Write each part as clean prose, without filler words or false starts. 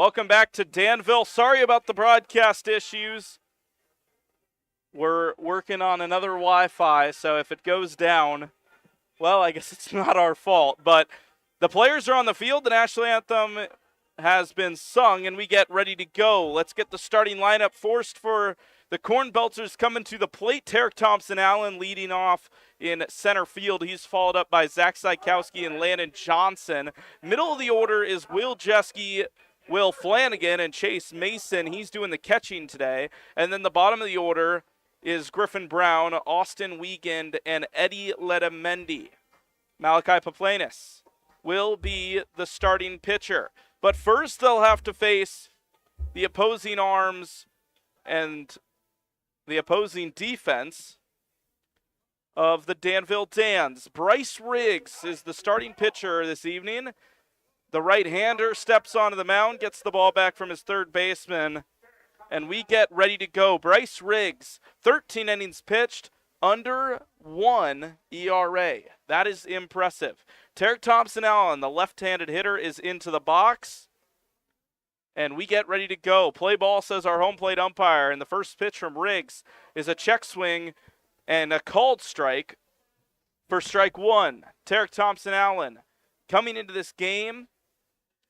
Welcome back to Danville. Sorry about the broadcast issues. We're working on another Wi-Fi, so if it goes down, well, I guess it's not our fault. But the players are on the field. The national anthem has been sung, and we get ready to go. Let's get the starting lineup forced for the Cornbelters coming to the plate. Tarek Thompson-Allen leading off in center field. He's followed up by Zach Zykowski and Landon Johnson. Middle of the order is Will Jeske, Will Flanagan, and Chase Mason. He's doing the catching today. And then the bottom of the order is Griffin Brown, Austin Wiegand, and Eddie Letamendi. Malachi Paplanis will be the starting pitcher. But first they'll have to face the opposing arms and the opposing defense of the Danville Dans. Bryce Riggs is the starting pitcher this evening. The right-hander steps onto the mound, gets the ball back from his third baseman, and we get ready to go. Bryce Riggs, 13 innings pitched, under 1 ERA. That is impressive. Tarek Thompson-Allen, the left-handed hitter, is into the box, and we get ready to go. Play ball, says our home plate umpire, and the first pitch from Riggs is a check swing and a called strike for strike one. Tarek Thompson-Allen coming into this game,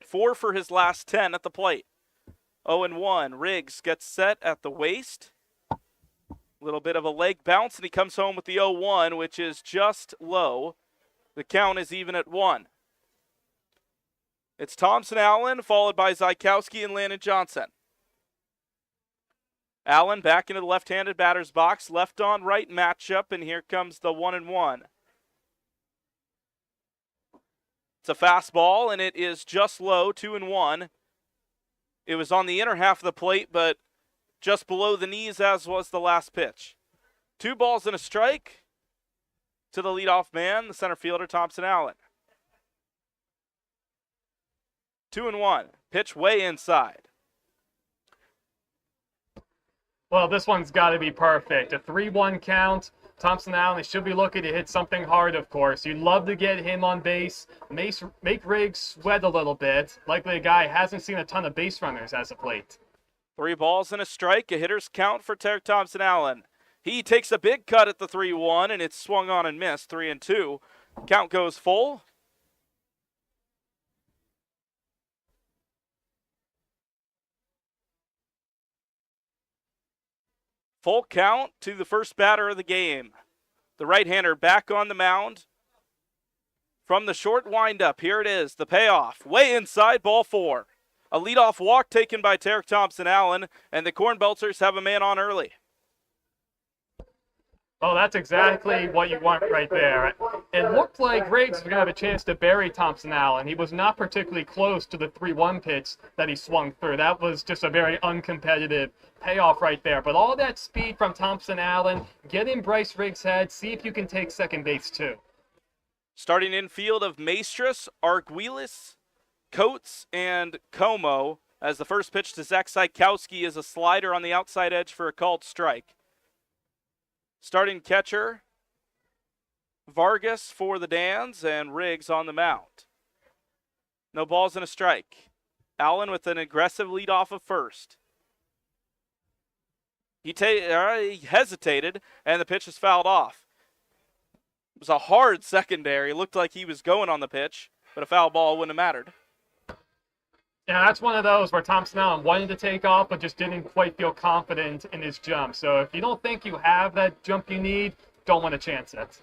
4 for his last 10 at the plate. 0-1. Riggs gets set at the waist. A little bit of a leg bounce, and he comes home with the 0-1, which is just low. The count is even at 1. It's Thompson-Allen, followed by Zykowski and Landon Johnson. Allen back into the left-handed batter's box, left on right matchup, and here comes the 1-1. It's a fastball, and it is just low, 2-1. It was on the inner half of the plate, but just below the knees, as was the last pitch. 2 balls and a strike to the leadoff man, the center fielder, Thompson-Allen. 2-1. Pitch way inside. Well, this one's got to be perfect. A 3-1 count. Thompson-Allen, they should be looking to hit something hard, of course. You'd love to get him on base, make Riggs sweat a little bit. Likely a guy hasn't seen a ton of base runners as of late. 3 balls and a strike, a hitter's count for Tarek Thompson-Allen. He takes a big cut at the 3-1, and it's swung on and missed, 3-2. Count goes full. Full count to the first batter of the game. The right-hander back on the mound. From the short windup, here it is, the payoff. Way inside, ball 4. A leadoff walk taken by Tarek Thompson-Allen, and the Cornbelters have a man on early. Oh, that's exactly what you want right there. It looked like Riggs was going to have a chance to bury Thompson-Allen. He was not particularly close to the 3-1 pitch that he swung through. That was just a very uncompetitive payoff right there. But all that speed from Thompson-Allen, get in Bryce Riggs' head, see if you can take second base too. Starting infield of Maestris, Arguilis, Coates, and Como, as the first pitch to Zach Zykowski is a slider on the outside edge for a called strike. Starting catcher, Vargas for the Dans, and Riggs on the mound. No balls and a strike. Allen with an aggressive lead off of first. He hesitated, and the pitch is fouled off. It was a hard secondary. Looked like he was going on the pitch, but a foul ball wouldn't have mattered. Yeah, that's one of those where Thompson-Allen wanted to take off, but just didn't quite feel confident in his jump. So if you don't think you have that jump you need, don't want to chance it.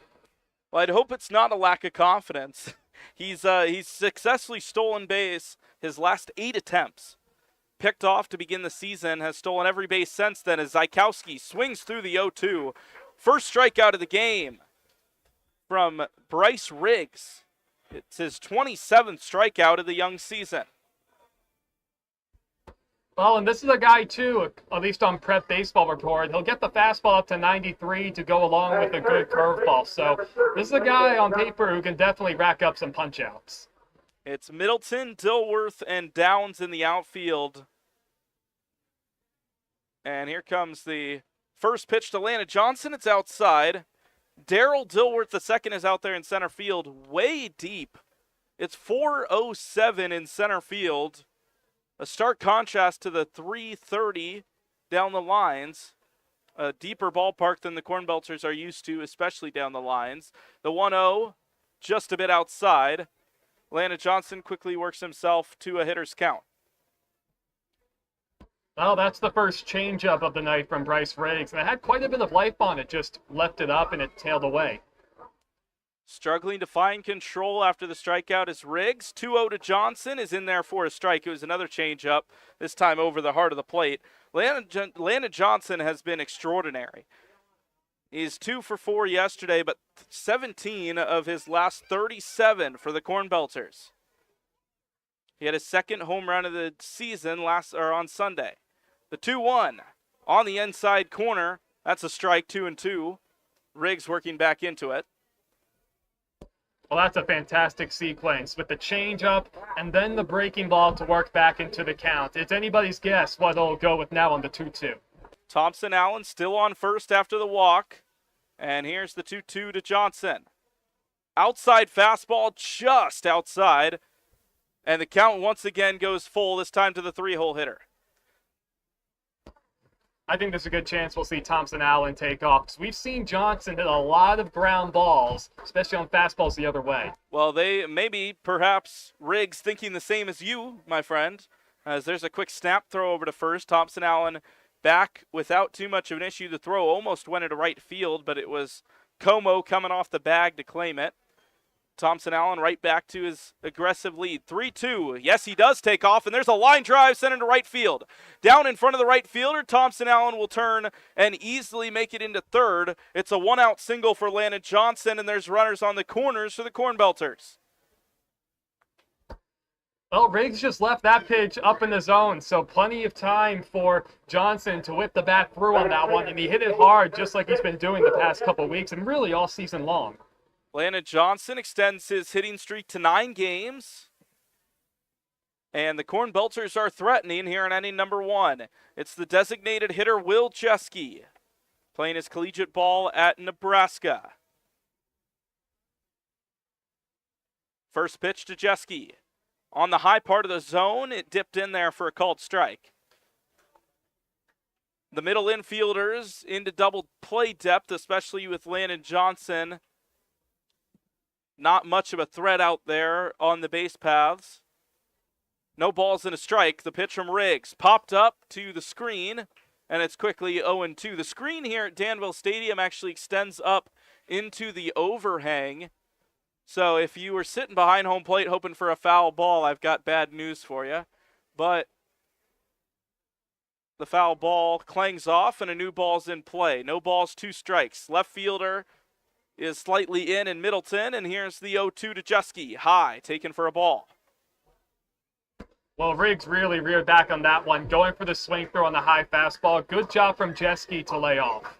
Well, I'd hope it's not a lack of confidence. He's successfully stolen base his last 8 attempts. Picked off to begin the season, has stolen every base since then as Zykowski swings through the 0-2. First strikeout of the game from Bryce Riggs. It's his 27th strikeout of the young season. Well, and this is a guy, too, at least on Prep Baseball Report. He'll get the fastball up to 93 to go along with a good curveball. So this is a guy on paper who can definitely rack up some punch-outs. It's Middleton, Dilworth, and Downs in the outfield. And here comes the first pitch to Landon Johnson. It's outside. Daryl Dilworth, the second, is out there in center field, way deep. It's 4:07 in center field. A stark contrast to the 330 down the lines. A deeper ballpark than the Cornbelters are used to, especially down the lines. The 1-0 just a bit outside. Landon Johnson quickly works himself to a hitter's count. Well, that's the first changeup of the night from Bryce Riggs, and it had quite a bit of life on it, just left it up and it tailed away. Struggling to find control after the strikeout is Riggs. 2-0 to Johnson is in there for a strike. It was another changeup, this time over the heart of the plate. Landon Johnson has been extraordinary. He's 2 for 4 yesterday, but 17 of his last 37 for the Cornbelters. He had his second home run of the season on Sunday. The 2-1 on the inside corner. That's a strike, 2-2. Riggs working back into it. Well, that's a fantastic sequence with the changeup and then the breaking ball to work back into the count. It's anybody's guess what it'll go with now on the 2-2. Thompson Allen still on first after the walk. And here's the 2-2 to Johnson. Outside fastball, just outside. And the count once again goes full, this time to the 3-hole hitter. I think there's a good chance we'll see Thompson Allen take off, because we've seen Johnson hit a lot of ground balls, especially on fastballs the other way. Well, perhaps Riggs thinking the same as you, my friend, as there's a quick snap throw over to first. Thompson Allen back without too much of an issue. The throw almost went into right field, but it was Como coming off the bag to claim it. Thompson Allen right back to his aggressive lead. 3-2. Yes, he does take off, and there's a line drive sent into right field. Down in front of the right fielder, Thompson Allen will turn and easily make it into third. It's a one-out single for Landon Johnson, and there's runners on the corners for the Cornbelters. Well, Riggs just left that pitch up in the zone, so plenty of time for Johnson to whip the bat through on that one, and he hit it hard just like he's been doing the past couple of weeks and really all season long. Landon Johnson extends his hitting streak to 9 games. And the Cornbelters are threatening here in inning number 1. It's the designated hitter, Will Jeske, playing his collegiate ball at Nebraska. First pitch to Jeske. On the high part of the zone, it dipped in there for a called strike. The middle infielders into double play depth, especially with Landon Johnson. Not much of a threat out there on the base paths. No balls and a strike. The pitch from Riggs popped up to the screen, and it's quickly 0-2. The screen here at Danville Stadium actually extends up into the overhang. So if you were sitting behind home plate hoping for a foul ball, I've got bad news for you. But the foul ball clangs off, and a new ball's in play. No balls, 2 strikes. Left fielder is slightly in Middleton, and here's the 0-2 to Jeske. High, taken for a ball. Well, Riggs really reared back on that one, going for the swing throw on the high fastball. Good job from Jeske to lay off.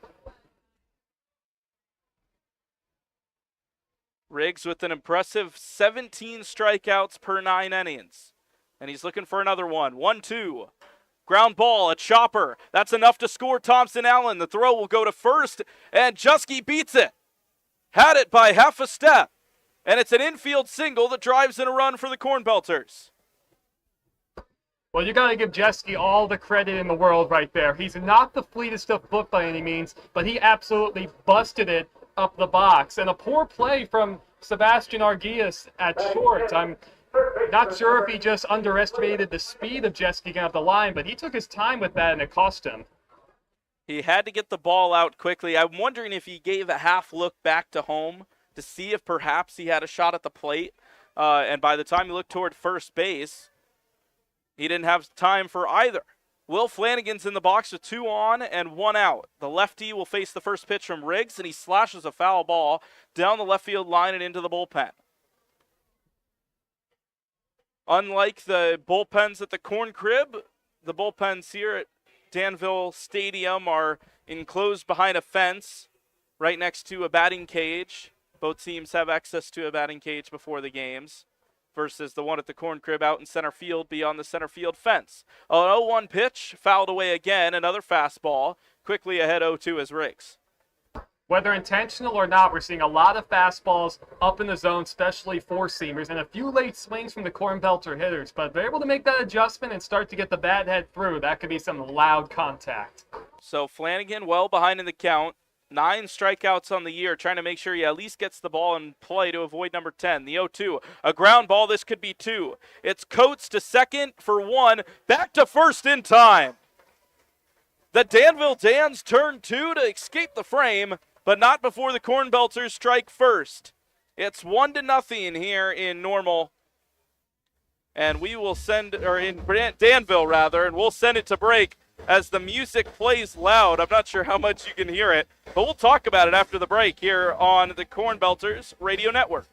Riggs with an impressive 17 strikeouts per 9 innings. And he's looking for another one. 1-2. Ground ball, a chopper. That's enough to score Thompson Allen. The throw will go to first, and Jeske beats it. Had it by half a step. And it's an infield single that drives in a run for the Cornbelters. Well, you got to give Jeske all the credit in the world right there. He's not the fleetest of foot by any means, but he absolutely busted it up the box. And a poor play from Sebastian Arguillas at short. I'm not sure if he just underestimated the speed of Jeske getting up the line, but he took his time with that and it cost him. He had to get the ball out quickly. I'm wondering if he gave a half look back to home to see if perhaps he had a shot at the plate. And by the time he looked toward first base, he didn't have time for either. Will Flanagan's in the box with 2 on and 1 out. The lefty will face the first pitch from Riggs, and he slashes a foul ball down the left field line and into the bullpen. Unlike the bullpens at the Corn Crib, the bullpens here at Danville Stadium are enclosed behind a fence right next to a batting cage. Both teams have access to a batting cage before the games versus the one at the Corn Crib out in center field beyond the center field fence. An 0-1 pitch, fouled away again, another fastball. Quickly ahead 0-2 is Riggs. Whether intentional or not, we're seeing a lot of fastballs up in the zone, especially four-seamers, and a few late swings from the Cornbelter hitters. But if they're able to make that adjustment and start to get the bat head through, that could be some loud contact. So Flanagan well behind in the count. 9 strikeouts on the year, trying to make sure he at least gets the ball in play to avoid number 10. The 0-2, a ground ball, this could be 2. It's Coates to second for 1, back to first in time. The Danville Dans turn 2 to escape the frame, but not before the Cornbelters strike first. It's 1-0 here in Normal. And we will send, or in Danville rather, and we'll send it to break as the music plays loud. I'm not sure how much you can hear it, but we'll talk about it after the break here on the Cornbelters Radio Network.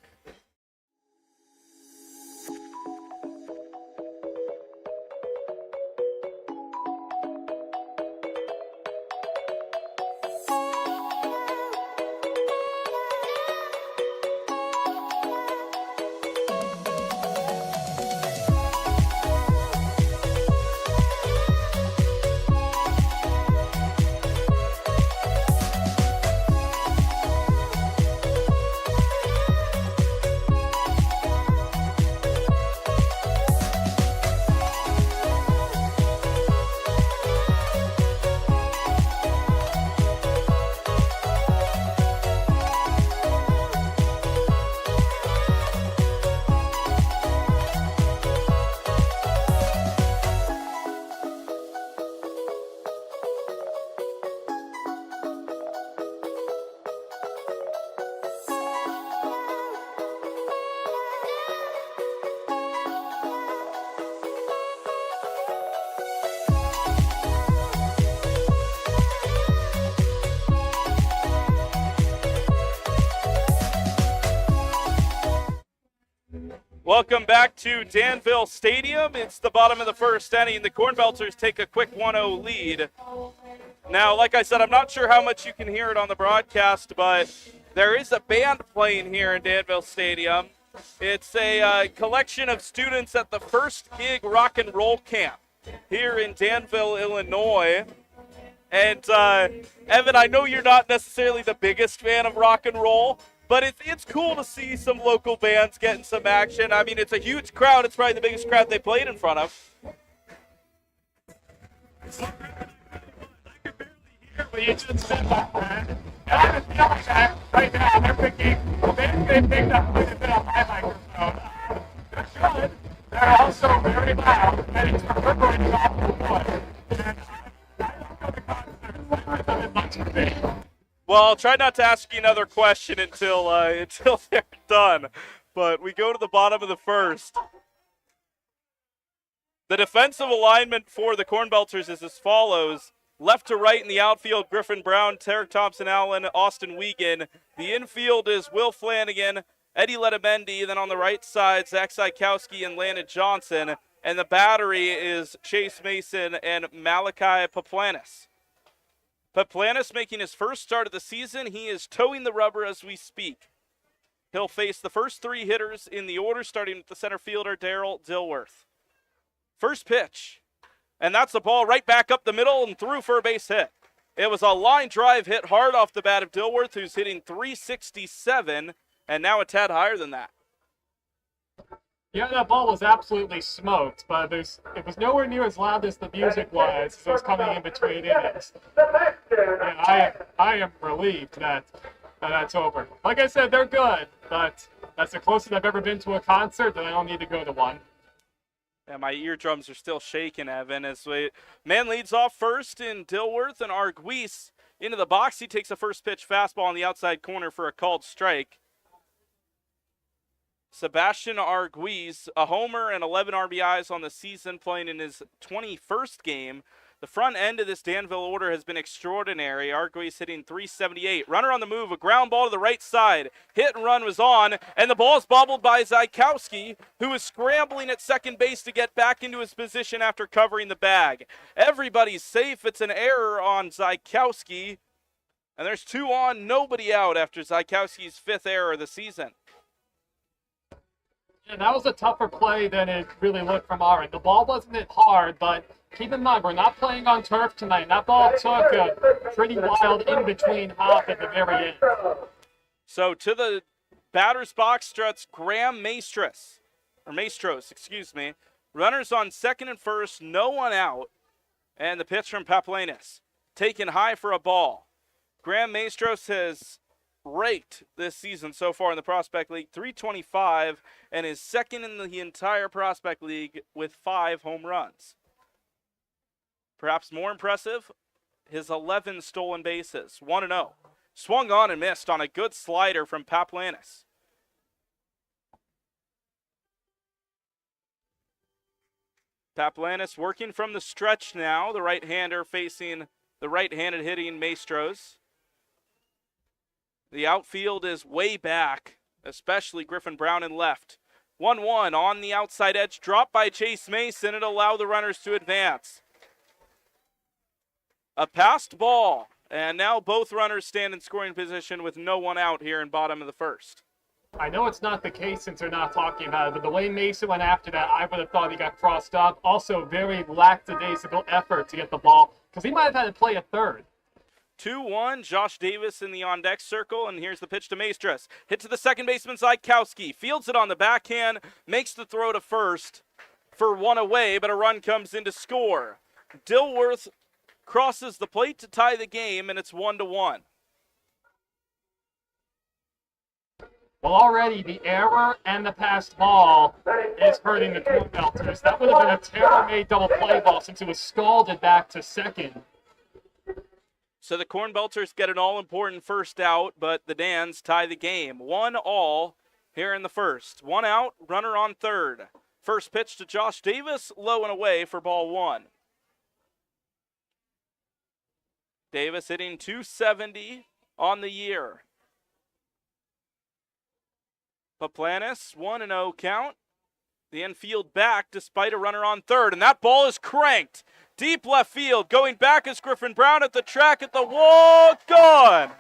Welcome back to Danville Stadium. It's the bottom of the first inning. The Cornbelters take a quick 1-0 lead. Now, like I said, I'm not sure how much you can hear it on the broadcast, but there is a band playing here in Danville Stadium. It's a collection of students at the First Gig Rock and Roll Camp here in Danville, Illinois. And, Evan, I know you're not necessarily the biggest fan of rock and roll, but it's cool to see some local bands getting some action. I mean, it's a huge crowd. It's probably the biggest crowd they played in front of. What you just said about that. I have a feeling that right now they're thinking, they picked up quite a bit on my microphone. They're good. They're also very loud, and it's reverberating off the wood. And I don't know the concerts. I much of it. Well, I'll try not to ask you another question until they're done. But we go to the bottom of the first. The defensive alignment for the Cornbelters is as follows. Left to right in the outfield, Griffin Brown, Tarek Thompson-Allen, Austin Wiegand. The infield is Will Flanagan, Eddie Letamendi. Then on the right side, Zach Zykowski and Landon Johnson. And the battery is Chase Mason and Malachi Paplanis. Paplanis making his first start of the season. He is towing the rubber as we speak. He'll face the first 3 hitters in the order, starting with the center fielder, Darryl Dilworth. First pitch. And that's the ball right back up the middle and through for a base hit. It was a line drive hit hard off the bat of Dilworth, who's hitting .367, and now a tad higher than that. Yeah, that ball was absolutely smoked, but it was nowhere near as loud as the music was as it was coming in between innings. Yeah, I am relieved that that's over. Like I said, they're good, but that's the closest I've ever been to a concert, and I don't need to go to one. Yeah, my eardrums are still shaking, Evan. Man leads off first in Dilworth, and Arguez into the box. He takes a first pitch fastball on the outside corner for a called strike. Sebastian Arguez, a homer and 11 RBIs on the season, playing in his 21st game. The front end of this Danville order has been extraordinary. Arguez hitting .378. Runner on the move, a ground ball to the right side. Hit and run was on, and the ball is bobbled by Zykowski, who is scrambling at second base to get back into his position after covering the bag. Everybody's safe. It's an error on Zykowski, and there's 2 on, nobody out after Zykowski's 5th error of the season. Yeah, that was a tougher play than it really looked from our end. The ball wasn't hit hard, but Keep in mind, we're not playing on turf tonight. That ball took a pretty wild in-between hop at the very end. So to the batter's box struts Graham Maestros, excuse me. Runners on second and first, no one out. And the pitch from Paplanis, taken high for a ball. Graham Maestros has raked this season so far in the Prospect League, 325, and is second in the entire Prospect League with 5 home runs. Perhaps more impressive, his 11 stolen bases, 1-0. Swung on and missed on a good slider from Paplanis. Paplanis working from the stretch now, the right-hander facing the right-handed hitting Maestros. The outfield is way back, especially Griffin Brown in left. 1-1 on the outside edge, dropped by Chase Mason and allow the runners to advance. A passed ball, and now both runners stand in scoring position with no one out here in bottom of the first. I know it's not the case since they're not talking about it, but the way Mason went after that, I would have thought he got crossed up. Also, very lackadaisical effort to get the ball, because he might have had to play a third. 2-1, Josh Davis in the on-deck circle, and here's the pitch to Maestros. Hit to the second baseman, Zykowski. Fields it on the backhand, makes the throw to first for one away, but a run comes in to score. Dilworth crosses the plate to tie the game, and it's 1-1. Well, already the error and the passed ball is hurting the Cornbelters. That would have been a tailor-made double play ball since it was scalded back to second. So the Cornbelters get an all-important first out, but the Dans tie the game. 1-1 here in the first. One out, runner on third. First pitch to Josh Davis, low and away for ball 1. Davis hitting .270 on the year. Paplanis, 1-0 count. The infield back despite a runner on third, and that ball is cranked. Deep left field, going back is Griffin Brown at the track at the wall, gone.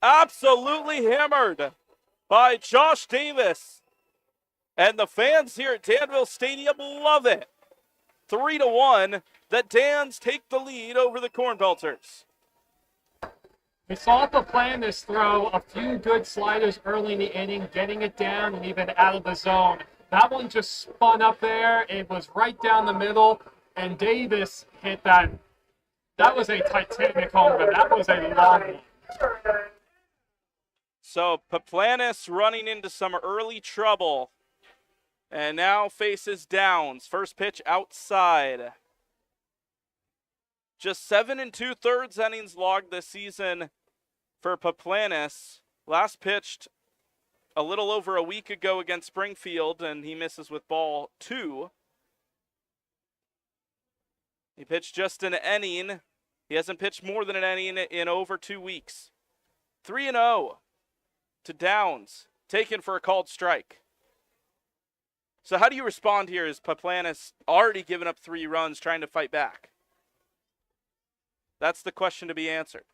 Absolutely hammered by Josh Davis. And the fans here at Danville Stadium love it. 3-1, the Dans take the lead over the Cornbelters. We saw Paplanis throw a few good sliders early in the inning, getting it down and even out of the zone. That one just spun up there. It was right down the middle, and Davis hit that. That was a titanic home run. That was a long one. So Paplanis running into some early trouble, and now faces Downs. First pitch outside. Just 7 2/3 innings logged this season for Paplanis. Last pitched a little over a week ago against Springfield, and he misses with ball 2. He pitched just an inning. He hasn't pitched more than an inning in over 2 weeks. 3-0 to Downs, taken for a called strike. So how do you respond here as Paplanis already given up 3 runs trying to fight back? That's the question to be answered.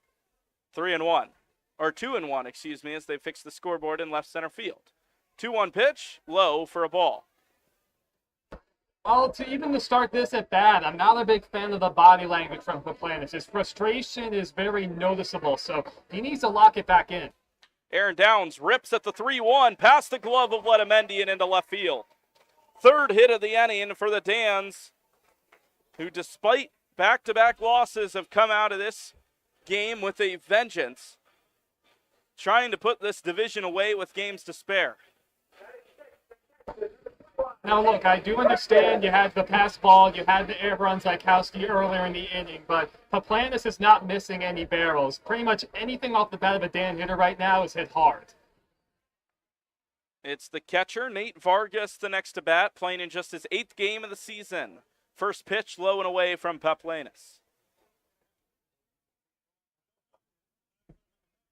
3-1, or 2-1, excuse me, as they fix the scoreboard in left center field. 2-1 pitch, low for a ball. Well, to start this at bat, I'm not a big fan of the body language from Paplanis. His frustration is very noticeable, so he needs to lock it back in. Aaron Downs rips at the 3-1, past the glove of Letamendi and into left field. Third hit of the inning for the Dans, who despite back-to-back losses have come out of this game with a vengeance, trying to put this division away with games to spare. Now, look, I do understand you had the pass ball, you had the air run Zykowski earlier in the inning, but Paplanis is not missing any barrels. Pretty much anything off the bat of a Dan hitter right now is hit hard. It's the catcher, Nate Vargas, the next to bat, playing in just his 8th game of the season. First pitch low and away from Paplanis.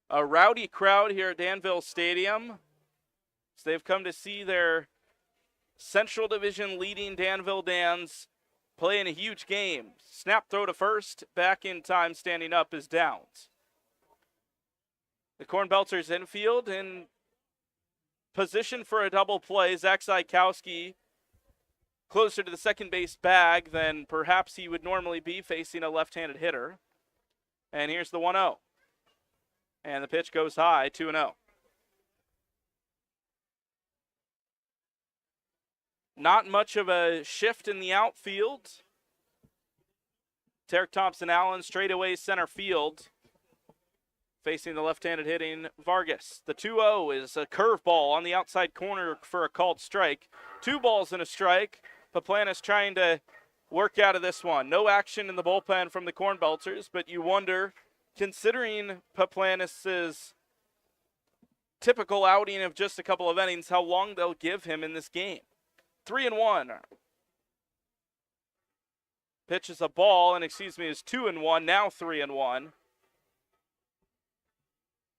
A rowdy crowd here at Danville Stadium. So they've come to see their Central Division leading Danville Dans playing a huge game. Snap throw to first, back in time, standing up is Downs. The Cornbelters infield in position for a double play. Zach Zykowski closer to the second base bag than perhaps he would normally be facing a left-handed hitter. And here's the 1-0. And the pitch goes high, 2-0. Not much of a shift in the outfield. Tarek Thompson-Allen straightaway center field, facing the left-handed hitting Vargas. The 2-0 is a curveball on the outside corner for a called strike. 2 balls and a strike. Paplanis trying to work out of this one. No action in the bullpen from the Cornbelters, but you wonder, considering Paplanis' typical outing of just a couple of innings, how long they'll give him in this game. 3-1. Pitch is a ball, and is 2-1, now 3-1.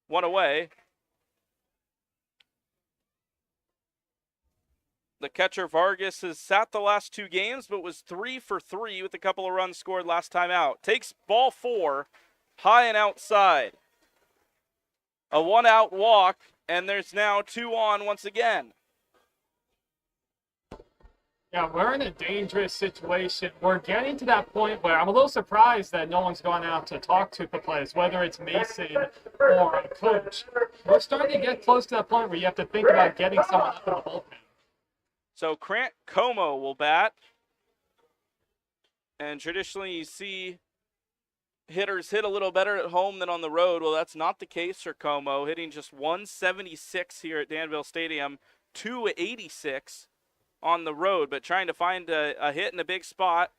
1 away. The catcher Vargas has sat the last 2 games, but was 3 for 3 with a couple of runs scored last time out. Takes ball 4, high and outside. A 1-out walk, and there's now 2 on once again. Yeah, we're in a dangerous situation. We're getting to that point where I'm a little surprised that no one's gone out to talk to the players, whether it's Mason or a coach. We're starting to get close to that point where you have to think about getting someone up in the bullpen. So Grant Como will bat. And traditionally you see hitters hit a little better at home than on the road. Well, that's not the case for Como, hitting just 176 here at Danville Stadium, 286 on the road, but trying to find a hit in a big spot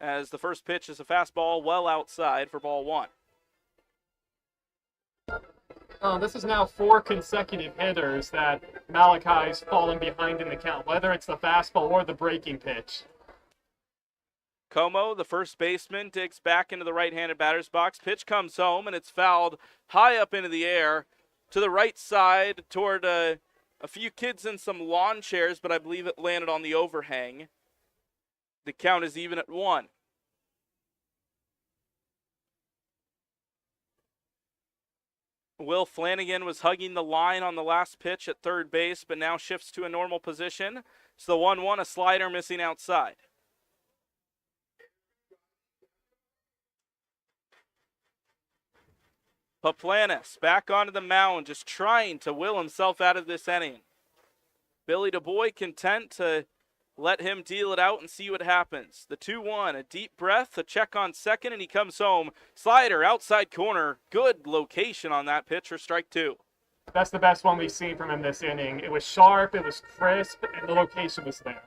as the first pitch is a fastball well outside for ball 1. This is now 4 consecutive hitters that Malachi's fallen behind in the count, whether it's the fastball or the breaking pitch. Como, the first baseman, digs back into the right-handed batter's box. Pitch comes home, and it's fouled high up into the air to the right side toward a few kids in some lawn chairs, but I believe it landed on the overhang. The count is even at 1. Will Flanagan was hugging the line on the last pitch at third base, but now shifts to a normal position. It's the 1-1, a slider missing outside. Paplanis back onto the mound, just trying to will himself out of this inning. Billy DuBois content to let him deal it out and see what happens. The 2-1, a deep breath, a check on second, and he comes home. Slider, outside corner. Good location on that pitch for strike 2. That's the best one we've seen from him this inning. It was sharp, it was crisp, and the location was there.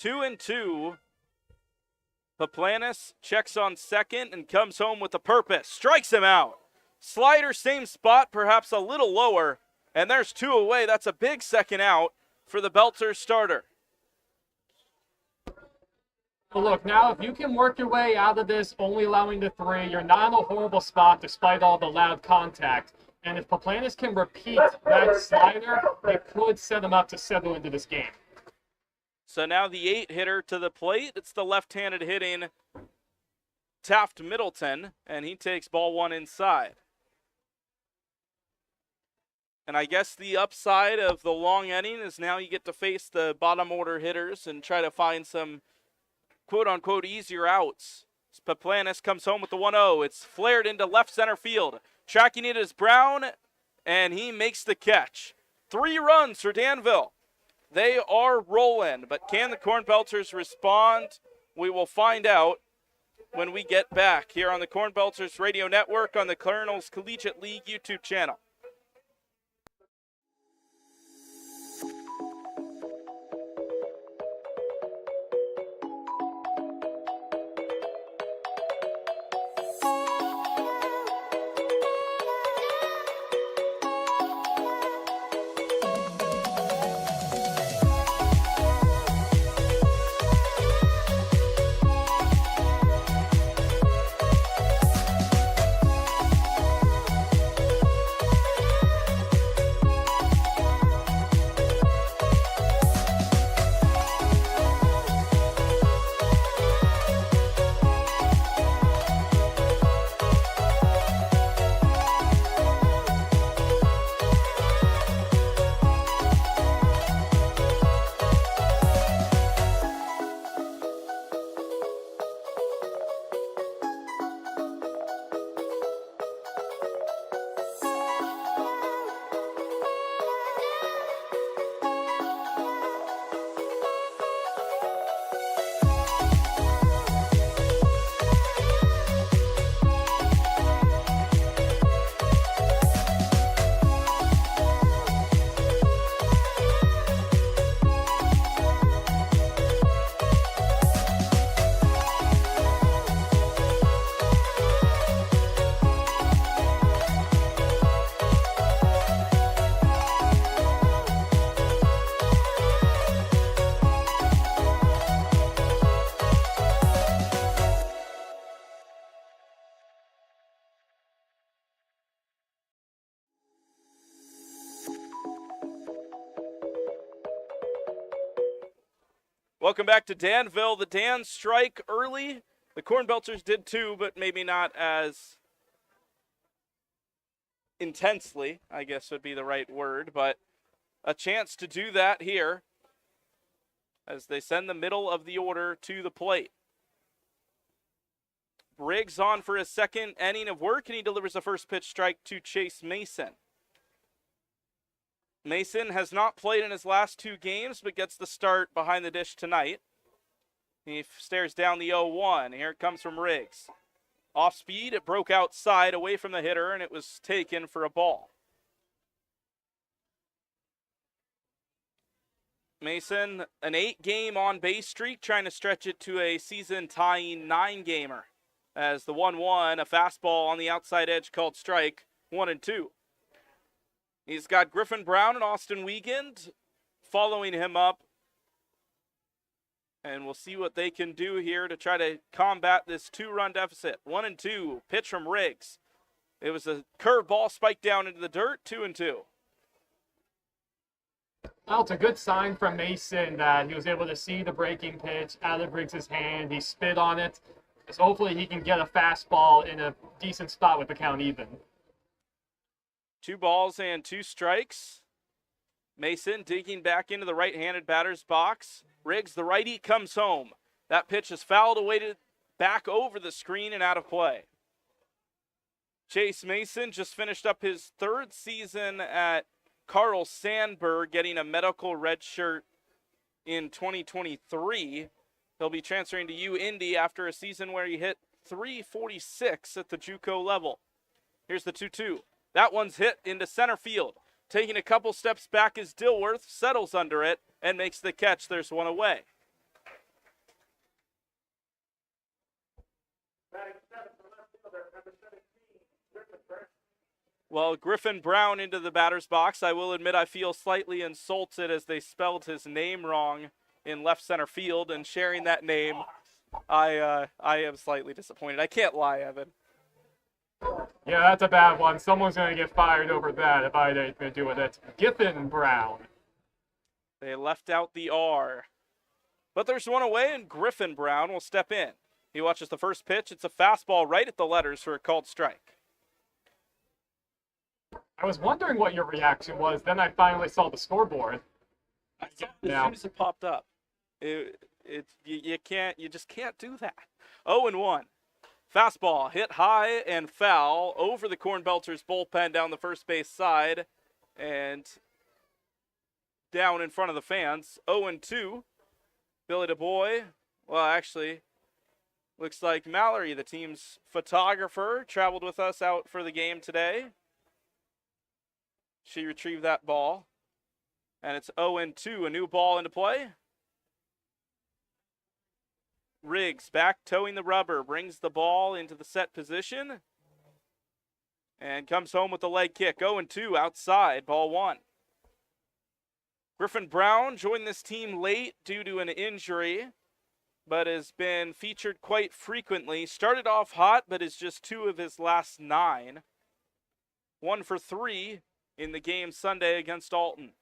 2-2. Paplanis checks on second and comes home with a purpose. Strikes him out. Slider, same spot, perhaps a little lower. And there's 2 away. That's a big second out for the Belters starter. Well, look, now if you can work your way out of this, only allowing the 3, you're not in a horrible spot despite all the loud contact. And if Paplanis can repeat that slider, it could set him up to settle into this game. So now the 8-hitter to the plate. It's the left-handed hitting Taft Middleton, and he takes ball 1 inside. And I guess the upside of the long inning is now you get to face the bottom order hitters and try to find some quote-unquote easier outs. Paplanis comes home with the 1-0. It's flared into left center field. Tracking it is Brown, and he makes the catch. 3 runs for Danville. They are rolling, but can the Cornbelters respond? We will find out when we get back here on the Cornbelters Radio Network on the Colonels Collegiate League YouTube channel. Welcome back to Danville. The Dans strike early. The Cornbelters did too, but maybe not as intensely, I guess would be the right word, but a chance to do that here as they send the middle of the order to the plate. Riggs on for his second inning of work, and he delivers a first pitch strike to Chase Mason. Mason has not played in his last 2 games, but gets the start behind the dish tonight. He stares down the 0-1. Here it comes from Riggs. Off speed, it broke outside away from the hitter, and it was taken for a ball. Mason, an 8-game on-base streak, trying to stretch it to a season-tying 9-gamer. As the 1-1, a fastball on the outside edge called strike, 1-2. He's got Griffin Brown and Austin Wiegand following him up. And we'll see what they can do here to try to combat this 2-run deficit. 1-2, pitch from Riggs. It was a curveball spiked down into the dirt, 2-2. Well, it's a good sign from Mason that he was able to see the breaking pitch out of Riggs' hand. He spit on it. So hopefully he can get a fastball in a decent spot with the count even. 2 balls and 2 strikes. Mason digging back into the right-handed batter's box. Riggs, the righty, comes home. That pitch is fouled away back over the screen and out of play. Chase Mason just finished up his 3rd season at Carl Sandburg, getting a medical red shirt in 2023. He'll be transferring to U-Indy after a season where he hit .346 at the JUCO level. Here's the 2-2. That one's hit into center field. Taking a couple steps back is Dilworth, settles under it, and makes the catch. There's one away. Well, Griffin Brown into the batter's box. I will admit I feel slightly insulted as they spelled his name wrong in left center field, and sharing that name, I am slightly disappointed. I can't lie, Evan. Yeah, that's a bad one. Someone's going to get fired over that if I had anything to do with it. Griffin Brown. They left out the R. But there's one away, and Griffin Brown will step in. He watches the first pitch. It's a fastball right at the letters for a called strike. I was wondering what your reaction was. Then I finally saw the scoreboard. I saw it as soon as it popped up. You just can't do that. 0-1. Fastball hit high and foul over the Cornbelters bullpen down the first base side and down in front of the fans. 0-2. Billy DuBois, well, actually, looks like Mallory, the team's photographer, traveled with us out for the game today. She retrieved that ball. And it's 0-2, a new ball into play. Riggs back towing the rubber, brings the ball into the set position and comes home with the leg kick. 0-2 outside, ball 1. Griffin Brown joined this team late due to an injury, but has been featured quite frequently. Started off hot, but is just 2 of his last 9. 1 for 3 in the game Sunday against Alton.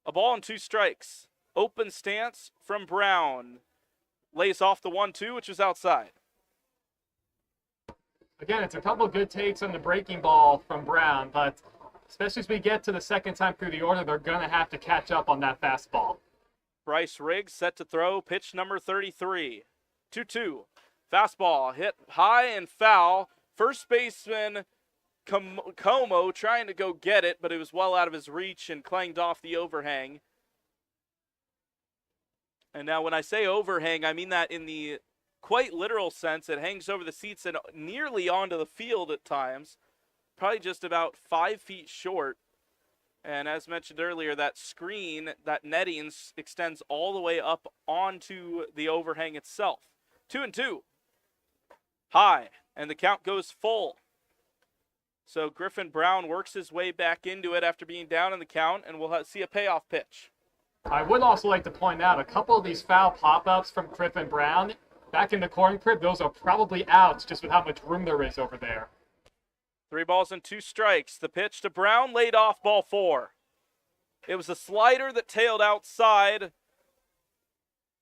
A ball and 2 strikes. Open stance from Brown. Lays off the 1-2, which is outside. Again, it's a couple good takes on the breaking ball from Brown, but especially as we get to the second time through the order, they're going to have to catch up on that fastball. Bryce Riggs set to throw, pitch number 33. 2-2. Fastball hit high and foul. First baseman Como trying to go get it, but it was well out of his reach and clanged off the overhang. And now when I say overhang, I mean that in the quite literal sense. It hangs over the seats and nearly onto the field at times. Probably just about 5 feet short. And as mentioned earlier, that screen, that netting extends all the way up onto the overhang itself. 2-2. High, and the count goes full. So Griffin Brown works his way back into it after being down in the count, and we'll see a payoff pitch. I would also like to point out a couple of these foul pop-ups from Griffin Brown. Back in the corn crib, those are probably outs just with how much room there is over there. 3 balls and 2 strikes. The pitch to Brown, laid off, ball 4. It was a slider that tailed outside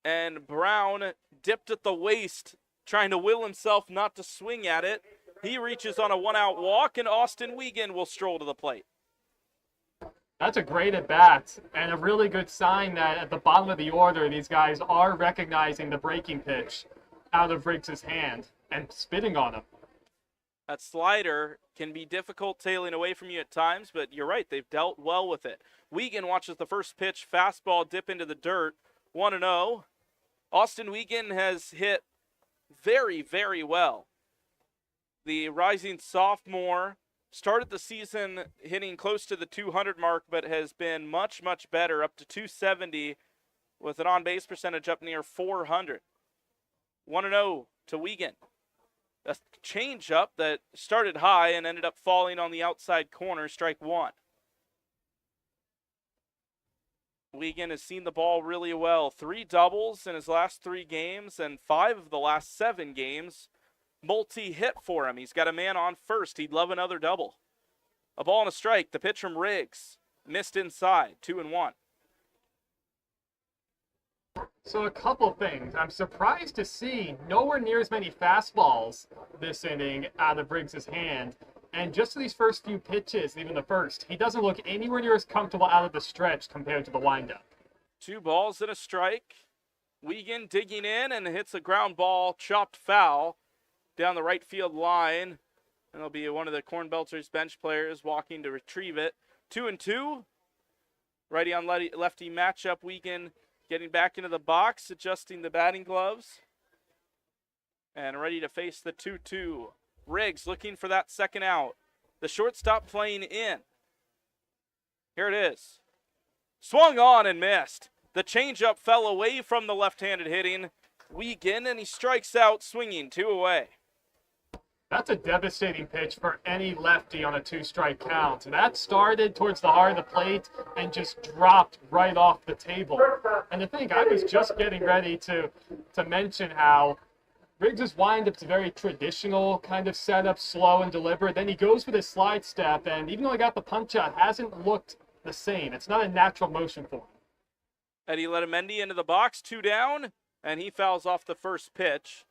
And Brown dipped at the waist, trying to will himself not to swing at it. He reaches on a one-out walk, and Austin Wiegand will stroll to the plate. That's a great at-bat, and a really good sign that at the bottom of the order, these guys are recognizing the breaking pitch out of Riggs' hand and spitting on him. That slider can be difficult tailing away from you at times, but you're right, they've dealt well with it. Wiegand watches the first pitch, fastball dip into the dirt, 1-0. Austin Wiegand has hit very, very well. The rising sophomore started the season hitting close to the 200 mark, but has been much, much better, up to 270 with an on-base percentage up near 400. 1-0 to Wiegand. A changeup that started high and ended up falling on the outside corner, strike one. Wiegand has seen the ball really well. 3 doubles in his last 3 games and 5 of the last 7 games. Multi-hit for him. He's got a man on first. He'd love another double. A ball and a strike. The pitch from Riggs. Missed inside. 2-1. So a couple things. I'm surprised to see nowhere near as many fastballs this inning out of Riggs' hand. And just these first few pitches, even the first, he doesn't look anywhere near as comfortable out of the stretch compared to the windup. 2 balls and a strike. Wiegand digging in and hits a ground ball, chopped foul down the right field line. And it'll be one of the Cornbelters bench players walking to retrieve it. 2-2. Righty on lefty matchup. Wiegand getting back into the box, adjusting the batting gloves. And ready to face the 2-2. Riggs looking for that second out. The shortstop playing in. Here it is. Swung on and missed. The changeup fell away from the left-handed hitting Wiegand, and he strikes out swinging, 2 away. That's a devastating pitch for any lefty on a 2-strike count. That started towards the heart of the plate and just dropped right off the table. And to think, I was just getting ready to mention how Riggs' windup's a very traditional kind of setup, slow and deliberate. Then he goes for this slide step, and even though he got the punch out, hasn't looked the same. It's not a natural motion for him. Eddie Letamendi into the box, 2 down, and he fouls off the first pitch.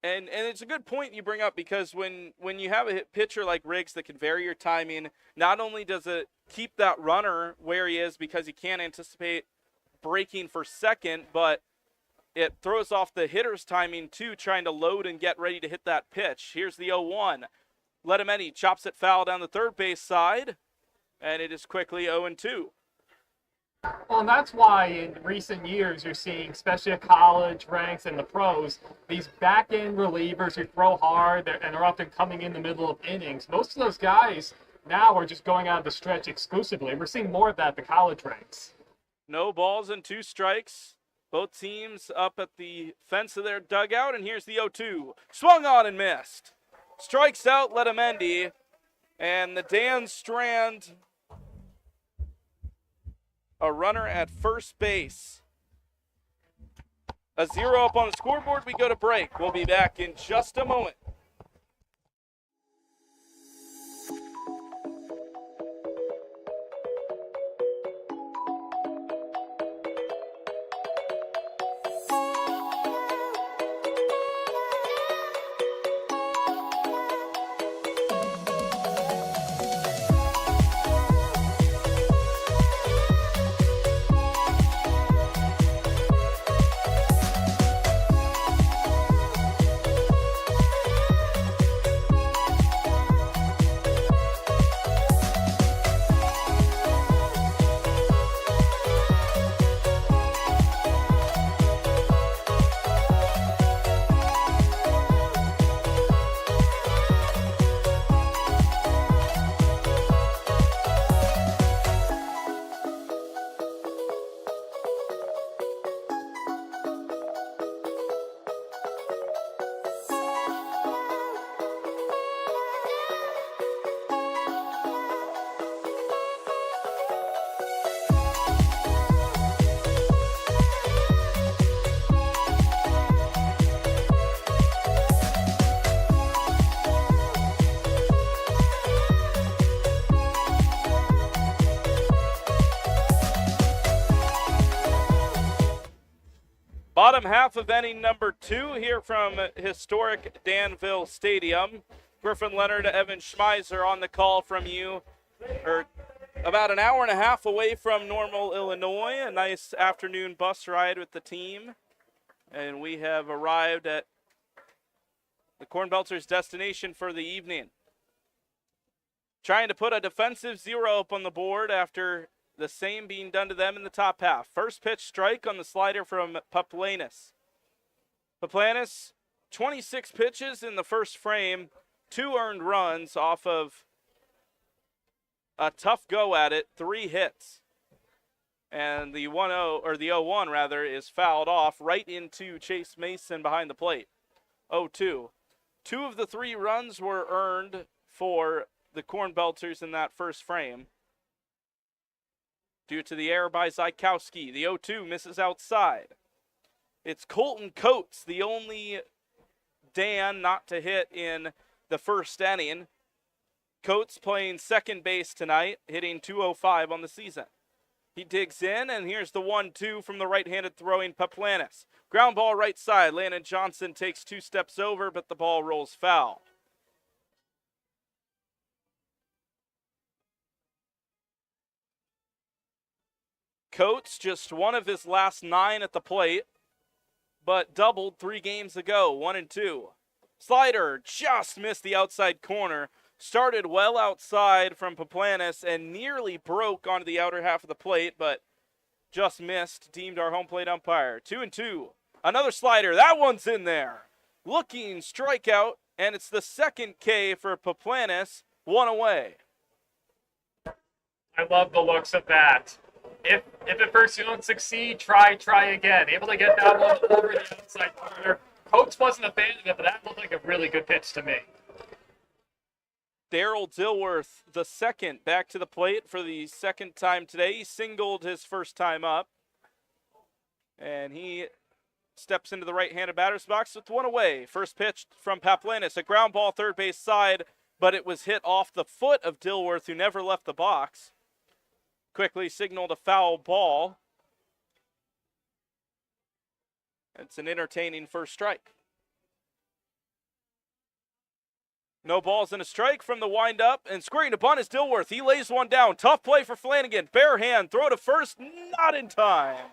And it's a good point you bring up, because when you have a pitcher like Riggs that can vary your timing, not only does it keep that runner where he is because he can't anticipate breaking for second, but it throws off the hitter's timing, too, trying to load and get ready to hit that pitch. Here's the 0-1. Letamendi chops it foul down the third base side, and it is quickly 0-2. Well, and that's why in recent years you're seeing, especially at college ranks and the pros, these back-end relievers who throw hard and are often coming in the middle of innings. Most of those guys now are just going out of the stretch exclusively. We're seeing more of that at the college ranks. No balls and 2 strikes. Both teams up at the fence of their dugout, and here's the 0-2. Swung on and missed. Strikes out Letamendi, and the Dan Strand, a runner at first base. A 0 up on the scoreboard. We go to break. We'll be back in just a moment. Bottom half of inning number 2 here from historic Danville Stadium. Griffin Leonard, Evan Schmeiser on the call from you. About an hour and a half away from Normal, Illinois. A nice afternoon bus ride with the team. And we have arrived at the Cornbelters' destination for the evening. Trying to put a defensive 0 up on the board after the same being done to them in the top half. First pitch strike on the slider from Paplanis. Paplanis, 26 pitches in the first frame, 2 earned runs off of a tough go at it, 3 hits. And the 1-0, or the 0-1 rather, is fouled off right into Chase Mason behind the plate. 0-2. 2 of the 3 runs were earned for the Cornbelters in that first frame due to the error by Zykowski. The 0-2 misses outside. It's Colton Coates, the only Dan not to hit in the first inning. Coates playing second base tonight, hitting .205 on the season. He digs in, and here's the 1-2 from the right-handed throwing Paplanis. Ground ball right side. Landon Johnson takes 2 steps over, but the ball rolls foul. Coates, just one of his last 9 at the plate, but doubled 3 games ago, 1-2. Slider just missed the outside corner. Started well outside from Paplanis and nearly broke onto the outer half of the plate, but just missed, deemed our home plate umpire. 2-2. Another slider. That one's in there. Looking strikeout, and it's the second K for Paplanis. 1 away. I love the looks of that. If at first you don't succeed, try again. Able to get that one over the outside corner. Coates wasn't a fan of it, but that looked like a really good pitch to me. Daryl Dilworth, the second, back to the plate for the second time today. He singled his first time up. And he steps into the right-handed batter's box with 1 away. First pitch from Paplanis, a ground ball third base side, but it was hit off the foot of Dilworth, who never left the box. Quickly signaled a foul ball. It's an entertaining first strike. No balls and a strike from the windup, and squaring to bunt is Dilworth. He lays one down. Tough play for Flanagan. Bare hand, throw to first, not in time.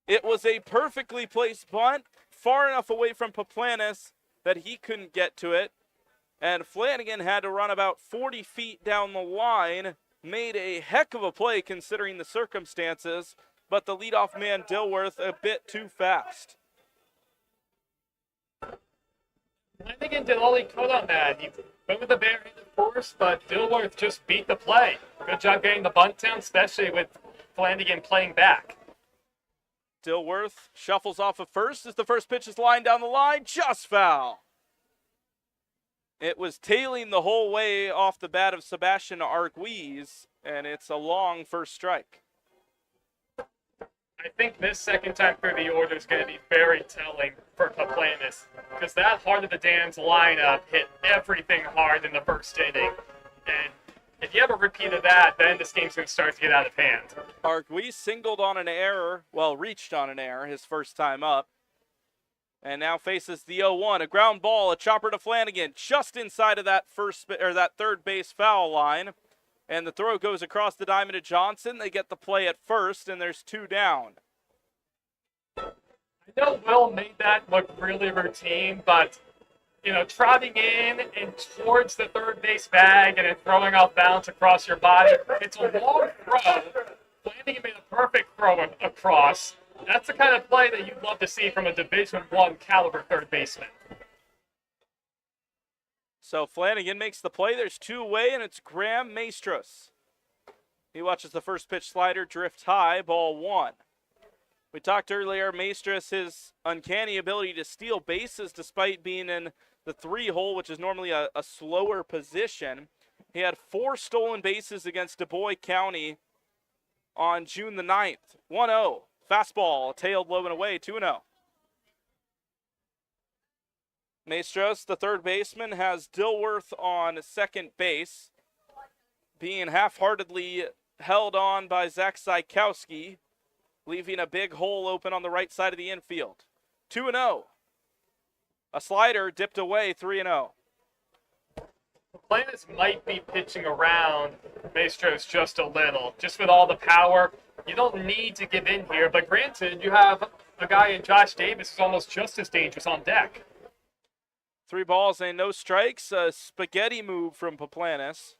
It was a perfectly placed bunt, far enough away from Paplanis that he couldn't get to it. And Flanagan had to run about 40 feet down the line. Made a heck of a play considering the circumstances, but the leadoff man, Dilworth, a bit too fast. Flanagan did all he could on that. He went with the bare-handed force, but Dilworth just beat the play. Good job getting the bunt down, especially with Flanagan playing back. Dilworth shuffles off of first as the first pitch is lined down the line. Just foul. It was tailing the whole way off the bat of Sebastian Arguiz, and it's a long first strike. I think this second time through the order is going to be very telling for Paplanis, because that Heart of the Dams lineup hit everything hard in the first inning. And if you have a repeat of that, then this game's going to start to get out of hand. Arguiz singled on an error, well, reached on an error his first time up. And now faces the 0-1, a ground ball, a chopper to Flanagan, just inside of that that third base foul line. And the throw goes across the diamond to Johnson. They get the play at first, and there's 2 down. I know Will made that look really routine, but, trotting in and towards the third base bag and then throwing off balance across your body, it's a long throw. Flanagan made a perfect throw across. That's the kind of play that you'd love to see from a Division I caliber third baseman. So Flanagan makes the play. There's 2 away, and it's Graham Maestros. He watches the first pitch slider drift high, ball 1. We talked earlier, Maestros, his uncanny ability to steal bases despite being in the 3 hole, which is normally a slower position. He had 4 stolen bases against Du Bois County on June the 9th. 1-0. Fastball, tailed low and away, 2-0. Maestros, the third baseman, has Dilworth on second base, being half-heartedly held on by Zach Zykowski. leaving a big hole open on the right side of the infield. 2-0. A slider dipped away, 3-0. Planets might be pitching around Maestros just a little. Just with all the power, you don't need to give in here. But granted, you have a guy in Josh Davis who's almost just as dangerous on deck. 3 balls and no strikes. A spaghetti move from Paplanis.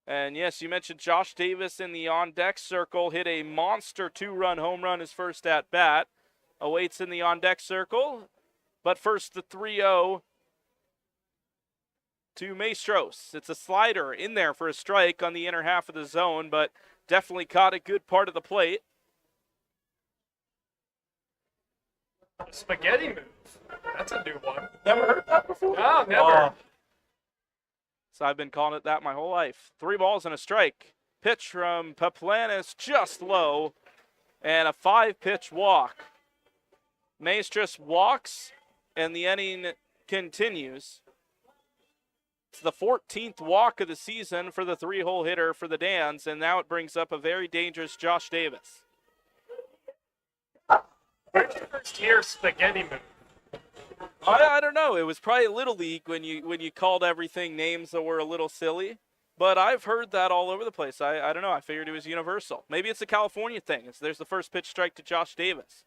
And yes, you mentioned Josh Davis in the on-deck circle. Hit a monster 2-run home run his first at-bat. Awaits in the on-deck circle. But first the 3-0 to Maestros. It's a slider in there for a strike on the inner half of the zone, but definitely caught a good part of the plate. Spaghetti move. That's a new one. Never heard that before? No, never. So I've been calling it that my whole life. 3 balls and a strike. Pitch from Paplanis just low, and a 5-pitch walk. Maestros walks, and the inning continues. It's the 14th walk of the season for the 3-hole hitter for the Dans, and now it brings up a very dangerous Josh Davis. Where'd you first hear spaghetti move? I don't know. It was probably Little League when you called everything names that were a little silly. But I've heard that all over the place. I don't know. I figured it was universal. Maybe it's a California thing. There's the first pitch strike to Josh Davis.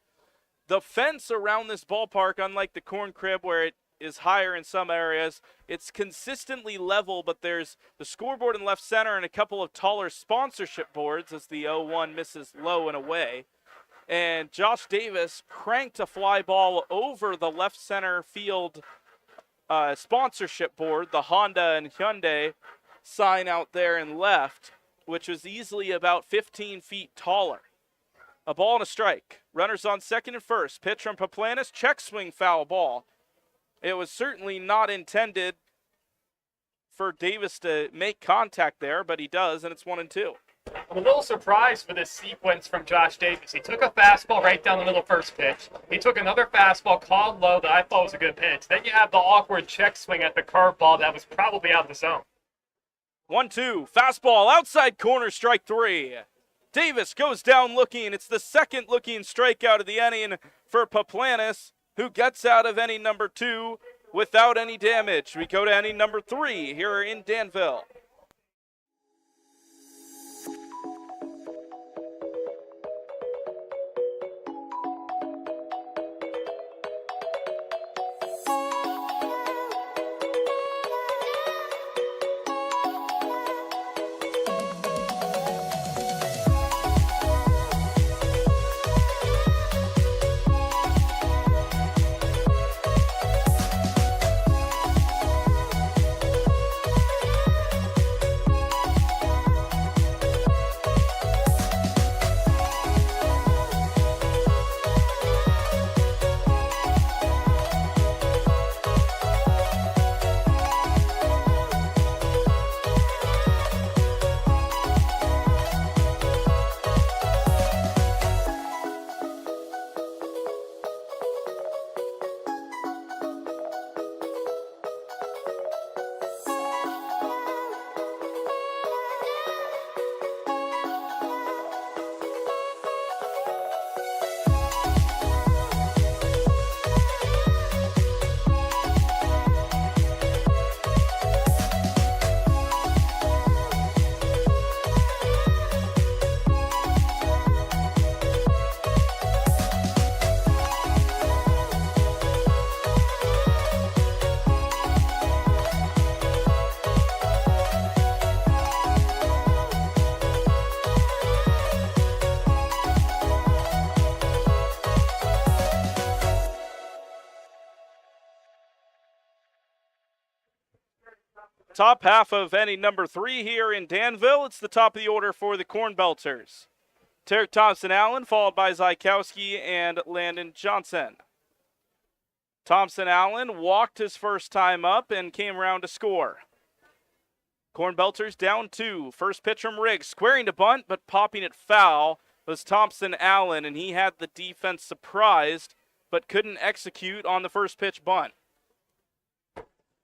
The fence around this ballpark, unlike the corn crib where it is higher in some areas, it's consistently level, but there's the scoreboard in left center and a couple of taller sponsorship boards as the 0-1 misses low and away. And Josh Davis cranked a fly ball over the left center field sponsorship board, the Honda and Hyundai sign out there in left, which was easily about 15 feet taller. A ball and a strike. Runners on second and first. Pitch from Paplanis, check swing foul ball. It was certainly not intended for Davis to make contact there, but he does, and it's 1-2. I'm a little surprised for this sequence from Josh Davis. He took a fastball right down the middle first pitch. He took another fastball called low that I thought was a good pitch. Then you have the awkward check swing at the curveball that was probably out of the zone. 1-2. Fastball outside corner, strike 3. Davis goes down looking. It's the second looking strikeout of the inning for Paplanis, who gets out of inning number 2 without any damage. We go to inning number 3 here in Danville. Top half of inning number 3 here in Danville. It's the top of the order for the Cornbelters. Tarek Thompson-Allen, followed by Zykowski and Landon Johnson. Thompson-Allen walked his first time up and came around to score. Cornbelters down 2. First pitch from Riggs, squaring to bunt, but popping it foul was Thompson-Allen, and he had the defense surprised, but couldn't execute on the first pitch bunt.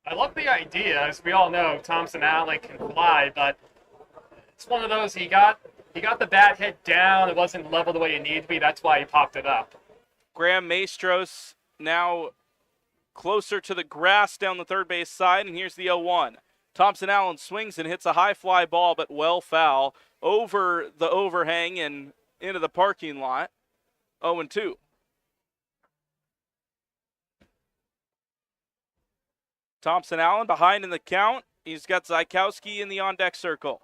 I love the idea. As we all know, Thompson-Allen can fly, but it's one of those, he got He got the bat hit down. It wasn't level the way it needed to be. That's why he popped it up. Graham Maestros now closer to the grass down the third base side, and here's the 0-1. Thompson Allen swings and hits a high fly ball, but well foul over the overhang and into the parking lot. 0-2. Thompson Allen behind in the count. He's got Zykowski in the on-deck circle.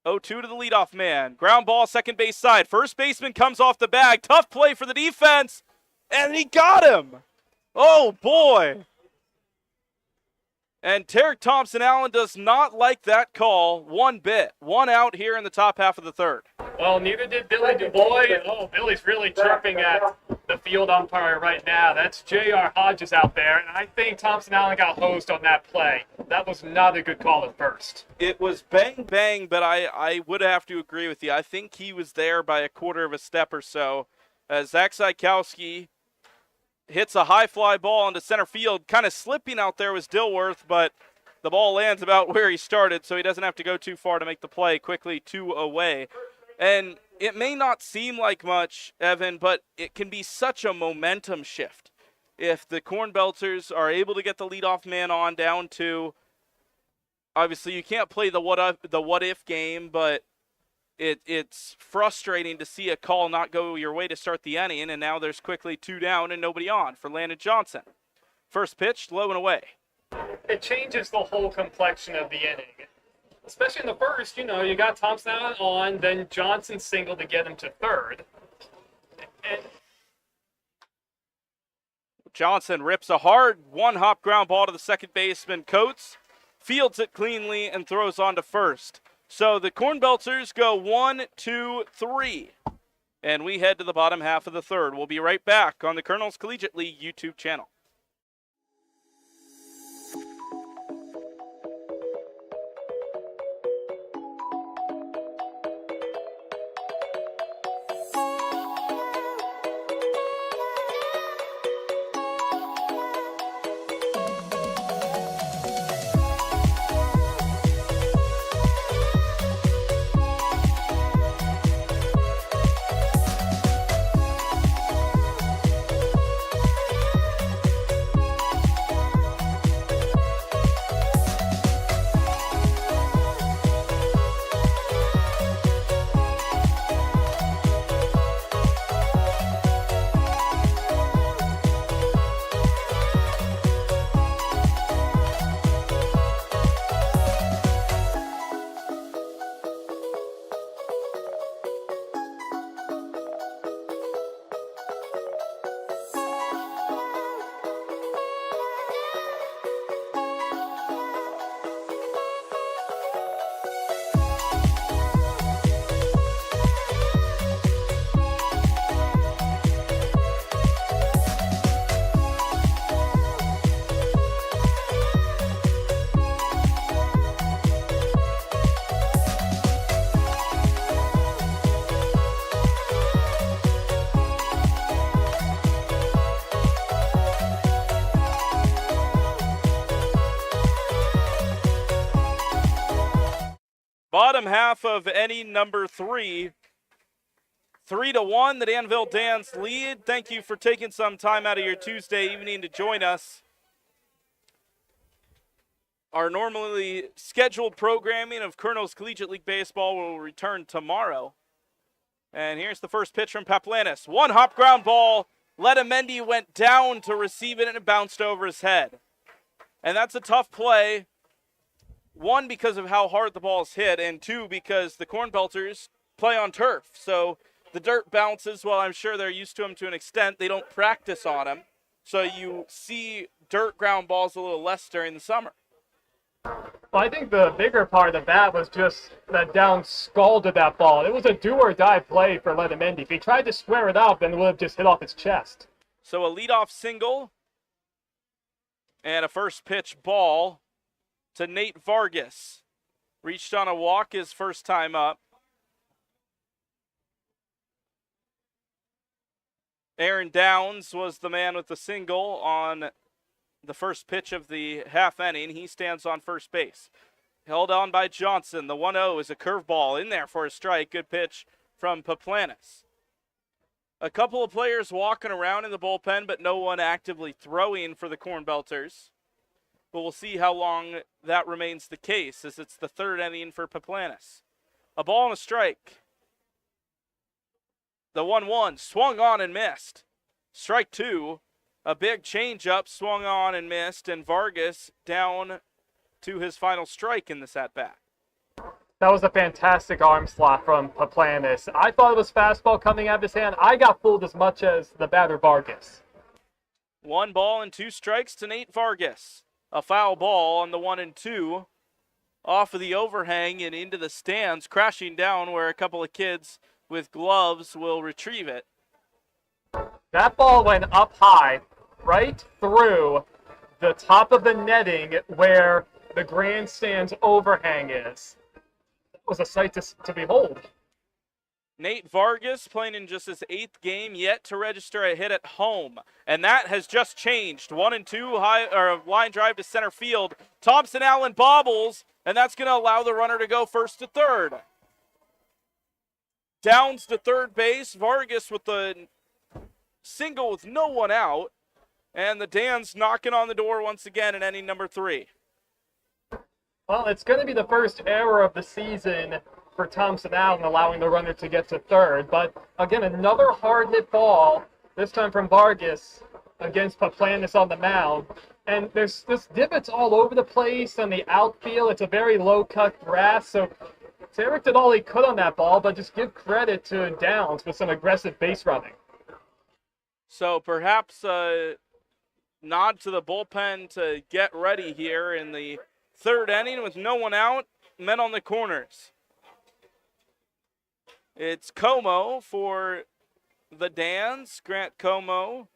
0-2 to the leadoff man. Ground ball, second base side. First baseman comes off the bag. Tough play for the defense. And he got him. Oh, boy. And Tarek Thompson Allen does not like that call one bit. One out here in the top half of the third. Well, neither did Billy DuBois. Oh, Billy's really chirping at the field umpire right now. That's J.R. Hodges out there, and I think Thompson Allen got hosed on that play. That was not a good call at first. It was bang, bang, but I would have to agree with you. I think he was there by a quarter of a step or so. As Zach Zykowski hits a high fly ball into center field. Kind of slipping out there was Dilworth, but the ball lands about where he started, so he doesn't have to go too far to make the play. Quickly 2 away. And it may not seem like much, Evan, but it can be such a momentum shift. If the Cornbelters are able to get the leadoff man on down to, obviously you can't play the what if game, but it's frustrating to see a call not go your way to start the inning, and now there's quickly 2 down and nobody on for Landon Johnson. First pitch, low and away. It changes the whole complexion of the inning. Especially in the first, you got Thompson Allen on, then Johnson singled to get him to third. And Johnson rips a hard one-hop ground ball to the second baseman, Coates, fields it cleanly, and throws on to first. So the Cornbelters go 1, 2, 3, and we head to the bottom half of the third. We'll be right back on the Colonels Collegiate League YouTube channel. Bottom half of inning number 3. 3-1, the Danville Dans lead. Thank you for taking some time out of your Tuesday evening to join us. Our normally scheduled programming of Colonels Collegiate League Baseball will return tomorrow. And here's the first pitch from Paplanis. One hop ground ball. Letamendi went down to receive it and it bounced over his head. And that's a tough play. 1, because of how hard the ball is hit, and 2, because the Cornbelters play on turf. So the dirt bounces. Well, I'm sure they're used to them to an extent. They don't practice on them. So you see dirt ground balls a little less during the summer. Well, I think the bigger part of the bat was just that down scalded that ball. It was a do-or-die play for Letamendi. If he tried to square it up, then it would have just hit off his chest. So a leadoff single and a first pitch ball to Nate Vargas. Reached on a walk his first time up. Aaron Downs was the man with the single on the first pitch of the half inning. He stands on first base. held on by Johnson. The 1-0 is a curveball in there for a strike. Good pitch from Paplanis. A couple of players walking around in the bullpen, but no one actively throwing for the Cornbelters. But we'll see how long that remains the case, as it's the third inning for Paplanis. A ball and a strike. The 1-1 swung on and missed. Strike two, a big changeup swung on and missed, and Vargas down to his final strike in this at-bat. That was a fantastic arm slot from Paplanis. I thought it was fastball coming out of his hand. I got fooled as much as the batter Vargas. 1 ball and 2 strikes to Nate Vargas. A foul ball on the 1-2 off of the overhang and into the stands, crashing down where a couple of kids with gloves will retrieve it. That ball went up high, right through the top of the netting where the grandstand's overhang is. It was a sight to behold. Nate Vargas playing in just his 8th game, yet to register a hit at home. And that has just changed. 1-2 high, or line drive to center field. Thompson Allen bobbles, and that's going to allow the runner to go first to third. Downs to third base. Vargas with the single with no one out. And the Dans knocking on the door once again in inning number 3. Well, it's going to be the first error of the season for Thompson Allen, allowing the runner to get to third. But again, another hard hit ball, this time from Vargas against Paplanis on the mound. And there's divots all over the place on the outfield. It's a very low cut grass. So Tarek did all he could on that ball, but just give credit to Downs with some aggressive base running. So perhaps a nod to the bullpen to get ready here in the third inning with no one out, men on the corners. It's Como for the Dans. Grant Como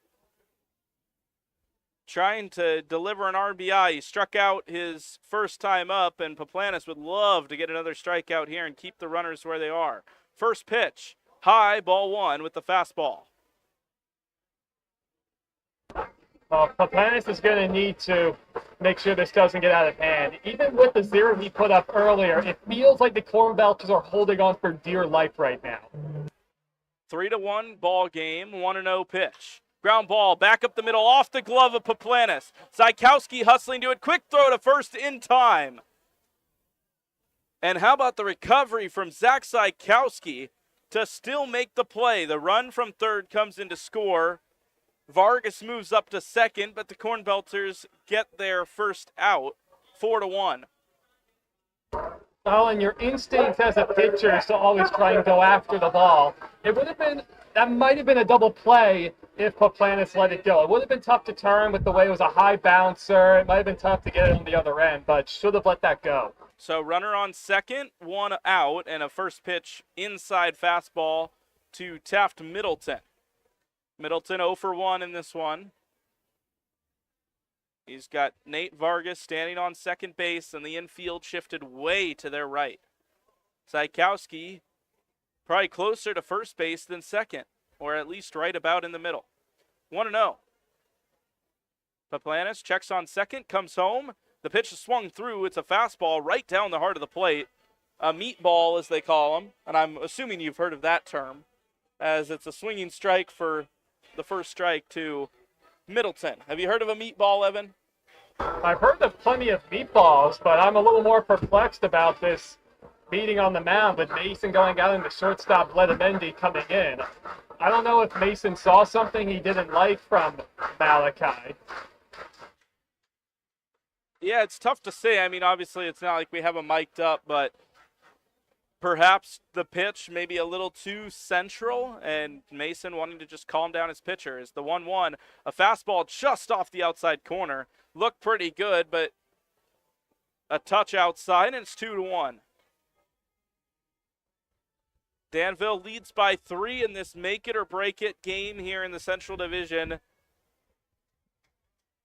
trying to deliver an RBI. He struck out his first time up, and Paplanis would love to get another strikeout here and keep the runners where they are. First pitch, high, ball 1 with the fastball. Paplanis is going to need to make sure this doesn't get out of hand. Even with the 0 he put up earlier, it feels like the Cornbelters are holding on for dear life right now. 3-1 ball game, 1-0 pitch. Ground ball, back up the middle, off the glove of Paplanis. Zykowski hustling to it, quick throw to first in time. And how about the recovery from Zach Zykowski to still make the play? The run from third comes in to score. Vargas moves up to second, but the Cornbelters get their first out, 4-1. Oh, and your instinct as a pitcher is to always try and go after the ball. That might have been a double play if Paplanis let it go. It would have been tough to turn with the way it was a high bouncer. It might have been tough to get it on the other end, but should have let that go. So runner on second, 1 out, and a first pitch inside fastball to Taft Middleton. Middleton 0 for 1 in this one. He's got Nate Vargas standing on second base, and the infield shifted way to their right. Zykowski probably closer to first base than second, or at least right about in the middle. 1-0. Paplanis checks on second, comes home. The pitch is swung through. It's a fastball right down the heart of the plate. A meatball, as they call them, and I'm assuming you've heard of that term, as it's a swinging strike for the first strike to Middleton. Have you heard of a meatball, Evan? I've heard of plenty of meatballs, but I'm a little more perplexed about this meeting on the mound with Mason going out and the shortstop Letamendi coming in. I don't know if Mason saw something he didn't like from Malachi. Yeah, it's tough to say. I mean, obviously it's not like we have him mic'd up, but perhaps the pitch maybe a little too central, and Mason wanting to just calm down his pitcher. Is the 1-1, a fastball just off the outside corner. Looked pretty good, but a touch outside, and it's 2-1. Danville leads by 3 in this make-it-or-break-it game here in the Central Division.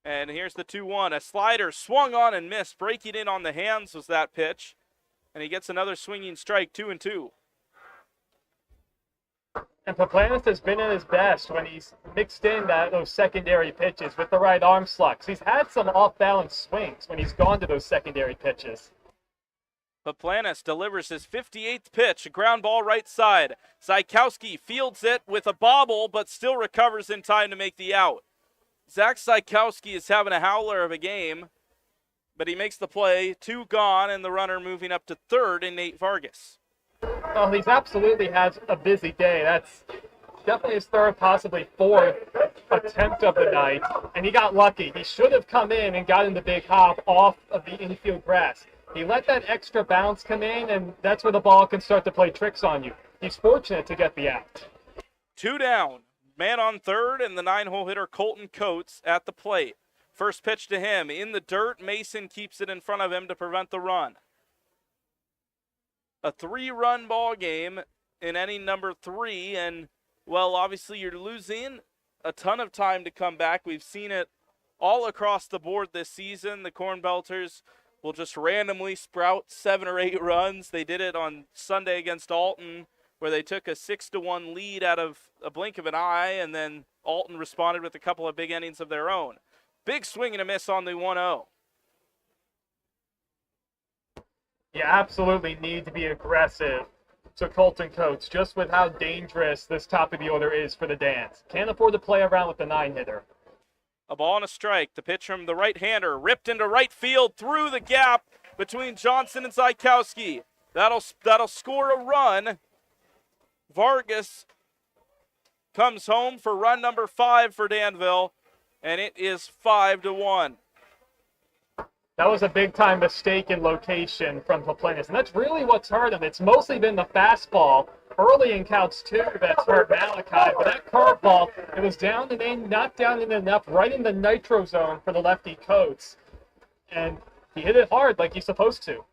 And here's the 2-1. A slider swung on and missed. Breaking in on the hands was that pitch. And he gets another swinging strike, 2-2. And Paplanis has been at his best when he's mixed in those secondary pitches with the right arm slot. He's had some off-balance swings when he's gone to those secondary pitches. Paplanis delivers his 58th pitch, a ground ball right side. Zykowski fields it with a bobble, but still recovers in time to make the out. Zach Zykowski is having a howler of a game, but he makes the play. 2 gone, and the runner moving up to third in Nate Vargas. Well, he's absolutely has a busy day. That's definitely his third, possibly fourth attempt of the night, and he got lucky. He should have come in and gotten the big hop off of the infield grass. He let that extra bounce come in, and that's where the ball can start to play tricks on you. He's fortunate to get the out. 2 down. Man on third, and the 9-hole hitter Colton Coates at the plate. First pitch to him. In the dirt, Mason keeps it in front of him to prevent the run. A 3-run ball game in inning number 3, and, well, obviously you're losing a ton of time to come back. We've seen it all across the board this season. The Cornbelters will just randomly sprout 7 or 8 runs. They did it on Sunday against Alton, where they took a 6-1 lead out of a blink of an eye, and then Alton responded with a couple of big innings of their own. Big swing and a miss on the 1-0. You absolutely need to be aggressive to Colton Coates, just with how dangerous this top of the order is for the Dans. Can't afford to play around with the 9-hitter. A ball and a strike. The pitch from the right-hander ripped into right field through the gap between Johnson and Zykowski. That'll score a run. Vargas comes home for run number 5 for Danville, and it is 5-1. That was a big-time mistake in location from Paplanis, and that's really what's hurt him. It's mostly been the fastball early in counts 2 that's hurt Malachi, but that curveball, it was down and in, not down and enough, right in the nitro zone for the lefty Coates, and he hit it hard like he's supposed to.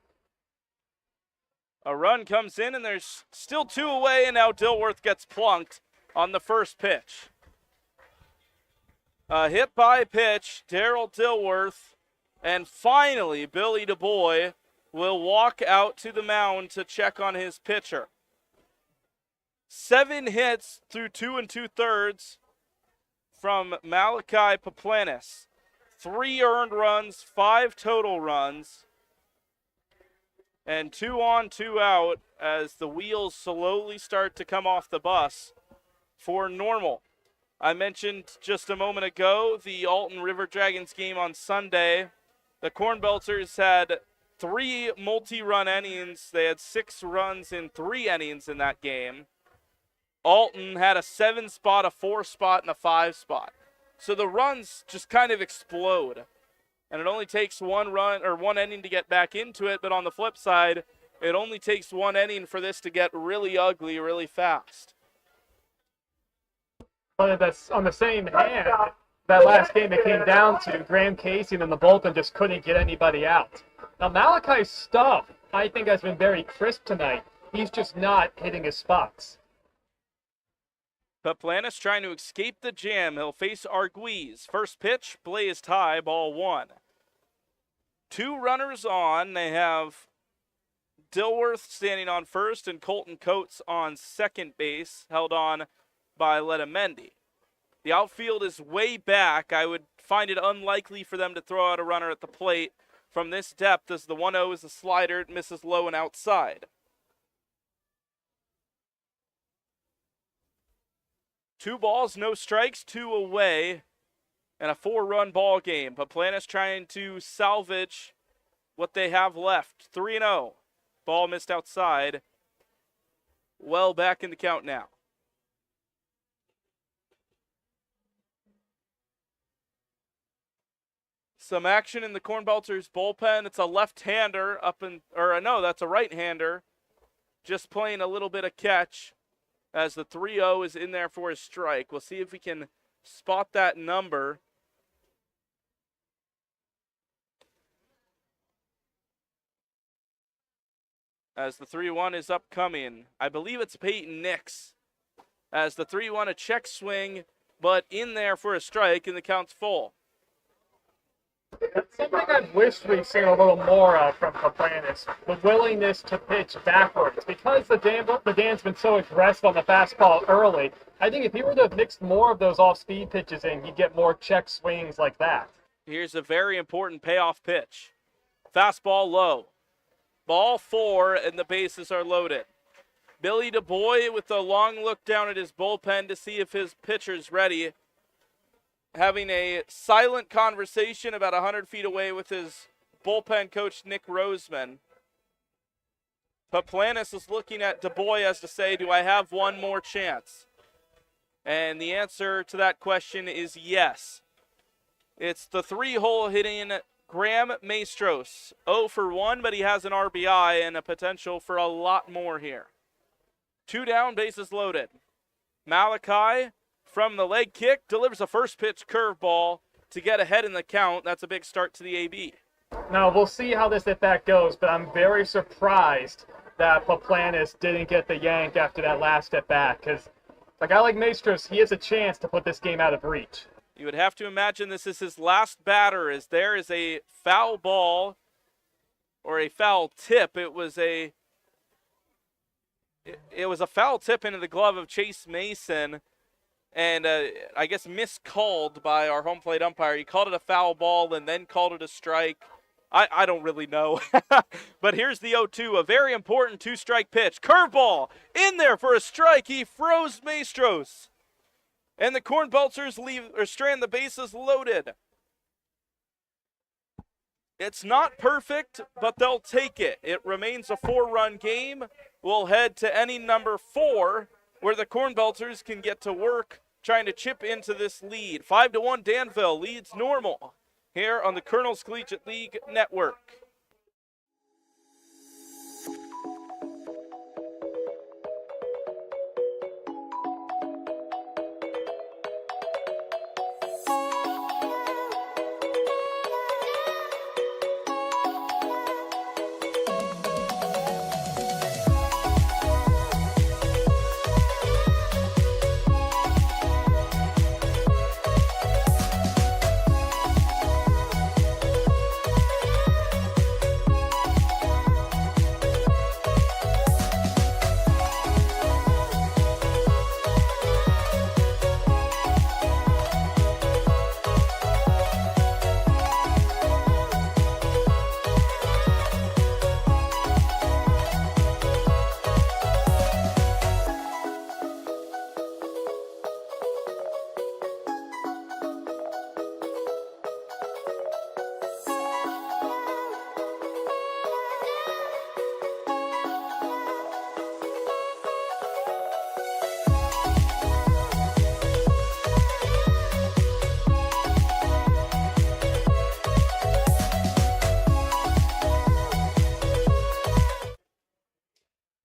A run comes in, and there's still 2 away, and now Dilworth gets plunked on the first pitch. A hit by pitch, Daryl Dilworth, and finally Billy DuBois will walk out to the mound to check on his pitcher. 7 hits through 2 2/3 from Malachi Paplanis. 3 earned runs, 5 total runs, and 2 on, 2 out as the wheels slowly start to come off the bus for Normal. I mentioned just a moment ago the Alton River Dragons game on Sunday. The Cornbelters had 3 multi-run innings. They had 6 runs in 3 innings in that game. Alton had a 7 spot, a 4 spot, and a 5 spot. So the runs just kind of explode. And it only takes 1 run or 1 inning to get back into it, but on the flip side, it only takes 1 inning for this to get really ugly really fast. But that's on the same hand, that last game it came down to Graham Casey and the bullpen just couldn't get anybody out. Now Malachi's stuff, I think, has been very crisp tonight. He's just not hitting his spots. Paplanis trying to escape the jam. He'll face Arguiz. First pitch, blazed high, ball 1. 2 runners on. They have Dilworth standing on first and Colton Coates on second base, held on by Letamendi. The outfield is way back. I would find it unlikely for them to throw out a runner at the plate from this depth, as the 1-0 is a slider. It misses low and outside. 2 balls, no strikes, 2 away, and a 4-run ball game. Paplanis trying to salvage what they have left. 3-0. Ball missed outside. Well back in the count now. Some action in the Cornbelters bullpen. It's a left-hander that's a right-hander. Just playing a little bit of catch as the 3-0 is in there for a strike. We'll see if we can spot that number. As the 3-1 is upcoming. I believe it's Peyton Nix. As the 3-1, a check swing, but in there for a strike, and the count's full. That's something I wish we'd seen a little more of from Paplanis, the willingness to pitch backwards. Because the Dan's been so aggressive on the fastball early, I think if he were to have mixed more of those off-speed pitches in, he'd get more check swings like that. Here's a very important payoff pitch. Fastball low. Ball 4, and the bases are loaded. Billy DuBois with a long look down at his bullpen to see if his pitcher's ready. Having a silent conversation about 100 feet away with his bullpen coach, Nick Roseman. Paplanis is looking at DuBois as to say, do I have one more chance? And the answer to that question is yes. It's the 3-hole hitting Graham Maestros. 0 for 1, but he has an RBI and a potential for a lot more here. 2 down, bases loaded. Malachi from the leg kick delivers a first pitch curveball to get ahead in the count. That's a big start to the AB. Now, we'll see how this at-bat goes, but I'm very surprised that Paplanis didn't get the yank after that last at-bat, because a guy like Maestros, he has a chance to put this game out of reach. You would have to imagine this is his last batter, as there is a foul ball or a foul tip. It was a foul tip into the glove of Chase Mason, and I guess miscalled by our home plate umpire. He called it a foul ball and then called it a strike. I don't really know. But here's the 0-2, a very important 2-strike pitch. Curveball in there for a strike. He froze Maestros. And the Cornbelters strand the bases loaded. It's not perfect, but they'll take it. It remains a 4-run game. We'll head to inning number 4, where the Cornbelters can get to work trying to chip into this lead. 5-1 Danville leads Normal here on the Colonel's Collegiate League Network.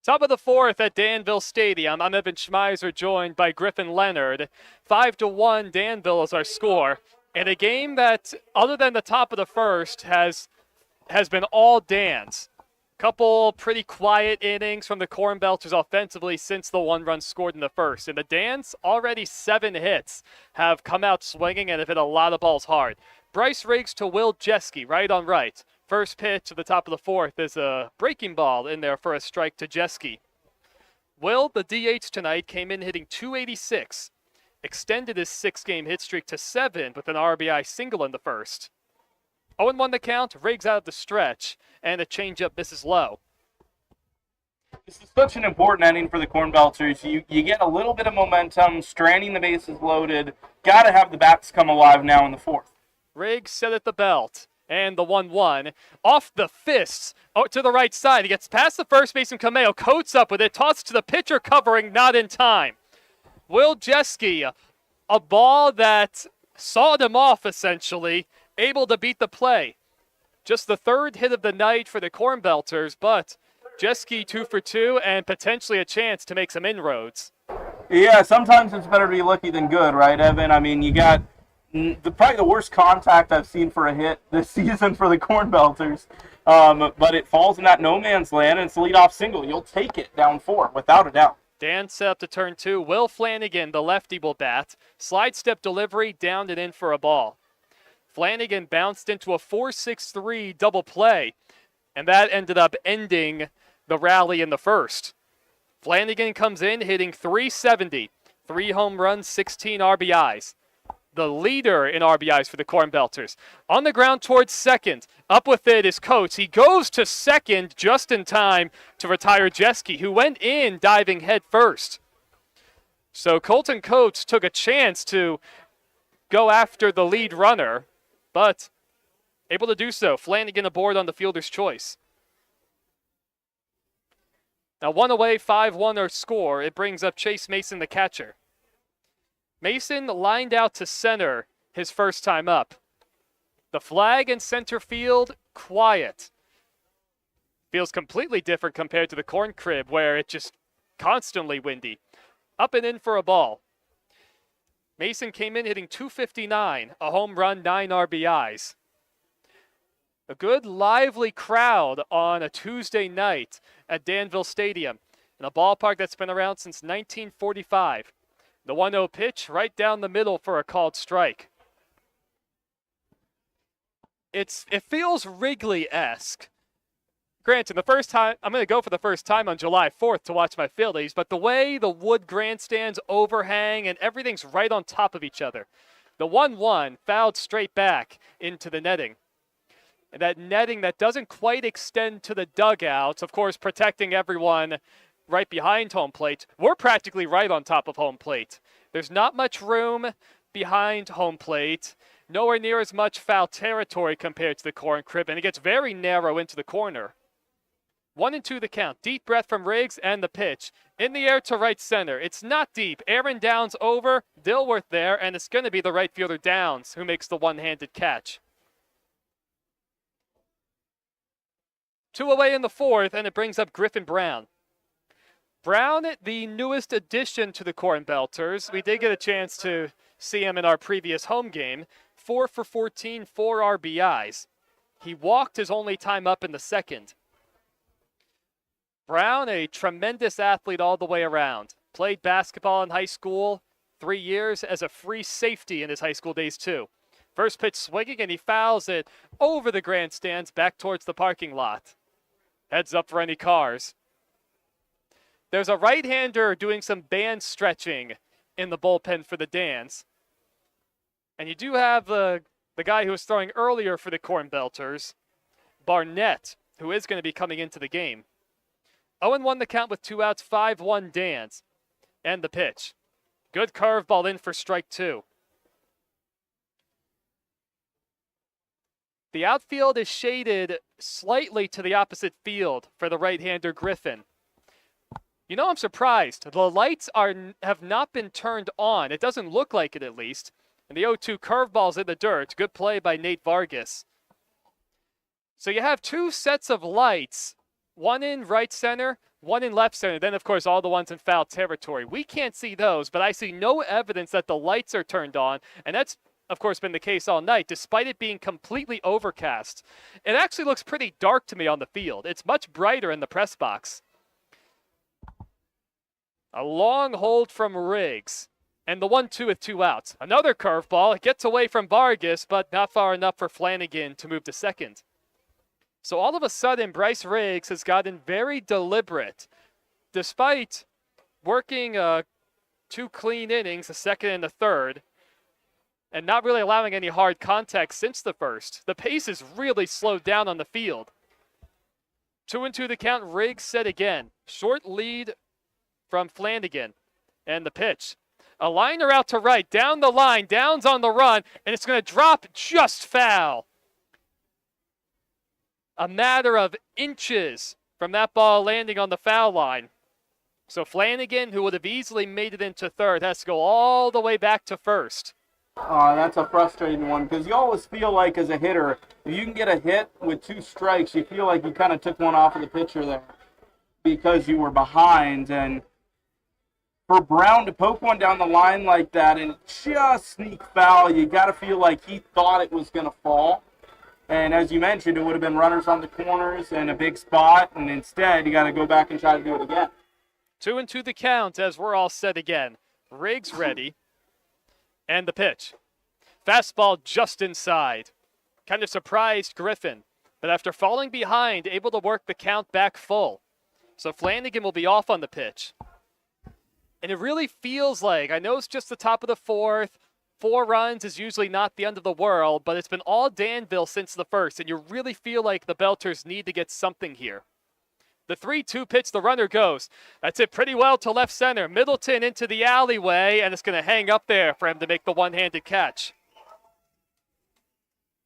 Top of the 4th at Danville Stadium. I'm Evan Schmeiser, joined by Griffin Leonard. 5-1 Danville is our score. In a game that, other than the top of the first, has been all Dan's. Couple pretty quiet innings from the Cornbelters offensively since the 1 run scored in the first. And the Dans, already 7 hits, have come out swinging and have hit a lot of balls hard. Bryce Riggs to Will Jeske, right on right. First pitch at the top of the 4th is a breaking ball in there for a strike to Jeske. Will, the DH tonight, came in hitting .286. Extended his 6-game hit streak to 7 with an RBI single in the first. 0-1 the count, Riggs out of the stretch, and a changeup misses low. This is such an important inning for the Cornbelters. You get a little bit of momentum, stranding the bases loaded. Got to have the bats come alive now in the 4th. Riggs set at the belt. And the 1-1 off the fists to the right side. He gets past the first baseman Cameo, coats up with it, tossed to the pitcher covering, not in time. Will Jeske, a ball that sawed him off essentially, able to beat the play. Just the 3rd hit of the night for the Cornbelters, but Jeske 2 for 2 and potentially a chance to make some inroads. Yeah, sometimes it's better to be lucky than good, right, Evan? I mean, you got probably the worst contact I've seen for a hit this season for the Cornbelters. But it falls in that no man's land, and it's a leadoff single. You'll take it down 4, without a doubt. Dan set up to turn 2. Will Flanagan, the lefty, will bat. Slide step delivery, downed and in for a ball. Flanagan bounced into a 4-6-3 double play, and that ended up ending the rally in the first. Flanagan comes in hitting .370. 3 home runs, 16 RBIs. the leader in RBIs for the Cornbelters. On the ground towards second. Up with it is Coates. He goes to second just in time to retire Jeske, who went in diving head first. So Colton Coates took a chance to go after the lead runner, but able to do so. Flanagan aboard on the fielder's choice. Now 1 away, 5-1 our score. It brings up Chase Mason, the catcher. Mason lined out to center his first time up. The flag in center field, quiet. Feels completely different compared to the corn crib where it's just constantly windy. Up and in for a ball. Mason came in hitting .259, a home run, 9 RBIs. A good, lively crowd on a Tuesday night at Danville Stadium, in a ballpark that's been around since 1945. The 1-0 pitch right down the middle for a called strike. It feels Wrigley-esque. Granted, the first time, I'm going to go for the first time on July 4th to watch my Phillies, but the way the wood grandstands overhang and everything's right on top of each other. The 1-1 fouled straight back into the netting. And that netting that doesn't quite extend to the dugouts, of course, protecting everyone right behind home plate. We're practically right on top of home plate. There's not much room behind home plate. Nowhere near as much foul territory compared to the corn crib, and it gets very narrow into the corner. 1-2 the count. Deep breath from Riggs and the pitch. In the air to right center. It's not deep. Aaron Downs over. Dilworth there, and it's going to be the right fielder Downs who makes the one-handed catch. 2 away in the fourth, and it brings up Griffin Brown. Brown, the newest addition to the Cornbelters. We did get a chance to see him in our previous home game. 4 for 14, 4 RBIs. He walked his only time up in the second. Brown, a tremendous athlete all the way around. Played basketball in high school, 3 years as a free safety in his high school days too. First pitch swinging, and he fouls it over the grandstands back towards the parking lot. Heads up for any cars. There's a right-hander doing some band stretching in the bullpen for the Dans. And you do have the guy who was throwing earlier for the Cornbelters, Barnett, who is going to be coming into the game. 0-1 the count with 2 outs, 5-1 Dans. And the pitch. Good curveball in for strike 2. The outfield is shaded slightly to the opposite field for the right-hander Griffin. You know, I'm surprised. The lights have not been turned on. It doesn't look like it, at least. And the 0-2 curveball's in the dirt. Good play by Nate Vargas. So you have 2 sets of lights. One in right center, one in left center. Then, of course, all the ones in foul territory. We can't see those, but I see no evidence that the lights are turned on. And that's, of course, been the case all night, despite it being completely overcast. It actually looks pretty dark to me on the field. It's much brighter in the press box. A long hold from Riggs. And the 1-2 with 2 outs. Another curveball. It gets away from Vargas, but not far enough for Flanagan to move to second. So all of a sudden, Bryce Riggs has gotten very deliberate. Despite working 2 clean innings, the second and the third, and not really allowing any hard contact since the first, the pace is really slowed down on the field. 2-2 the count. Riggs set again. Short lead from Flanagan. And the pitch. A liner out to right, down the line, Downs on the run, and it's going to drop just foul. A matter of inches from that ball landing on the foul line. So Flanagan, who would have easily made it into third, has to go all the way back to first. That's a frustrating one because you always feel like as a hitter, if you can get a hit with 2 strikes, you feel like you kind of took one off of the pitcher there because you were behind. And for Brown to poke one down the line like that and just sneak foul, you got to feel like he thought it was going to fall. And as you mentioned, it would have been runners on the corners and a big spot, and instead you got to go back and try to do it again. 2-2 the count as we're all set again. Riggs ready. And the pitch. Fastball just inside. Kind of surprised Griffin, but after falling behind, able to work the count back full. So Flanagan will be off on the pitch. And it really feels like, I know it's just the top of the fourth, 4 runs is usually not the end of the world, but it's been all Danville since the first, and you really feel like the Belters need to get something here. The 3-2 pitch, the runner goes. That's it pretty well to left center. Middleton into the alleyway, and it's going to hang up there for him to make the one-handed catch.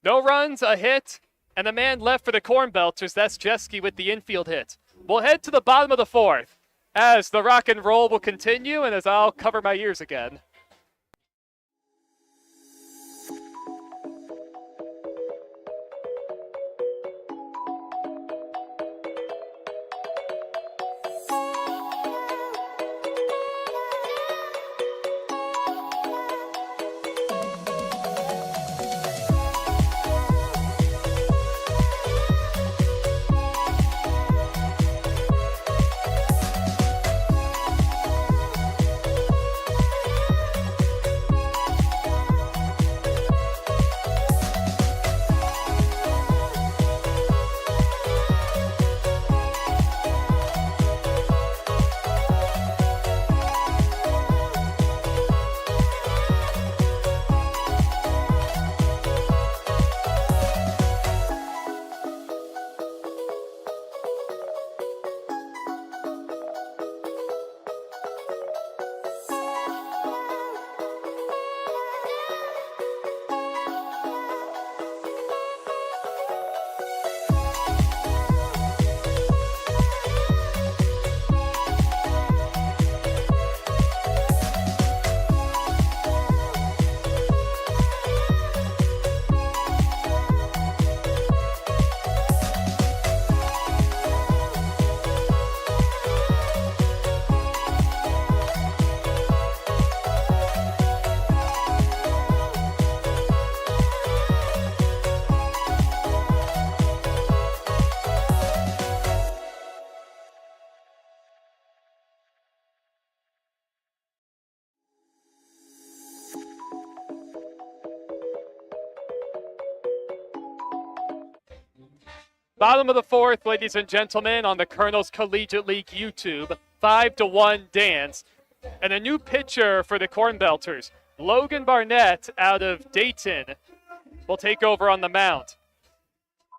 No runs, a hit, and a man left for the Cornbelters. That's Jeske with the infield hit. We'll head to the bottom of the 4th as the rock and roll will continue, and as I'll cover my ears again. Bottom of the 4th, ladies and gentlemen, on the Colonel's Collegiate League YouTube, 5-1 dance. And a new pitcher for the Cornbelters, Logan Barnett out of Dayton, will take over on the mound.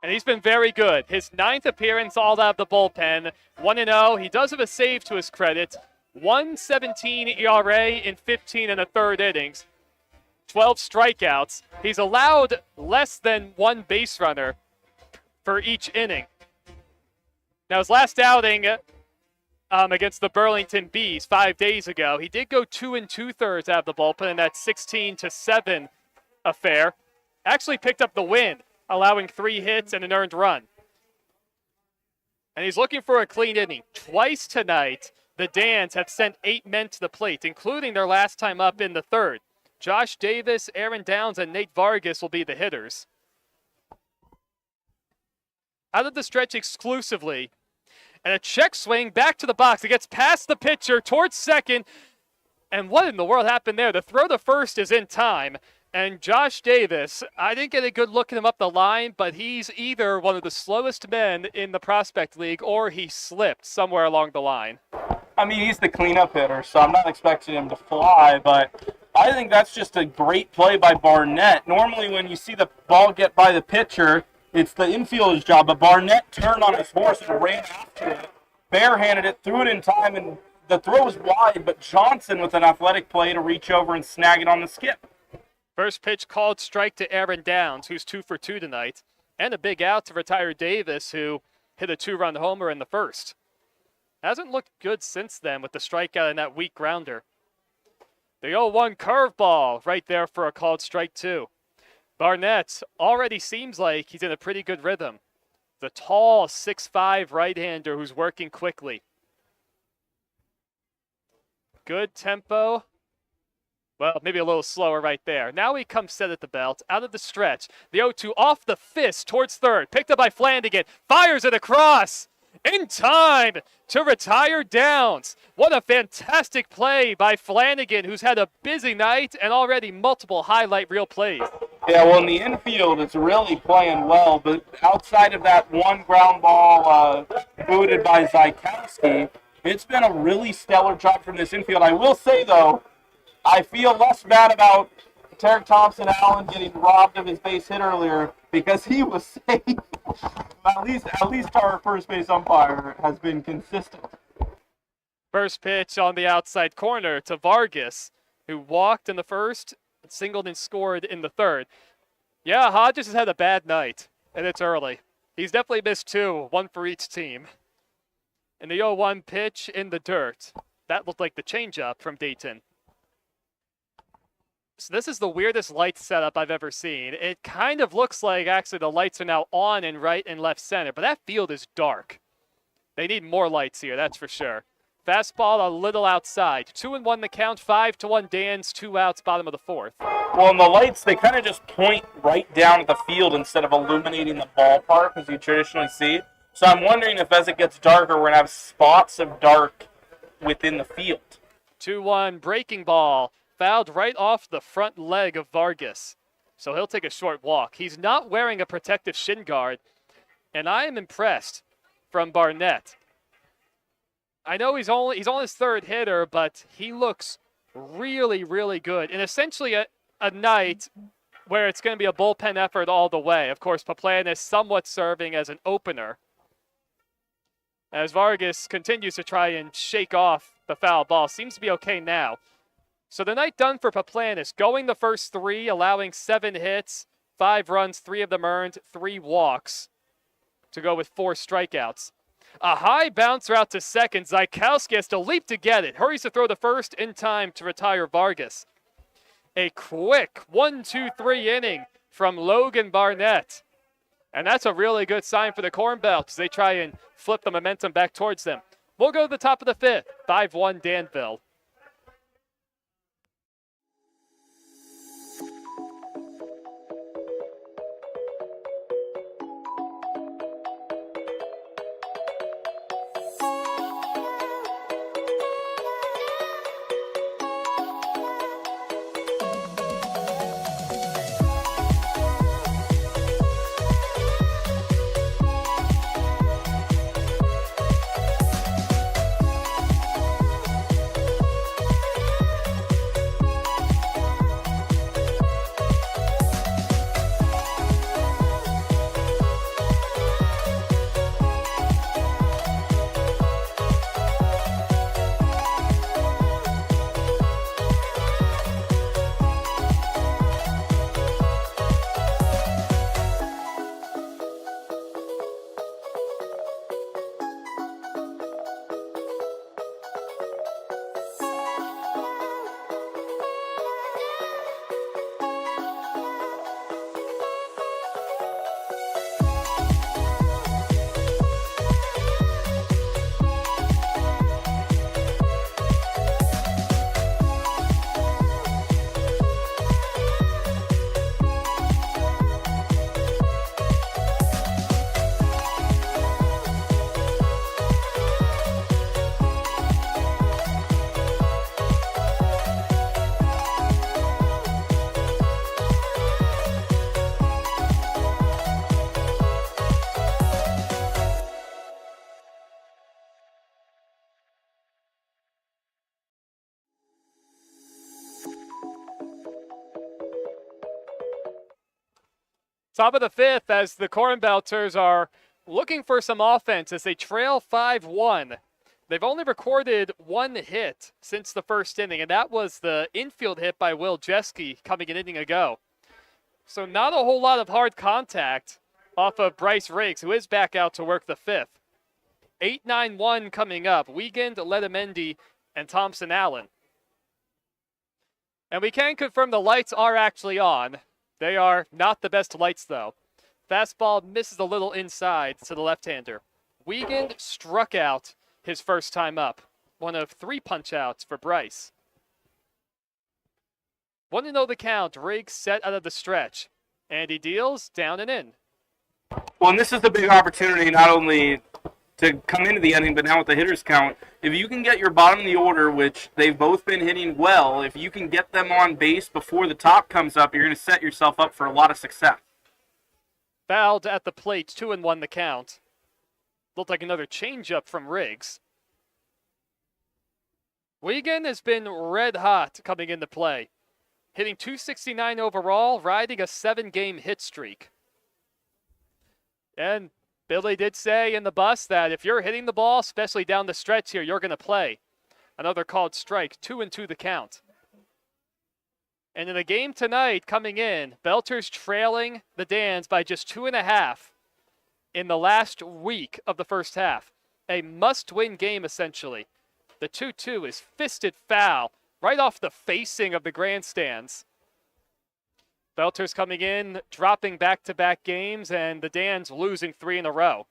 And he's been very good. His 9th appearance all out of the bullpen, 1-0. He does have a save to his credit. 1.17 ERA in 15 and a third innings. 12 strikeouts. He's allowed less than 1 base runner for each inning. Now, his last outing against the Burlington Bees 5 days ago, he did go 2 2/3 out of the bullpen in that 16-7 affair. Actually picked up the win, allowing 3 hits and an earned run. And he's looking for a clean inning. Twice tonight, the Dans have sent 8 men to the plate, including their last time up in the 3rd. Josh Davis, Aaron Downs, and Nate Vargas will be the hitters. Out of the stretch exclusively. And a check swing back to the box. It gets past the pitcher towards second. And what in the world happened there? The throw to first is in time. And Josh Davis, I didn't get a good look at him up the line, but he's either one of the slowest men in the Prospect League or he slipped somewhere along the line. I mean, he's the cleanup hitter, so I'm not expecting him to fly, but I think that's just a great play by Barnett. Normally when you see the ball get by the pitcher, it's the infielder's job, but Barnett turned on his horse and ran after it, barehanded it, threw it in time, and the throw was wide, but Johnson with an athletic play to reach over and snag it on the skip. First pitch called strike to Aaron Downs, who's 2 for 2 tonight, and a big out to retire Davis, who hit a 2-run homer in the first. Hasn't looked good since then with the strikeout and that weak grounder. The 0-1 curveball right there for a called strike 2. Barnett already seems like he's in a pretty good rhythm. The tall 6'5" right-hander who's working quickly. Good tempo. Well, maybe a little slower right there. Now he comes set at the belt, out of the stretch. The 0-2 off the fist towards third. Picked up by Flanagan. Fires it across. In time to retire Downs. What a fantastic play by Flanagan, who's had a busy night and already multiple highlight reel plays. Yeah, well, in the infield, it's really playing well, but outside of that one ground ball booted by Zykowski, it's been a really stellar job from this infield. I will say, though, I feel less bad about Tarek Thompson-Allen getting robbed of his base hit earlier because he was safe. at least our first base umpire has been consistent. First pitch on the outside corner to Vargas, who walked in the first, singled and scored in the third. Yeah, Hodges has had a bad night, and it's early. He's definitely missed two, one for each team. And the 0-1 pitch in the dirt. That looked like the changeup from Dayton. So this is the weirdest light setup I've ever seen. It kind of looks like actually the lights are now on in right and left center, but that field is dark. They need more lights here, that's for sure. Fastball a little outside. 2-1 the count, 5-1 Dan's, 2 outs, bottom of the fourth. Well, and the lights, they kind of just point right down at the field instead of illuminating the ballpark as you traditionally see. So I'm wondering if as it gets darker, we're going to have spots of dark within the field. 2-1 breaking ball. Fouled right off the front leg of Vargas. So he'll take a short walk. He's not wearing a protective shin guard. And I am impressed from Barnett. I know he's on his third hitter, but he looks really, really good. And essentially a night where it's going to be a bullpen effort all the way. Of course, Paplan is somewhat serving as an opener, as Vargas continues to try and shake off the foul ball. Seems to be okay now. So the night done for Paplanis, going the first 3, allowing 7 hits, 5 runs, 3 of them earned, 3 walks, to go with 4 strikeouts. A high bouncer out to second. Zykowski has to leap to get it. Hurries to throw the first in time to retire Vargas. A quick 1-2-3 inning from Logan Barnett. And that's a really good sign for the Cornbelters. They try and flip the momentum back towards them. We'll go to the top of the 5th, 5-1 Danville. Top of the 5th as the Cornbelters are looking for some offense as they trail 5-1. They've only recorded 1 hit since the first inning, and that was the infield hit by Will Jeske coming an inning ago. So not a whole lot of hard contact off of Bryce Riggs, who is back out to work the 5th. 8-9-1 coming up. Wiegand, Letamendi, and Thompson-Allen. And we can confirm the lights are actually on. They are not the best lights, though. Fastball misses a little inside to the left-hander. Wiegand struck out his first time up. One of 3 punch-outs for Bryce. 1-0 the count. Riggs set out of the stretch. And he deals down and in. Well, and this is the big opportunity not only to come into the inning, but now with the hitters count. If you can get your bottom of the order, which they've both been hitting well, if you can get them on base before the top comes up, you're going to set yourself up for a lot of success. Fouled at the plate, 2-1 the count. Looked like another changeup from Riggs. Wiegand has been red hot coming into play. hitting .269 overall, riding a 7-game hit streak. And Billy did say in the bus that if you're hitting the ball, especially down the stretch here, you're going to play. Another called strike, 2-2 the count. And in the game tonight, coming in, Belters trailing the Dans by just 2.5 in the last week of the first half. A must-win game, essentially. The 2-2 is fisted foul right off the facing of the grandstands. Belters coming in, dropping back-to-back games, and the Dans losing 3 in a row.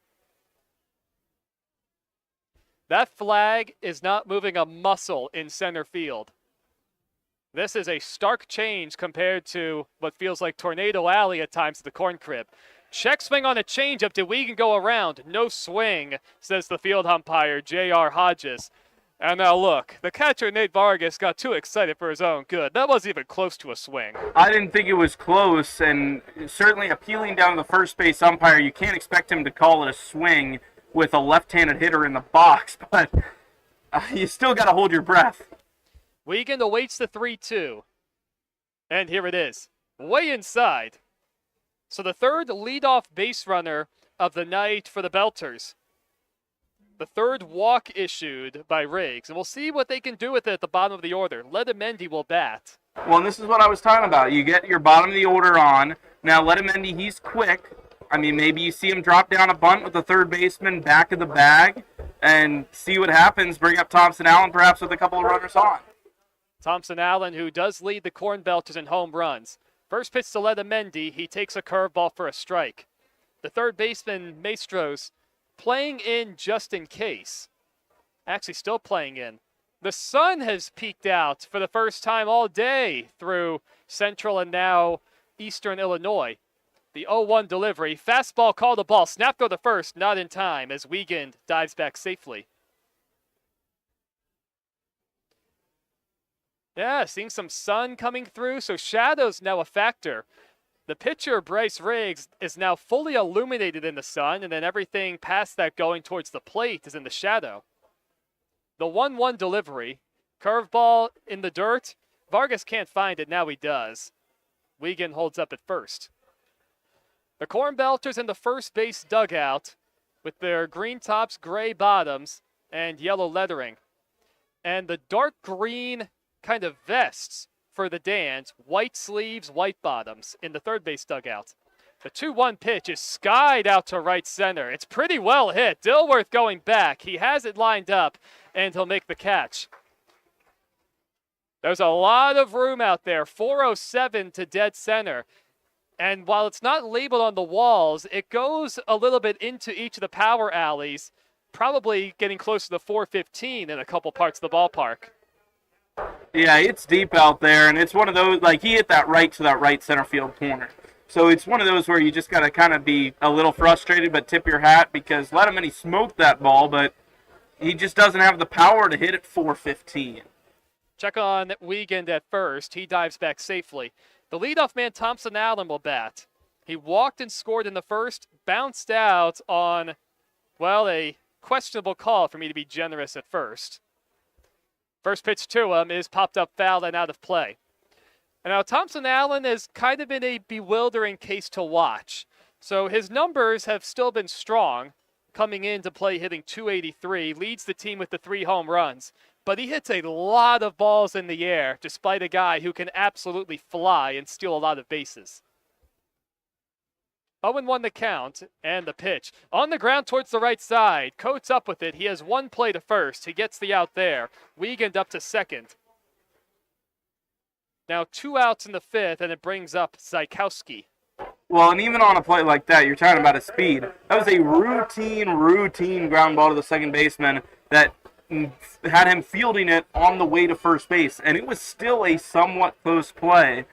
That flag is not moving a muscle in center field. This is a stark change compared to what feels like Tornado Alley at times at the corn crib. Check swing on a changeup. Did Wiegand go around? No swing, says the field umpire, J.R. Hodges. And now look, the catcher, Nate Vargas, got too excited for his own good. That wasn't even close to a swing. I didn't think it was close, and certainly appealing down to the first base umpire, you can't expect him to call it a swing with a left-handed hitter in the box, but you still got to hold your breath. Wiegand awaits the 3-2. And here it is, way inside. So the third leadoff base runner of the night for the Belters. The third walk issued by Riggs. And we'll see what they can do with it at the bottom of the order. Letamendi will bat. Well, and this is what I was talking about. You get your bottom of the order on. Now, Letamendi, he's quick. I mean, maybe you see him drop down a bunt with the third baseman back of the bag and see what happens. Bring up Thompson Allen perhaps with a couple of runners on. Thompson Allen, who does lead the Cornbelters in home runs. First pitch to Letamendi, he takes a curveball for a strike. The third baseman, Maestros, playing in just in case. Actually still playing in. The sun has peeked out for the first time all day through central and now eastern Illinois. The 0-1 delivery. Fastball called a ball. Snap throw to first, not in time as Wiegand dives back safely. Yeah, seeing some sun coming through, so shadows now a factor. The pitcher, Bryce Riggs, is now fully illuminated in the sun, and then everything past that going towards the plate is in the shadow. The 1-1 delivery. Curveball in the dirt. Vargas can't find it, now he does. Wiegand holds up at first. The Cornbelters in the first base dugout with their green tops, gray bottoms, and yellow lettering. And the dark green kind of vests for the Dans, white sleeves, white bottoms in the third base dugout. The 2-1 pitch is skied out to right center. It's pretty well hit. Dilworth going back. He has it lined up, and he'll make the catch. There's a lot of room out there. 407 to dead center. And while it's not labeled on the walls, it goes a little bit into each of the power alleys, probably getting close to the 415 in a couple parts of the ballpark. Yeah, it's deep out there, and it's one of those, like, he hit that right to that right center field corner. So it's one of those where you just got to kind of be a little frustrated, but tip your hat, because Letamendi smoked that ball, but he just doesn't have the power to hit it 415. Check on Wiegand at first. He dives back safely. The leadoff man, Thompson Allen, will bat. He walked and scored in the first, bounced out on, well, a questionable call for me to be generous at first. First pitch to him is popped up foul and out of play. And now Thompson Allen has kind of been a bewildering case to watch. So his numbers have still been strong, coming into play hitting .283, leads the team with the 3 home runs. But he hits a lot of balls in the air, despite a guy who can absolutely fly and steal a lot of bases. 0-1 the count, and the pitch. On the ground towards the right side. Coates up with it. He has one play to first. He gets the out there. Wiegand up to second. Now 2 outs in the fifth, and it brings up Zykowski. Well, and even on a play like that, you're talking about his speed. That was a routine ground ball to the second baseman that had him fielding it on the way to first base, and it was still a somewhat close play.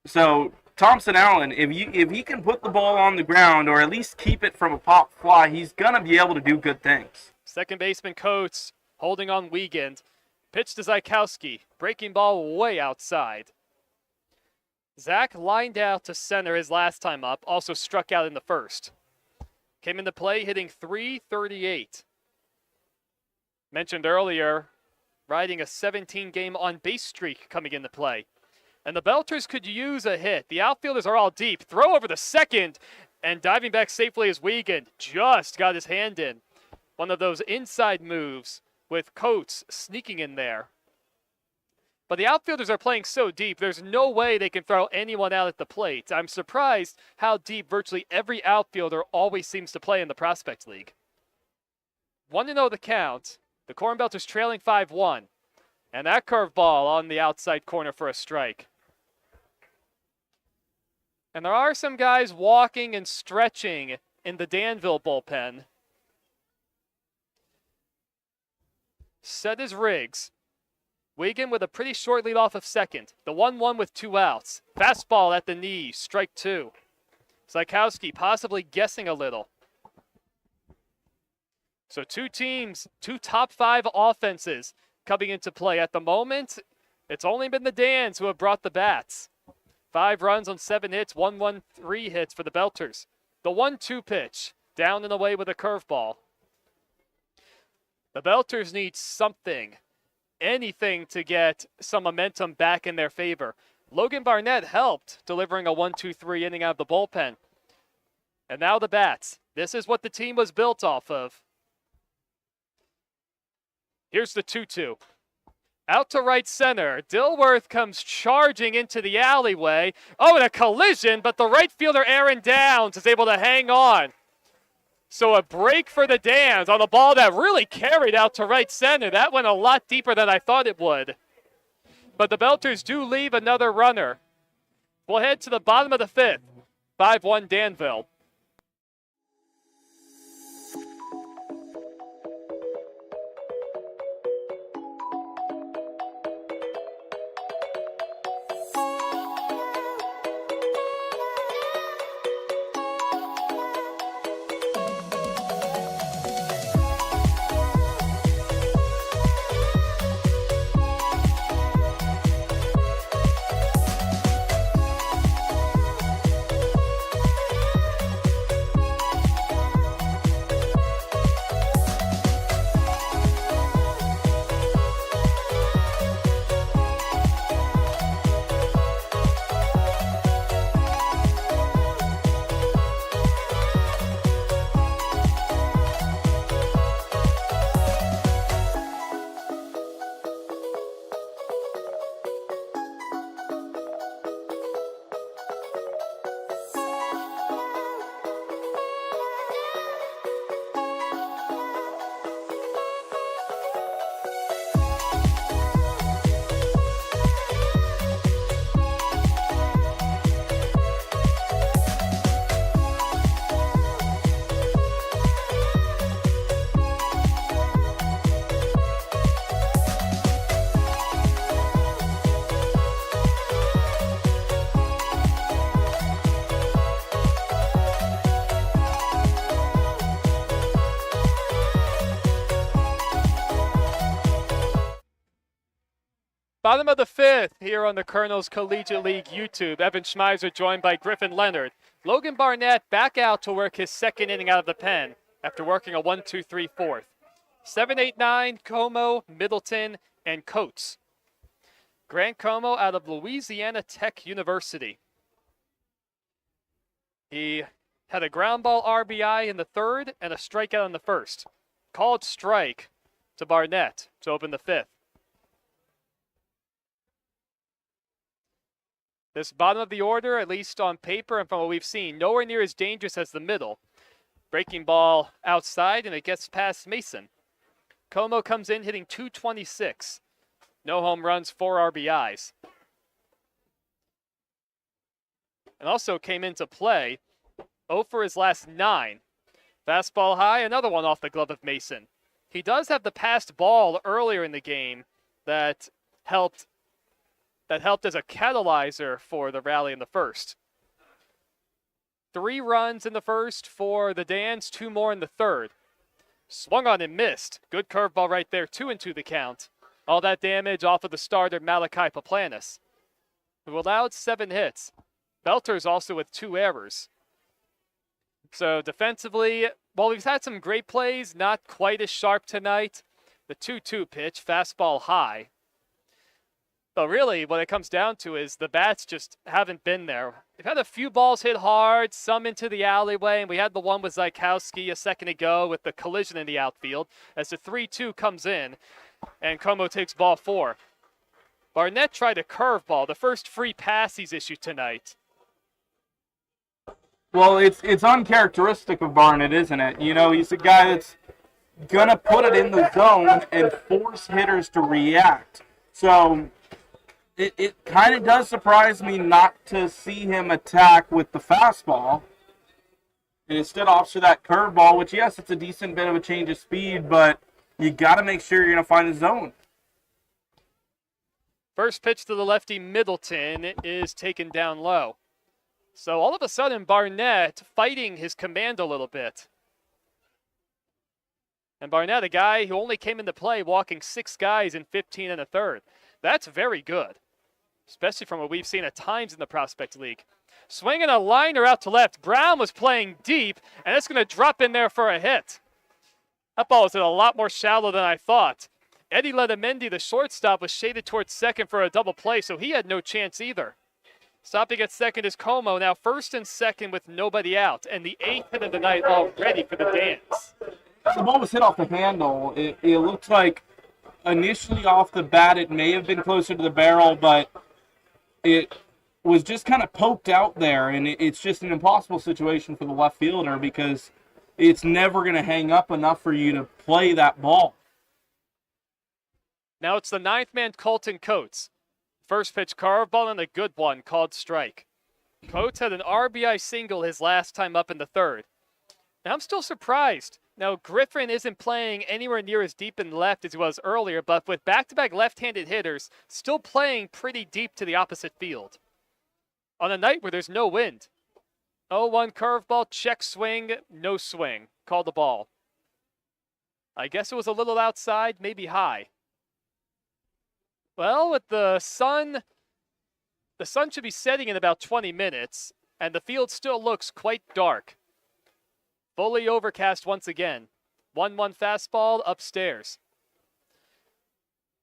So Thompson Allen, if he can put the ball on the ground or at least keep it from a pop fly, he's going to be able to do good things. Second baseman Coates holding on Wiegand. Pitch to Zykowski. Breaking ball way outside. Zach lined out to center his last time up, also struck out in the first. Came into play hitting .338. Mentioned earlier, riding a 17-game on-base streak coming into play. And the Belters could use a hit. The outfielders are all deep. Throw over the second, and diving back safely is Wiegand. Just got his hand in. One of those inside moves with Coates sneaking in there. But the outfielders are playing so deep, there's no way they can throw anyone out at the plate. I'm surprised how deep virtually every outfielder always seems to play in the Prospect League. 1-0 the count. The Cornbelters trailing 5-1. And that curveball on the outside corner for a strike. And there are some guys walking and stretching in the Danville bullpen. Set is Riggs. Wiegand with a pretty short lead off of second. The 1-1 with 2 outs. Fastball at the knee, strike 2. Zykowski possibly guessing a little. So 2 teams, 2 top 5 offenses coming into play. At the moment, it's only been the Dans who have brought the bats. 5 runs on 7 hits, 1-1-3 hits for the Belters. The 1-2 pitch, down and away with a curveball. The Belters need something, anything to get some momentum back in their favor. Logan Barnett helped, delivering a 1-2-3 inning out of the bullpen. And now the bats. This is what the team was built off of. Here's the 2-2. Out to right center. Dilworth comes charging into the alleyway. Oh, and a collision, but the right fielder Aaron Downs is able to hang on. So a break for the Dans on a ball that really carried out to right center. That went a lot deeper than I thought it would. But the Belters do leave another runner. We'll head to the bottom of the 5th. 5-1 Danville. Bottom of the 5th here on the Colonel's Collegiate League YouTube. Evan Schmeiser joined by Griffin Leonard. Logan Barnett back out to work his 2nd inning out of the pen after working a 1-2-3 4th. 7, 8, 9, Como, Middleton, and Coates. Grant Como out of Louisiana Tech University. He had a ground ball RBI in the 3rd and a strikeout in the 1st. Called strike to Barnett to open the 5th. This bottom of the order, at least on paper and from what we've seen, nowhere near as dangerous as the middle. Breaking ball outside, and it gets past Mason. Como comes in hitting .226. No home runs, 4 RBIs. And also came into play 0 for his last 9. Fastball high, another one off the glove of Mason. He does have the passed ball earlier in the game that helped as a catalyzer for the rally in the 1st. 3 runs in the 1st for the Dans, 2 more in the 3rd. Swung on and missed. Good curveball right there, 2-2 the count. All that damage off of the starter Malachi Paplanis, who allowed 7 hits. Belters also with 2 errors. So defensively, while we've had some great plays, not quite as sharp tonight. The 2-2 pitch, fastball high. But really, what it comes down to is the bats just haven't been there. They've had a few balls hit hard, some into the alleyway, and we had the one with Zykowski a second ago with the collision in the outfield as the 3-2 comes in, and Como takes ball 4. Barnett tried a curveball, the first free pass he's issued tonight. Well, it's uncharacteristic of Barnett, isn't it? You know, he's a guy that's going to put it in the zone and force hitters to react. So it kind of does surprise me not to see him attack with the fastball and instead opts for that curveball, which, yes, it's a decent bit of a change of speed, but you got to make sure you're going to find the zone. First pitch to the lefty Middleton is taken down low. So all of a sudden, Barnett fighting his command a little bit. And Barnett, a guy who only came into play walking 6 guys in 15 1/3. That's very good, especially from what we've seen at times in the Prospect League. Swinging a liner out to left. Brown was playing deep, and it's going to drop in there for a hit. That ball was a lot more shallow than I thought. Eddie Letamendi, the shortstop, was shaded towards second for a double play, so he had no chance either. Stopping at second is Como, now first and second with nobody out, and the 8th hit of the night already for the Dans. The ball was hit off the handle. It looked like initially off the bat it may have been closer to the barrel, but it was just kind of poked out there, and it's just an impossible situation for the left fielder because it's never going to hang up enough for you to play that ball. Now it's the 9th man, Colton Coates. First pitch curveball and a good one called strike. Coates had an RBI single his last time up in the 3rd. Now I'm still surprised. Now Griffin isn't playing anywhere near as deep in left as he was earlier, but with back-to-back left-handed hitters, still playing pretty deep to the opposite field. On a night where there's no wind. 0-1 curveball, check swing, no swing. Called the ball. I guess it was a little outside, maybe high. Well, with the sun should be setting in about 20 minutes, and the field still looks quite dark. Fully overcast once again. 1-1 fastball upstairs.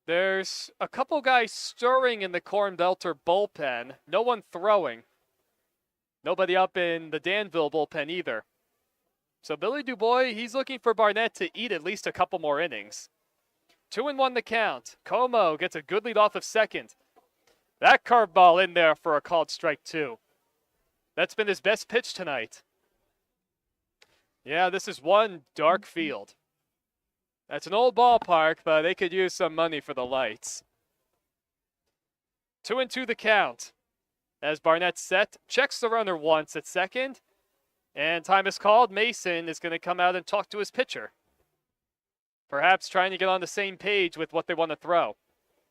There's a couple guys stirring in the Cornbelter bullpen. No one throwing. Nobody up in the Danville bullpen either. So Billy Dubois, he's looking for Barnett to eat at least a couple more innings. 2-1 the count. Como gets a good lead off of second. That curveball in there for a called strike 2. That's been his best pitch tonight. Yeah, this is one dark field. That's an old ballpark, but they could use some money for the lights. 2-2 the count. As Barnett set, checks the runner once at second, and time is called. Mason is going to come out and talk to his pitcher. Perhaps trying to get on the same page with what they want to throw.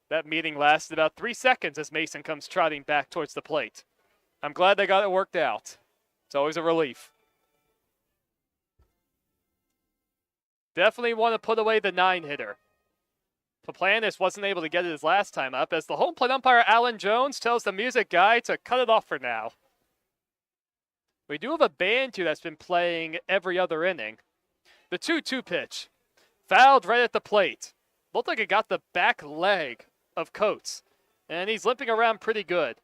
That meeting lasted about 3 seconds as Mason comes trotting back towards the plate. I'm glad they got it worked out. It's always a relief. Definitely want to put away the 9-hitter. Paplanis wasn't able to get it his last time up as the home plate umpire Alan Jones tells the music guy to cut it off for now. We do have a band here that's been playing every other inning. The 2-2 pitch. Fouled right at the plate. Looked like it got the back leg of Coates. And he's limping around pretty good.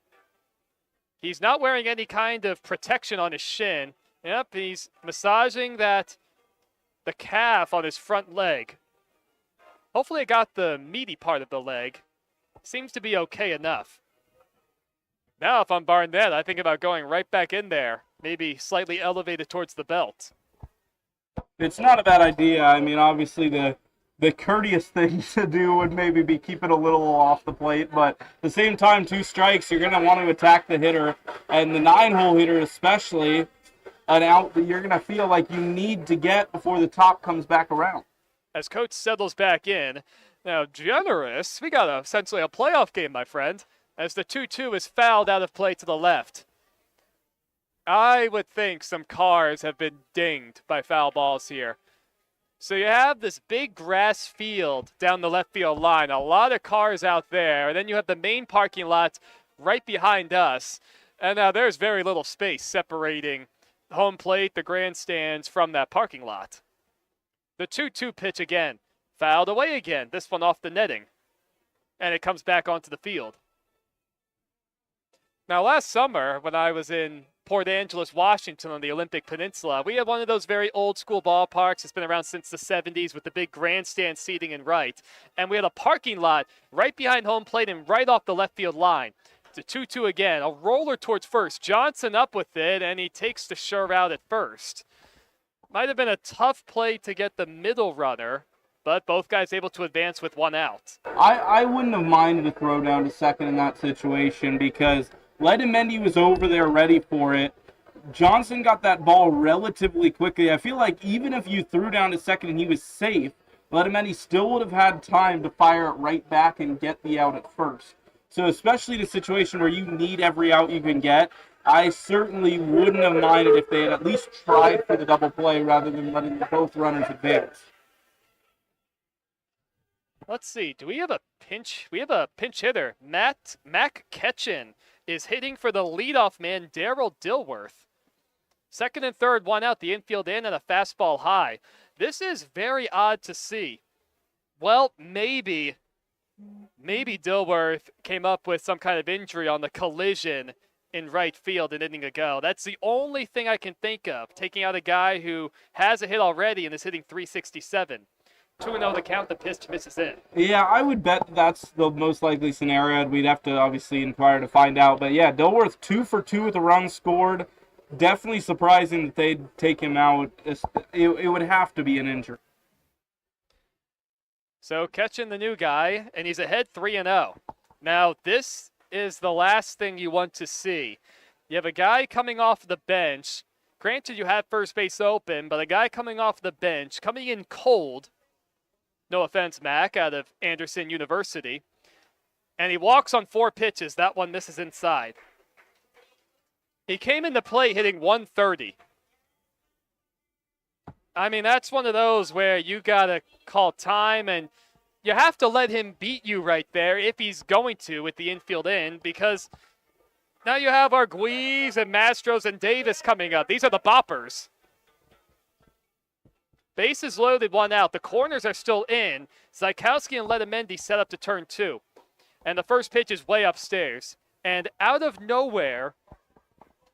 He's not wearing any kind of protection on his shin. Yep, he's massaging the calf on his front leg. Hopefully it got the meaty part of the leg. Seems to be okay enough. Now if I'm Barnett, I think about going right back in there. Maybe slightly elevated towards the belt. It's not a bad idea. I mean, obviously the courteous thing to do would maybe be keep it a little off the plate, but at the same time, 2 strikes, you're going to want to attack the hitter, and the 9-hole hitter especially, an out that you're going to feel like you need to get before the top comes back around. As Coates settles back in, now generous, we got essentially a playoff game, my friend, as the 2-2 is fouled out of play to the left. I would think some cars have been dinged by foul balls here. So you have this big grass field down the left field line, a lot of cars out there, and then you have the main parking lot right behind us. And now there's very little space separating home plate, the grandstands from that parking lot. The 2-2 pitch again, fouled away again, this one off the netting. And it comes back onto the field. Now, last summer, when I was in Port Angeles, Washington on the Olympic Peninsula, we had one of those very old school ballparks. It's been around since the 70s with the big grandstand seating in right. And we had a parking lot right behind home plate and right off the left field line. It's a 2-2 again. A roller towards first. Johnson up with it, and he takes the sure route at first. Might have been a tough play to get the middle runner, but both guys able to advance with one out. I wouldn't have minded a throw down to second in that situation because Letamendi was over there ready for it. Johnson got that ball relatively quickly. I feel like even if you threw down to second and he was safe, Letamendi still would have had time to fire it right back and get the out at first. So especially in a situation where you need every out you can get, I certainly wouldn't have minded if they had at least tried for the double play rather than letting both runners advance. Let's see. Do we have a pinch? We have a pinch hitter. Mac Ketchin is hitting for the leadoff man, Daryl Dilworth. Second and third, one out, the infield in, and a fastball high. This is very odd to see. Well, maybe Dilworth came up with some kind of injury on the collision in right field an inning ago. That's the only thing I can think of, taking out a guy who has a hit already and is hitting .367. 2-0 the count, the pitch misses in. Yeah, I would bet that's the most likely scenario. We'd have to obviously inquire to find out. But yeah, Dilworth 2 for 2 with a run scored. Definitely surprising that they'd take him out. It would have to be an injury. So catching the new guy, and he's ahead 3-0. Now, this is the last thing you want to see. You have a guy coming off the bench. Granted, you have first base open, but a guy coming off the bench, coming in cold. No offense, Mac, out of Anderson University. And he walks on 4 pitches. That one misses inside. He came into play hitting 130. I mean, that's one of those where you got to call time, and you have to let him beat you right there if he's going to with the infield in, because now you have Arguiz and Mastros and Davis coming up. These are the boppers. Bases loaded, one out. The corners are still in. Zykowski and Letamendi set up to turn 2. And the first pitch is way upstairs. And out of nowhere,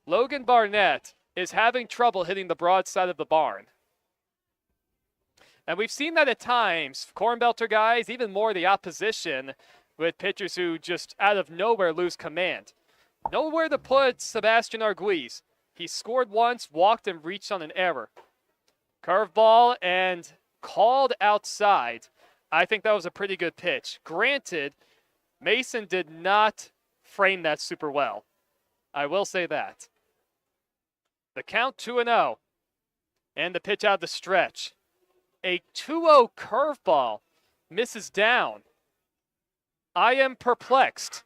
Logan Barnett is having trouble hitting the broad side of the barn. And we've seen that at times. Cornbelter guys, even more the opposition, with pitchers who just out of nowhere lose command. Nowhere to put Sebastian Arguiz. He scored once, walked, and reached on an error. Curveball and called outside. I think that was a pretty good pitch. Granted, Mason did not frame that super well. I will say that. The count 2-0. And the pitch out the stretch. A 2-0 curveball misses down. I am perplexed.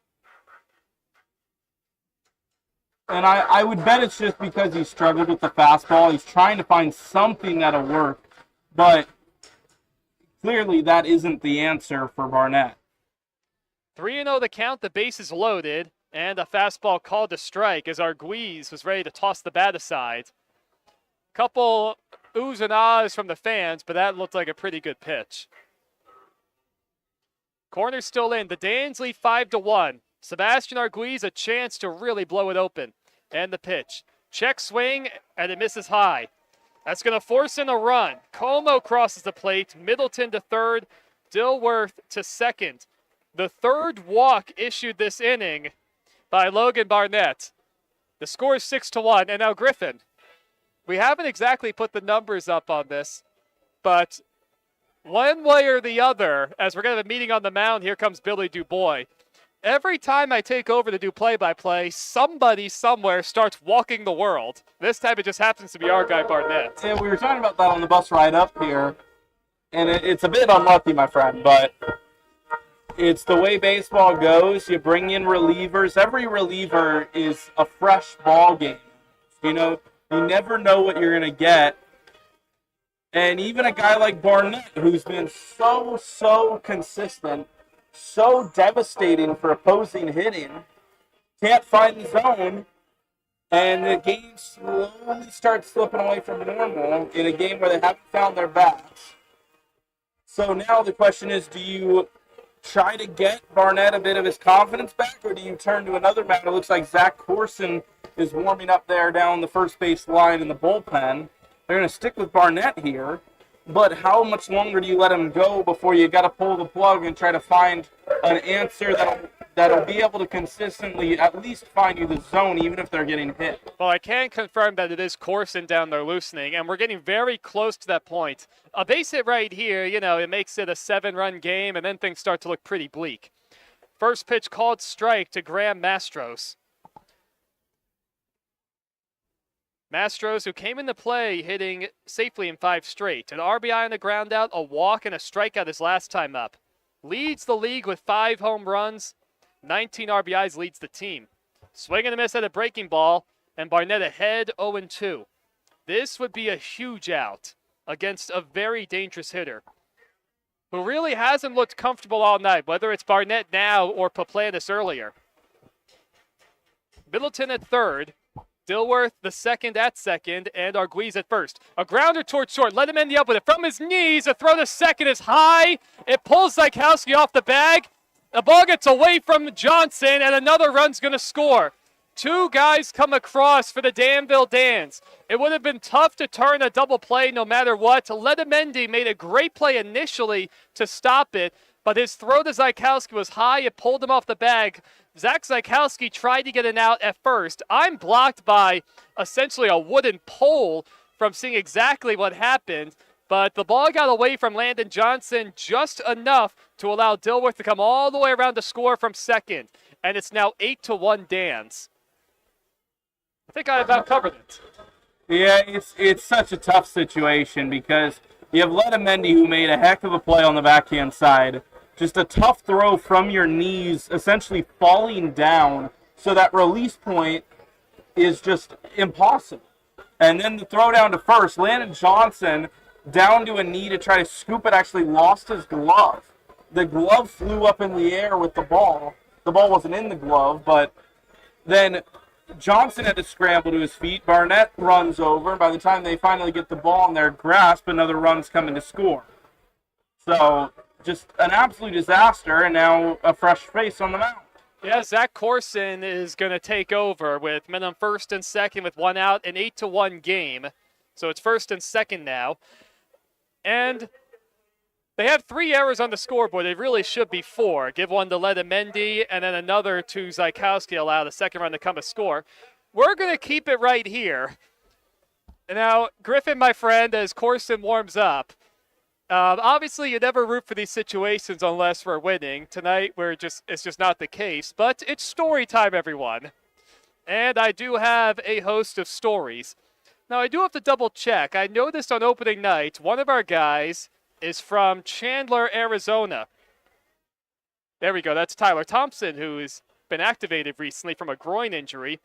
And I would bet it's just because he struggled with the fastball. He's trying to find something that'll work. But clearly that isn't the answer for Barnett. 3-0 the count, the base is loaded, and a fastball called to strike as Arguiz was ready to toss the bat aside. Couple oohs and ahs from the fans, but that looked like a pretty good pitch. Corner's still in. The Dans lead 5-1. Sebastian Arguiz a chance to really blow it open. And the pitch. Check swing, and it misses high. That's going to force in a run. Como crosses the plate. Middleton to third. Dilworth to second. The third walk issued this inning by Logan Barnett. The score is 6-1. And now Griffin. We haven't exactly put the numbers up on this, but one way or the other, as we're going to have a meeting on the mound, here comes Billy Dubois. Every time I take over to do play-by-play, somebody somewhere starts walking the world. This time it just happens to be our guy Barnett. Yeah, we were talking about that on the bus ride up here, and it's a bit unlucky, my friend, but it's the way baseball goes. You bring in relievers. Every reliever is a fresh ball game. You know, you never know what you're going to get. And even a guy like Barnett, who's been so consistent, so devastating for opposing hitting, can't find the zone, and the game slowly starts slipping away from normal in a game where they haven't found their bats. So now the question is, do you try to get Barnett a bit of his confidence back, or do you turn to another mound? It looks like Zach Corson is warming up there down the first base line in the bullpen. They're going to stick with Barnett here, but how much longer do you let him go before you got to pull the plug and try to find an answer that'll be able to consistently at least find you the zone, even if they're getting hit? Well, I can confirm that it is Corson down there loosening, and we're getting very close to that point. A base hit right here, it makes it a 7-run game, and then things start to look pretty bleak. First pitch called strike to Graham Mastros. Mastros, who came into play hitting safely in 5 straight. An RBI on the ground out, a walk, and a strikeout his last time up. Leads the league with 5 home runs. 19 RBIs, leads the team. Swing and a miss at a breaking ball, and Barnett ahead 0-2. This would be a huge out against a very dangerous hitter who really hasn't looked comfortable all night, whether it's Barnett now or Paplanis earlier. Middleton at third. Dilworth the second at second, and Arguiz at first. A grounder towards short. Let him end the up with it from his knees. A throw to second is high. It pulls Zykowski off the bag. The ball gets away from Johnson, and another run's going to score. 2 guys come across for the Danville Dans. It would have been tough to turn a double play no matter what. Letamendi made a great play initially to stop it, but his throw to Zykowski was high. It pulled him off the bag. Zach Zykowski tried to get an out at first. I'm blocked by essentially a wooden pole from seeing exactly what happened, but the ball got away from Landon Johnson just enough to allow Dilworth to come all the way around to score from second, and it's now 8-1 Dans. I think I about covered it. Yeah, it's such a tough situation because you have Letamendi, who made a heck of a play on the backhand side. Just a tough throw from your knees, essentially falling down, so that release point is just impossible. And then the throw down to first, Landon Johnson down to a knee to try to scoop it, actually lost his glove. The glove flew up in the air with the ball. The ball wasn't in the glove, but then Johnson had to scramble to his feet. Barnett runs over, and by the time they finally get the ball in their grasp, another run's coming to score. So just an absolute disaster, and now a fresh face on the mound. Yeah, Zach Corson is going to take over with men on first and second with 1 out, an 8-1 game. So it's first and second now. And they have 3 errors on the scoreboard. It really should be 4. Give one to Letamendi, and then another to Zykowski, allow the second run to come a score. We're going to keep it right here. Now, Griffin, my friend, as Corson warms up, obviously, you never root for these situations unless we're winning. Tonight, it's just not the case. But it's story time, everyone. And I do have a host of stories. Now, I do have to double check. I noticed on opening night, one of our guys is from Chandler, Arizona. There we go. That's Tyler Thompson, who's been activated recently from a groin injury.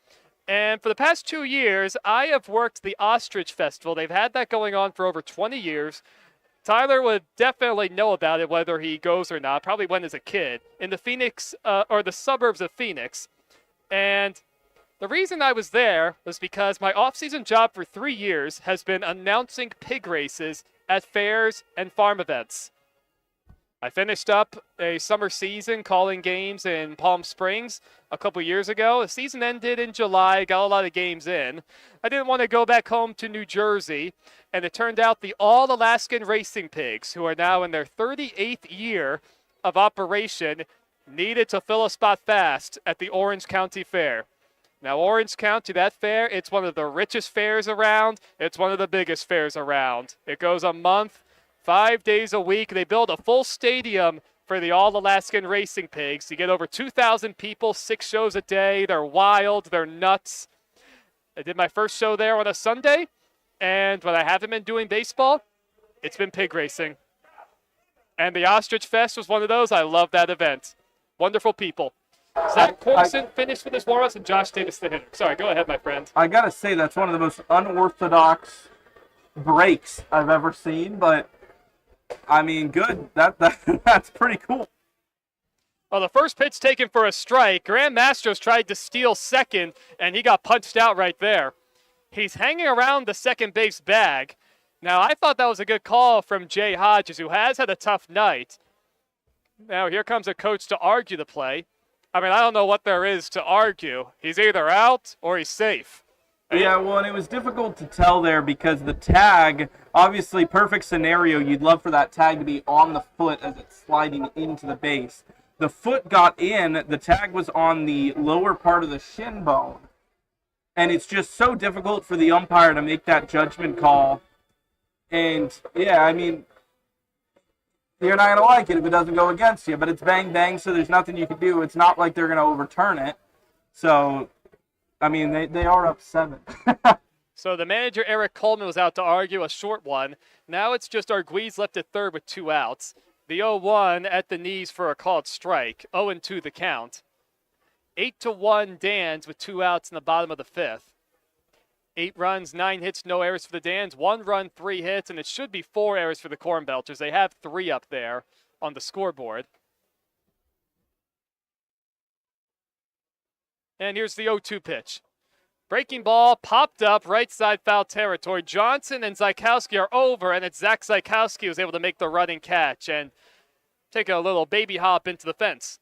And for the past 2 years, I have worked the Ostrich Festival. They've had that going on for over 20 years. Tyler would definitely know about it, whether he goes or not. Probably went as a kid in the Phoenix or the suburbs of Phoenix. And the reason I was there was because my off-season job for 3 years has been announcing pig races at fairs and farm events. I finished up a summer season calling games in Palm Springs a couple years ago. The season ended in July, got a lot of games in. I didn't want to go back home to New Jersey, and it turned out the All-Alaskan Racing Pigs, who are now in their 38th year of operation, needed to fill a spot fast at the Orange County Fair. Now, Orange County, that fair, it's one of the richest fairs around. It's one of the biggest fairs around. It goes a month, 5 days a week. They build a full stadium for the All-Alaskan Racing Pigs. You get over 2,000 people, 6 shows a day. They're wild. They're nuts. I did my first show there on a Sunday, and when I haven't been doing baseball, it's been pig racing. And the Ostrich Fest was one of those. I love that event. Wonderful people. Zach Corson finished with his warm-ups, and Josh Davis the hitter. Sorry, go ahead, my friend. I got to say, that's one of the most unorthodox breaks I've ever seen, but I mean, good. That's pretty cool. Well, the first pitch taken for a strike. Graham Mastros tried to steal second, and he got punched out right there. He's hanging around the second base bag. Now, I thought that was a good call from Jay Hodges, who has had a tough night. Now here comes a coach to argue the play. I mean, I don't know what there is to argue. He's either out or he's safe. Yeah, well, and it was difficult to tell there because the tag, obviously perfect scenario, you'd love for that tag to be on the foot as it's sliding into the base. The foot got in, the tag was on the lower part of the shin bone. And it's just so difficult for the umpire to make that judgment call. And, yeah, I mean, you're not going to like it if it doesn't go against you, but it's bang, bang, so there's nothing you can do. It's not like they're going to overturn it. So, I mean, they are up 7. So the manager, Eric Coleman, was out to argue a short one. Now it's just Arguiz left at third with 2 outs. The 0-1 at the knees for a called strike. 0-2 the count. 8-1 Dans with 2 outs in the bottom of the 5th. 8 runs, 9 hits, no errors for the Dans. 1 run, 3 hits, and it should be 4 errors for the Cornbelters. They have 3 up there on the scoreboard. And here's the 0-2 pitch. Breaking ball, popped up, right side foul territory. Johnson and Zykowski are over, and it's Zach Zykowski who's able to make the running catch and take a little baby hop into the fence.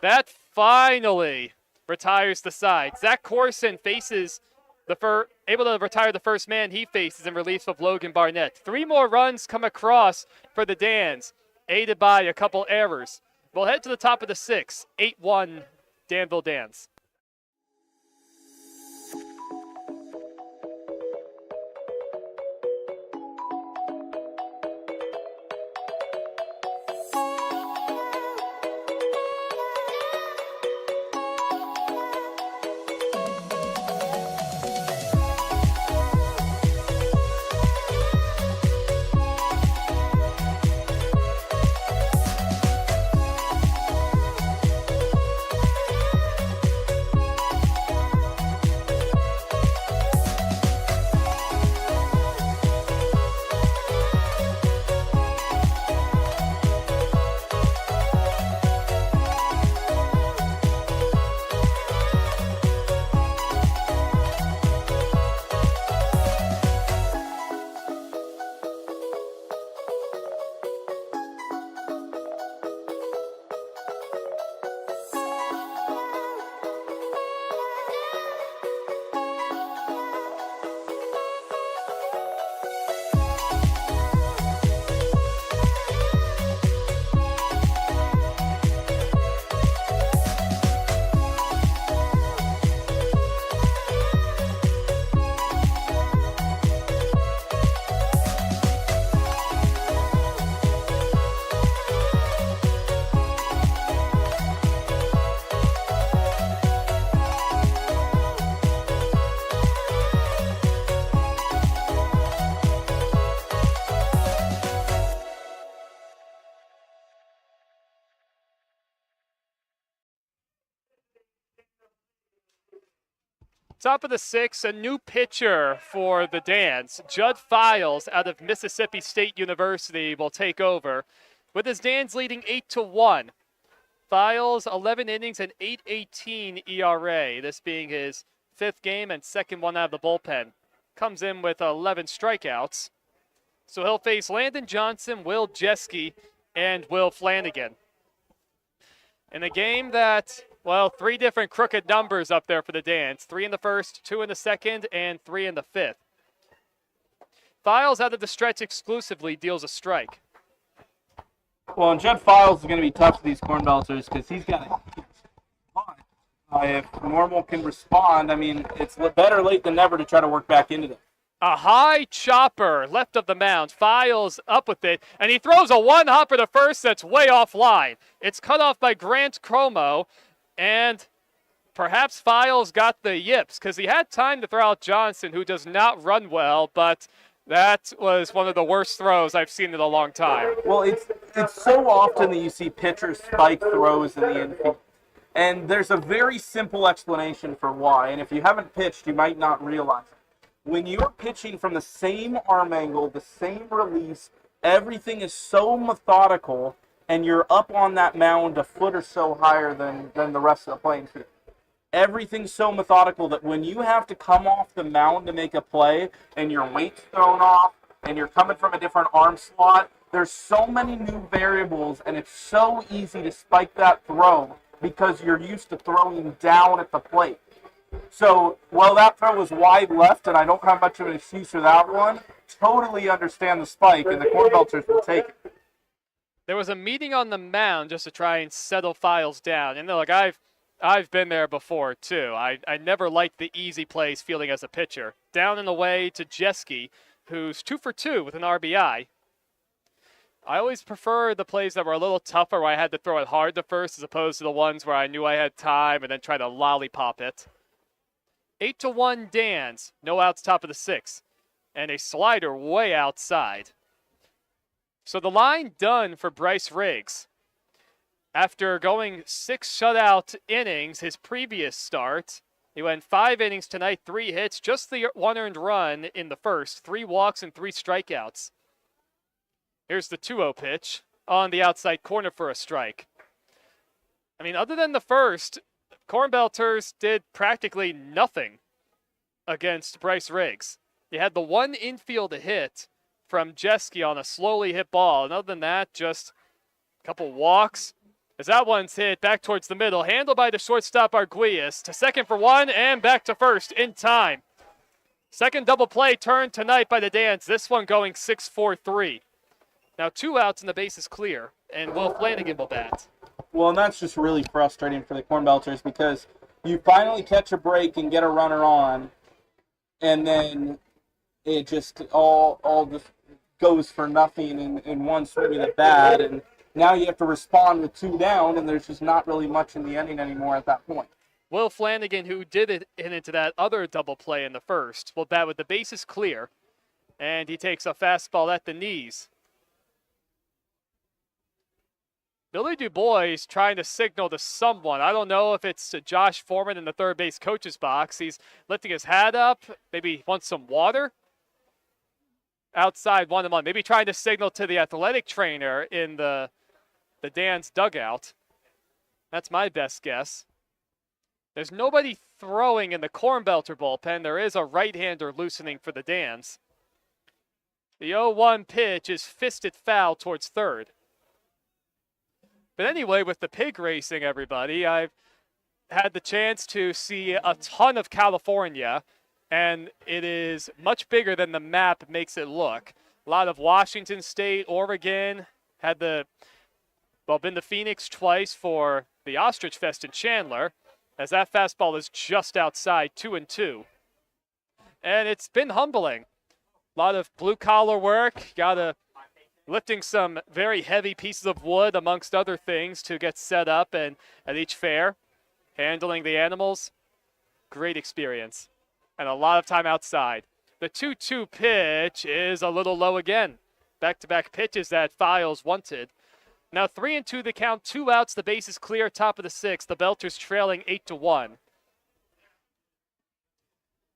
That finally retires the side. Zach Corson faces able to retire the first man he faces in relief of Logan Barnett. 3 more runs come across for the Dans, aided by a couple errors. We'll head to the top of the 6th. 8-1 Danville Dans. Top of the 6th, a new pitcher for the Dans. Judd Files out of Mississippi State University will take over, with his Dans leading 8-1. Files, 11 innings and 8.18 ERA, this being his 5th game and 2nd one out of the bullpen. Comes in with 11 strikeouts. So he'll face Landon Johnson, Will Jeske, and Will Flanagan. In a game that, well, 3 different crooked numbers up there for the Dans. 3 in the 1st, 2 in the 2nd, and 3 in the 5th. Files out of the stretch exclusively deals a strike. Well, and Judd Files is going to be tough for these Cornbelters because he's got to if Normal can respond, I mean, it's better late than never to try to work back into them. A high chopper left of the mound. Files up with it, and he throws a one-hopper to first that's way offline. It's cut off by Grant Cromo, and perhaps Files got the yips because he had time to throw out Johnson, who does not run well, but that was one of the worst throws I've seen in a long time. Well, it's so often that you see pitchers spike throws in the infield. And there's a very simple explanation for why. And if you haven't pitched, you might not realize it. When you're pitching from the same arm angle, the same release, everything is so methodical, and you're up on that mound a foot or so higher than the rest of the playing field. Everything's so methodical that when you have to come off the mound to make a play, and your weight's thrown off, and you're coming from a different arm slot, There's so many new variables, and it's so easy to spike that throw because you're used to throwing down at the plate. So, while that throw was wide left, and I don't have much of an excuse for that one, totally understand the spike, and the Cornbelters will take it. There was a meeting on the mound just to try and settle Files down. And look, I've been there before, too. I never liked the easy plays fielding as a pitcher. Down and away to Jeske, who's 2 for 2 with an RBI. I always prefer the plays that were a little tougher, where I had to throw it hard to first, as opposed to the ones where I knew I had time and then try to lollipop it. 8-1 Dans, no outs, top of the 6th, and a slider way outside. So the line done for Bryce Riggs. After going 6 shutout innings his previous start, he went 5 innings tonight, 3 hits, just the 1 earned run in the first, 3 walks and 3 strikeouts. Here's the 2-0 pitch on the outside corner for a strike. I mean, other than the first, Cornbelters did practically nothing against Bryce Riggs. He had the 1 infield hit from Jeske on a slowly hit ball. And other than that, just a couple walks. As that one's hit back towards the middle, handled by the shortstop Arguelles to second for 1 and back to first in time. Second double play turned tonight by the Dans. This one going 6-4-3. Now 2 outs and the base is clear, and Will Flanagan will bat. Well, and that's just really frustrating for the Cornbelters because you finally catch a break and get a runner on, and then it just all just goes for nothing in one swing of the bat, and now you have to respond with 2 down, and there's just not really much in the inning anymore at that point. Will Flanagan, who did it into that other double play in the first, will bat with the bases clear, and he takes a fastball at the knees. Billy DuBois trying to signal to someone. I don't know if it's to Josh Foreman in the third base coach's box. He's lifting his hat up, maybe wants some water. Outside 1-1, maybe trying to signal to the athletic trainer in the Dans dugout. That's my best guess. There's nobody throwing in the Cornbelter bullpen. There is a right-hander loosening for the Dans. The 0-1 pitch is fisted foul towards third. But anyway, with the pig racing, everybody, I've had the chance to see a ton of California, and it is much bigger than the map makes it look. A lot of Washington State, Oregon, been to Phoenix twice for the Ostrich Fest in Chandler, as that fastball is just outside 2-2. And it's been humbling. A lot of blue-collar work, lifting some very heavy pieces of wood, amongst other things, to get set up and at each fair, handling the animals. Great experience. And a lot of time outside. The 2-2 pitch is a little low again. Back-to-back pitches that Files wanted. Now 3-2 the count, 2 outs, the base is clear, top of the 6th. The Belters trailing 8-1.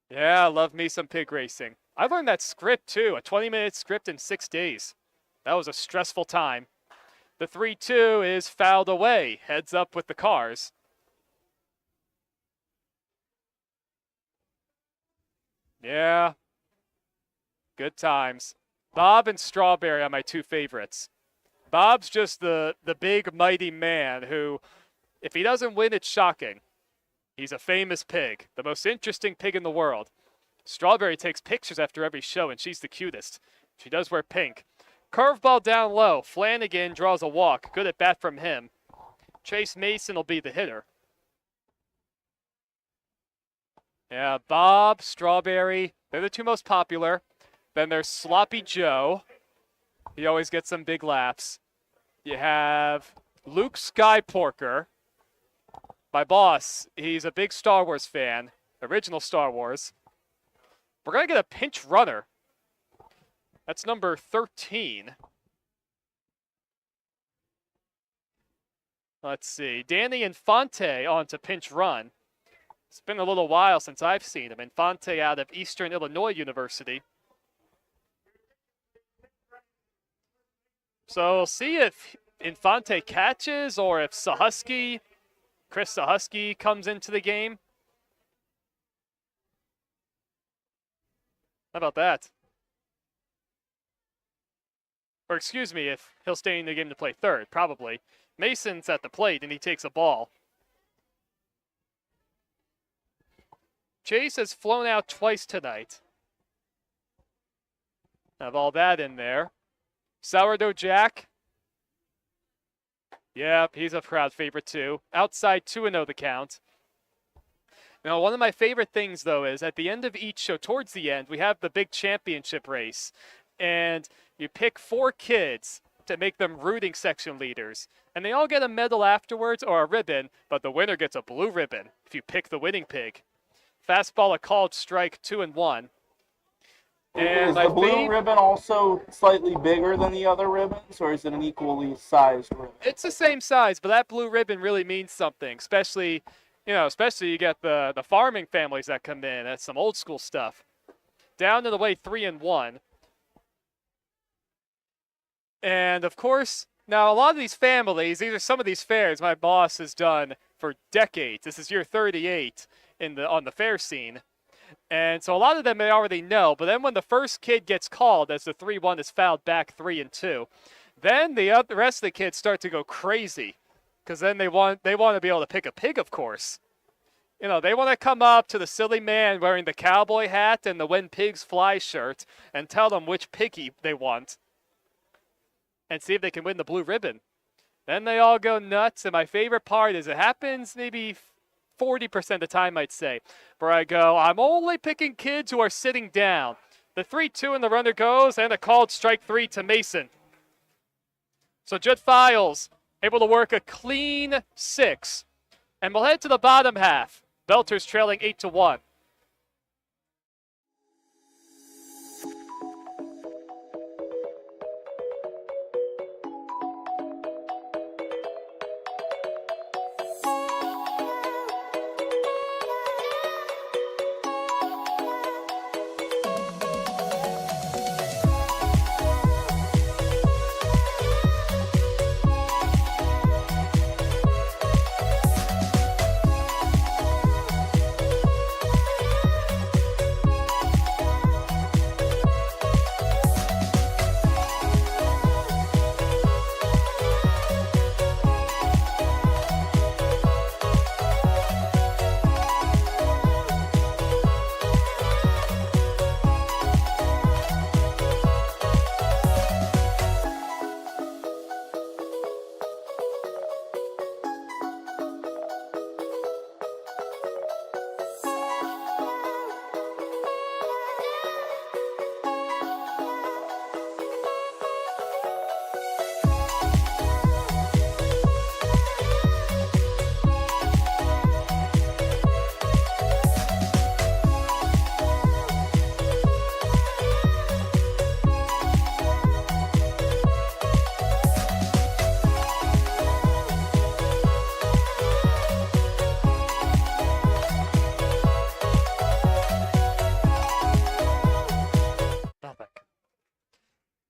Yeah, I love me some pig racing. I learned that script too, a 20-minute script in 6 days. That was a stressful time. The 3-2 is fouled away, heads up with the Cars. Yeah, good times. Bob and Strawberry are my 2 favorites. Bob's just the big, mighty man who, if he doesn't win, it's shocking. He's a famous pig, the most interesting pig in the world. Strawberry takes pictures after every show, and she's the cutest. She does wear pink. Curveball down low. Flanagan draws a walk. Good at bat from him. Chase Mason will be the hitter. Yeah, Bob, Strawberry, they're the 2 most popular. Then there's Sloppy Joe. He always gets some big laughs. You have Luke Skyporker. My boss, he's a big Star Wars fan. Original Star Wars. We're going to get a pinch runner. That's number 13. Let's see. Danny Infante on to pinch run. It's been a little while since I've seen him. Infante out of Eastern Illinois University. So we'll see if Infante catches or if Chris Sahusky comes into the game. How about that? Or excuse me, if he'll stay in the game to play third, probably. Mason's at the plate, and he takes a ball. Chase has flown out twice tonight. Have all that in there. Sourdough Jack. Yep, he's a crowd favorite too. Outside 2-0 the count. Now, one of my favorite things, though, is at the end of each show, towards the end, we have the big championship race. And you pick 4 kids to make them rooting section leaders. And they all get a medal afterwards or a ribbon, but the winner gets a blue ribbon if you pick the winning pig. Fastball a called strike, 2-1. And is the blue ribbon also slightly bigger than the other ribbons, or is it an equally sized ribbon? It's the same size, but that blue ribbon really means something, especially you get the farming families that come in. That's some old school stuff. Down to the way, 3-1. And of course, now a lot of these families, these are some of these fairs my boss has done for decades. This is year 38 on the fair scene. And so a lot of them they already know, but then when the first kid gets called as the 3-1 is fouled back 3-2, then the rest of the kids start to go crazy because then they want to be able to pick a pig, of course. You know, they want to come up to the silly man wearing the cowboy hat and the When Pigs Fly shirt and tell them which piggy they want and see if they can win the blue ribbon. Then they all go nuts, and my favorite part is it happens maybe 40% of the time, I'd say, where I go, I'm only picking kids who are sitting down. The 3-2 and the runner goes, and a called strike 3 to Mason. So Judd Files able to work a clean 6. And we'll head to the bottom half. Belters trailing 8-1.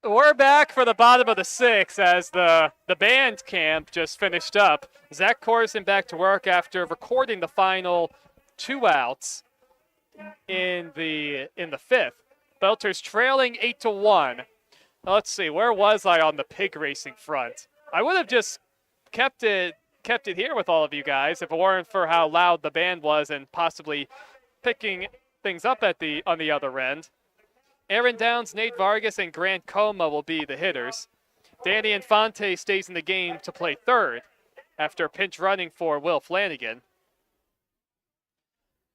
We're back for the bottom of the 6 as the band camp just finished up. Zach Corson back to work after recording the final 2 outs in the 5th. Belters trailing 8-1. Now, let's see, where was I on the pig racing front? I would have just kept it here with all of you guys if it weren't for how loud the band was and possibly picking things up on the other end. Aaron Downs, Nate Vargas, and Grant Coma will be the hitters. Danny Infante stays in the game to play third after pinch running for Will Flanagan.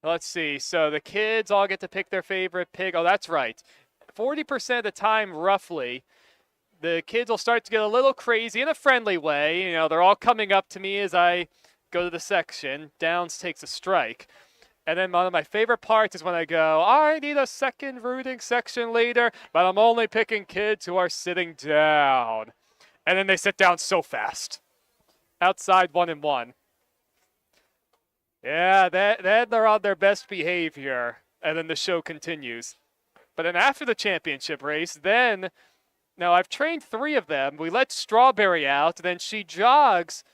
Let's see. So the kids all get to pick their favorite pig. Oh, that's right. 40% of the time, roughly, the kids will start to get a little crazy in a friendly way. You know, they're all coming up to me as I go to the section. Downs takes a strike. And then one of my favorite parts is when I go, I need a second rooting section leader, but I'm only picking kids who are sitting down. And then they sit down so fast. Outside 1-1. Yeah, then they're on their best behavior. And then the show continues. But then after the championship race, now I've trained 3 of them. We let Strawberry out, then she jogs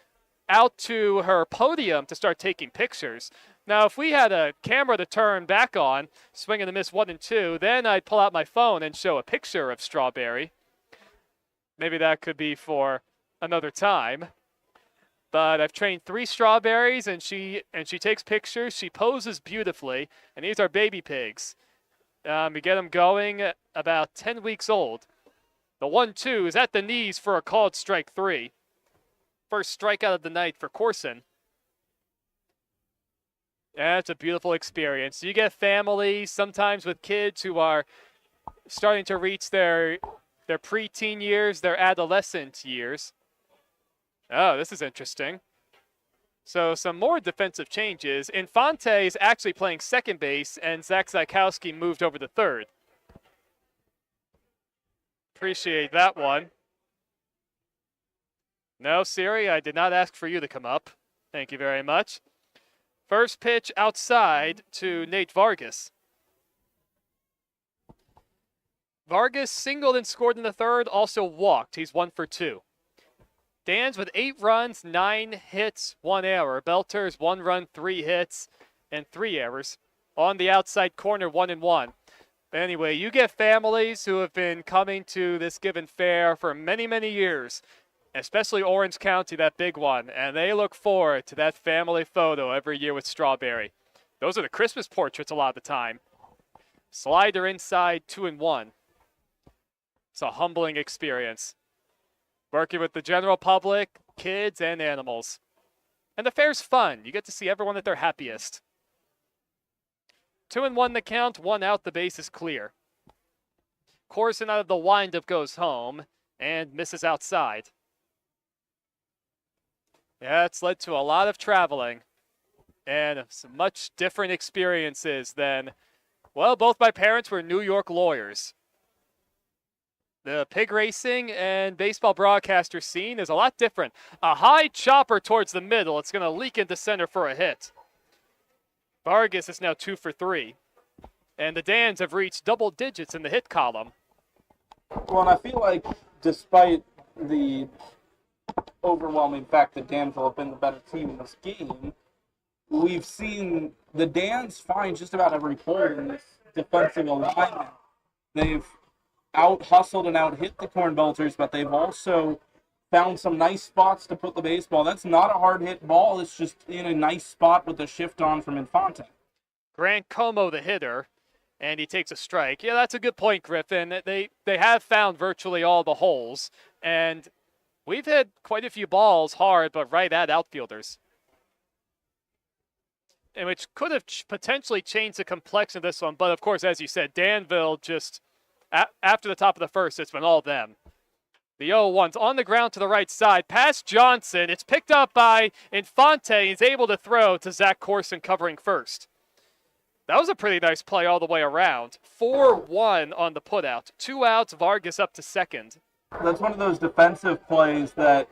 out to her podium to start taking pictures. Now, if we had a camera to turn back on, swing and a miss 1 and 2, then I'd pull out my phone and show a picture of Strawberry. maybe that could be for another time. But I've trained 3 strawberries, and she takes pictures. She poses beautifully, and these are baby pigs. We get them going about 10 weeks old. The 1-2 is at the knees for a called strike 3. First strikeout of the night for Corson. Yeah, it's a beautiful experience. You get families, sometimes with kids who are starting to reach their preteen years, their adolescent years. Oh, this is interesting. So some more defensive changes. Infante is actually playing second base, and Zach Zykowski moved over to third. Appreciate that one. No, Siri, I did not ask for you to come up. Thank you very much. First pitch outside to Nate Vargas. Vargas singled and scored in the third, also walked. He's 1 for 2. Dan's with 8 runs, 9 hits, 1 error. Belters 1 run, 3 hits, and 3 errors. On the outside corner, 1-1. But anyway, you get families who have been coming to this given fair for many, many years, especially Orange County, that big one, and they look forward to that family photo every year with Strawberry. Those are the Christmas portraits a lot of the time. Slider inside, 2-1. It's a humbling experience. Working with the general public, kids, and animals. And the fair's fun. You get to see everyone at their happiest. 2-1 the count, 1 out, the base is clear. Corson out of the windup goes home and misses outside. Yeah, it's led to a lot of traveling and some much different experiences than, well, both my parents were New York lawyers. The pig racing and baseball broadcaster scene is a lot different. A high chopper towards the middle. It's going to leak into center for a hit. Vargas is now 2 for 3. And the Dans have reached double digits in the hit column. Well, and I feel like despite the overwhelming fact that Danville have been the better team in this game, we've seen the Dans find just about every hole in this defensive alignment. They've out-hustled and out-hit the Cornbelters, but they've also found some nice spots to put the baseball. That's not a hard-hit ball. It's just in a nice spot with the shift on from Infante. Grant Como, the hitter, and he takes a strike. Yeah, that's a good point, Griffin. They have found virtually all the holes, and we've hit quite a few balls hard, but right at outfielders. And which could have potentially changed the complexion of this one, but of course, as you said, Danville just, after the top of the first, it's been all them. The 0-1's on the ground to the right side. Past Johnson. It's picked up by Infante. He's able to throw to Zach Corson covering first. That was a pretty nice play all the way around. 4-1 on the putout. 2 outs, Vargas up to second. That's one of those defensive plays that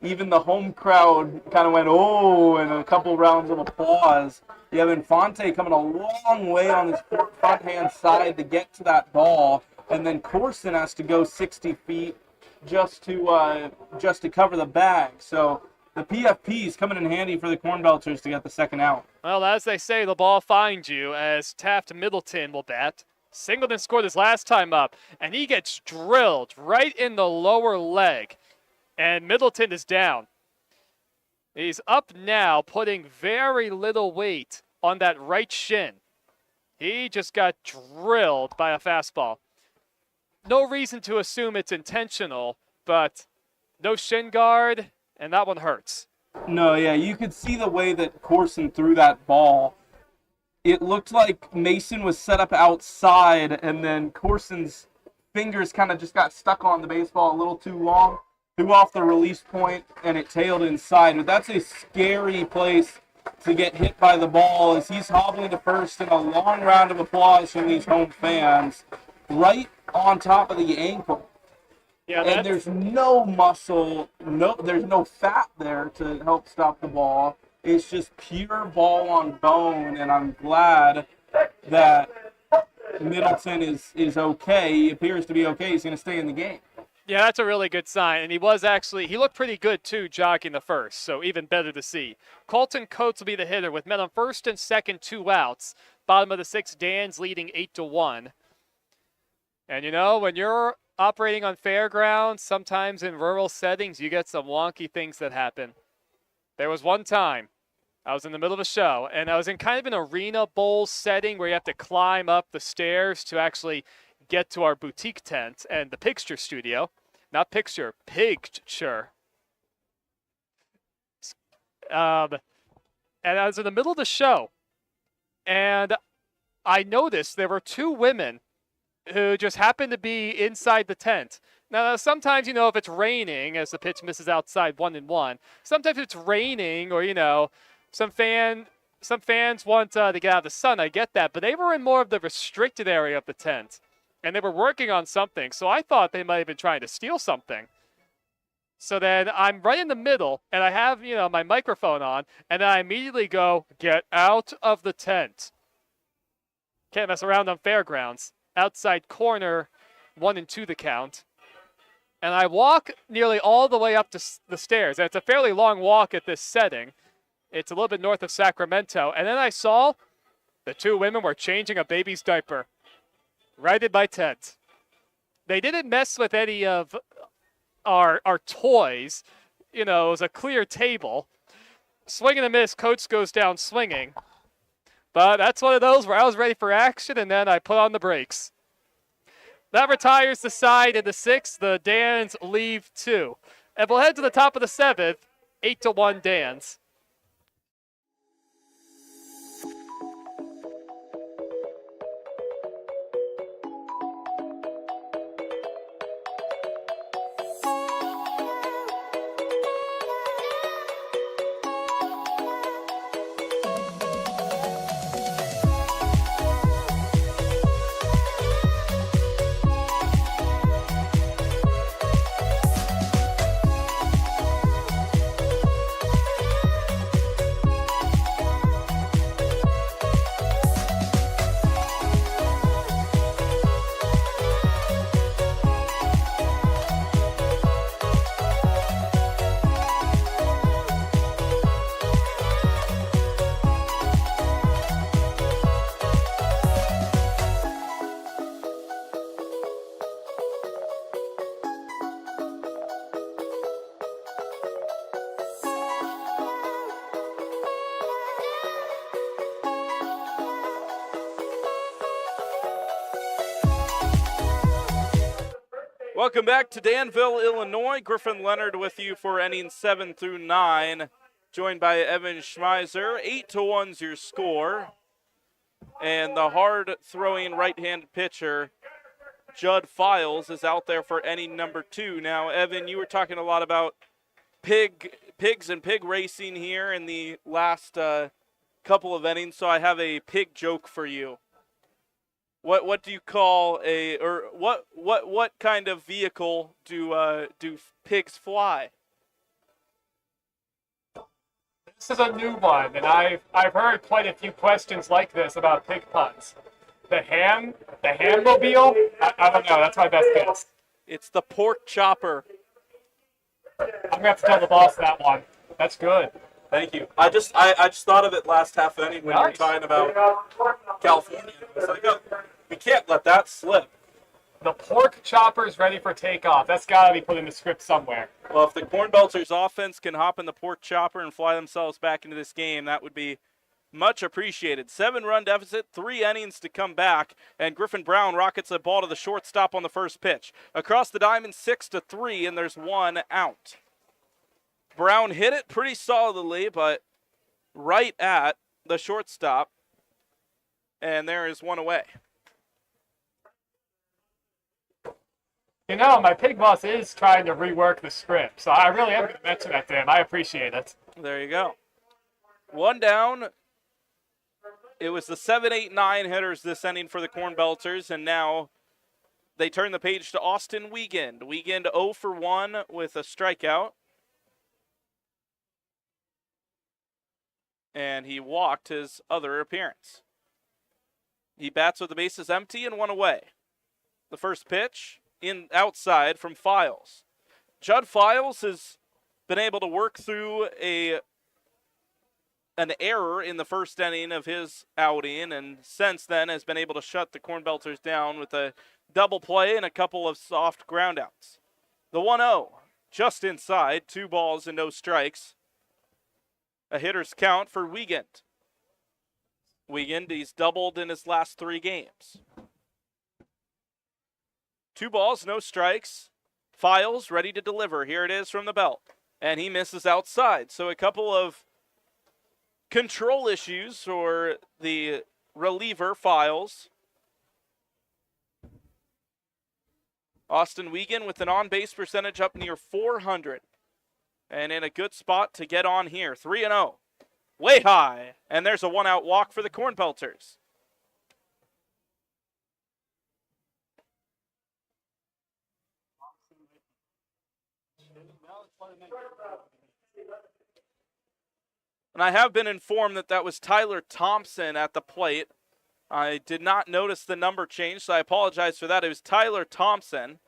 even the home crowd kind of went, oh, and a couple rounds of applause. You have Infante coming a long way on his front-hand side to get to that ball, and then Corson has to go 60 feet just to cover the bag. So the PFP is coming in handy for the Cornbelters to get the second out. Well, as they say, the ball finds you as Taft Middleton will bat. Singleton scored his last time up, and he gets drilled right in the lower leg. And Middleton is down. He's up now, putting very little weight on that right shin. He just got drilled by a fastball. No reason to assume it's intentional, but no shin guard, and that one hurts. No, yeah, you could see the way that Corson threw that ball. It looked like Mason was set up outside, and then Corson's fingers kind of just got stuck on the baseball a little too long, threw off the release point, and it tailed inside. But that's a scary place to get hit by the ball as he's hobbling to first, and a long round of applause from these home fans right on top of the ankle. Yeah, and there's no muscle, there's no fat there to help stop the ball. It's just pure ball on bone, and I'm glad that Middleton is okay. He appears to be okay. He's going to stay in the game. Yeah, that's a really good sign. And he looked pretty good, too, jogging the first, so even better to see. Colton Coates will be the hitter with men on first and second, 2 outs. Bottom of the 6th, Dan's leading 8-1. And, you know, when you're operating on fairgrounds, sometimes in rural settings, you get some wonky things that happen. There was one time I was in the middle of a show, and I was in kind of an arena bowl setting where you have to climb up the stairs to actually get to our boutique tent and the picture studio. Not picture, picture. And I was in the middle of the show, and I noticed there were two women who just happened to be inside the tent. Now, sometimes, if it's raining, as the pitch misses outside 1-1, sometimes it's raining or, some fans want to get out of the sun. I get that. But they were in more of the restricted area of the tent, and they were working on something. So I thought they might have been trying to steal something. So then I'm right in the middle, and I have, my microphone on, and then I immediately go, "Get out of the tent." Can't mess around on fairgrounds. Outside corner, 1 and 2 the count. And I walk nearly all the way up to the stairs. And it's a fairly long walk at this setting. It's a little bit north of Sacramento. And then I saw the two women were changing a baby's diaper right in my tent. They didn't mess with any of our toys. It was a clear table. Swing and a miss, coach goes down swinging. But that's one of those where I was ready for action, and then I put on the brakes. That retires the side in the 6th. The Dans leave 2. And we'll head to the top of the 7th, 8-1 Dans. Welcome back to Danville, Illinois. Griffin Leonard with you for innings 7 through 9, joined by Evan Schmeiser. 8-1's your score. And the hard-throwing right-handed pitcher, Judd Files, is out there for inning number 2. Now, Evan, you were talking a lot about pigs and pig racing here in the last couple of innings, so I have a pig joke for you. What do you call what kind of vehicle do pigs fly? This is a new one, and I've heard quite a few questions like this about pig puns. The Hammobile? I don't know. That's my best guess. It's the pork chopper. I'm gonna have to tell the boss that one. That's good. Thank you. I just thought of it last half inning when you were talking about California. It's like, we can't let that slip. The pork chopper's ready for takeoff. That's got to be put in the script somewhere. Well, if the Cornbelters offense can hop in the pork chopper and fly themselves back into this game, that would be much appreciated. 7-run deficit, 3 innings to come back, and Griffin Brown rockets the ball to the shortstop on the first pitch. Across the diamond, 6-3, and there's 1 out. Brown hit it pretty solidly, but right at the shortstop, and there is 1 away. My pig boss is trying to rework the script, so I really am going to mention that to him. I appreciate it. There you go. 1 down. It was the 7, 8, 9 hitters this inning for the Cornbelters, and now they turn the page to Austin Wiegand. Wiegand 0 for 1 with a strikeout. And he walked his other appearance. He bats with the bases empty and 1 away. The first pitch outside from Files. Judd Files has been able to work through an error in the first inning of his outing, and since then has been able to shut the Cornbelters down with a double play and a couple of soft groundouts. The 1-0, just inside, 2 balls and no strikes. A hitter's count for Wiegand. Wiegand, he's doubled in his last 3 games. 2 balls, no strikes. Files ready to deliver. Here it is from the belt. And he misses outside. So a couple of control issues for the reliever, Files. Austin Wiegand with an on-base percentage up near 400. And in a good spot to get on here. 3-0. Way high. And there's a 1-out walk for the Cornbelters. And I have been informed that that was Tyler Thompson at the plate. I did not notice the number change, so I apologize for that. It was Tyler Thompson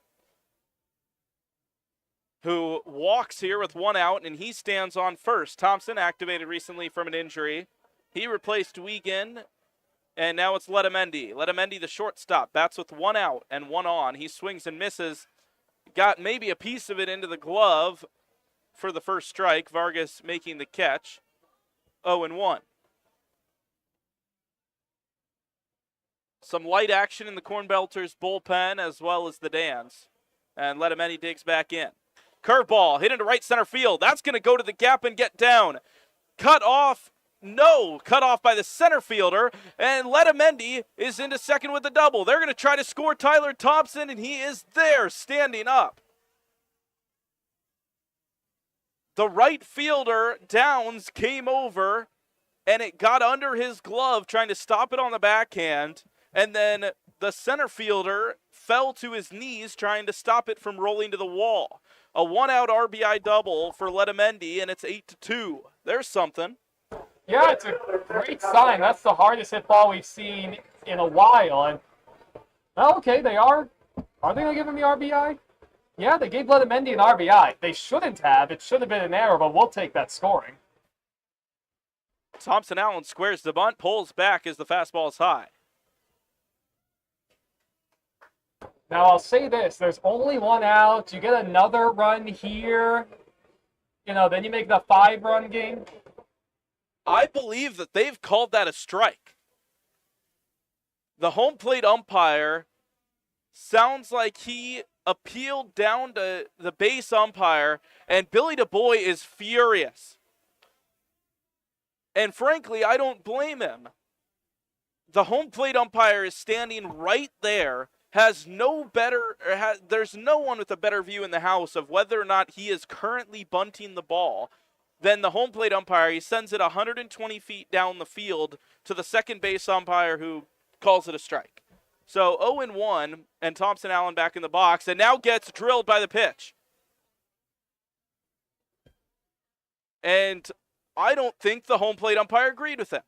who walks here with 1 out, and he stands on first. Thompson activated recently from an injury. He replaced Wiegand, and now it's Letamendi. Letamendi, the shortstop, bats with 1 out and 1 on. He swings and misses. Got maybe a piece of it into the glove for the first strike. Vargas making the catch. 0-1. Some light action in the Cornbelters bullpen as well as the Dans. And Letamendi digs back in. Curveball hit into right center field. That's going to go to the gap and get down. Cut off. No. Cut off by the center fielder. And Letamendi is into second with a double. They're going to try to score Tyler Thompson, and he is there standing up. The right fielder, Downs, came over, and it got under his glove trying to stop it on the backhand. And then the center fielder fell to his knees trying to stop it from rolling to the wall. A 1-out RBI double for Letamendi, and it's 8-2. There's something. Yeah, it's a great sign. That's the hardest hit ball we've seen in a while. And, well, okay, they are. Are they going to give him the RBI? Yeah, they gave Letamendi an RBI. They shouldn't have. It should have been an error, but we'll take that scoring. Thompson Allen squares the bunt, pulls back as the fastball is high. Now, I'll say this. There's only 1 out. You get another run here. Then you make the 5-run game. I believe that they've called that a strike. The home plate umpire sounds like he appealed down to the base umpire, and Billy DuBois is furious. And frankly, I don't blame him. The home plate umpire is standing right there, there's no one with a better view in the house of whether or not he is currently bunting the ball than the home plate umpire. He sends it 120 feet down the field to the second base umpire who calls it a strike. So 0-1, and Thompson Allen back in the box, and now gets drilled by the pitch. And I don't think the home plate umpire agreed with him.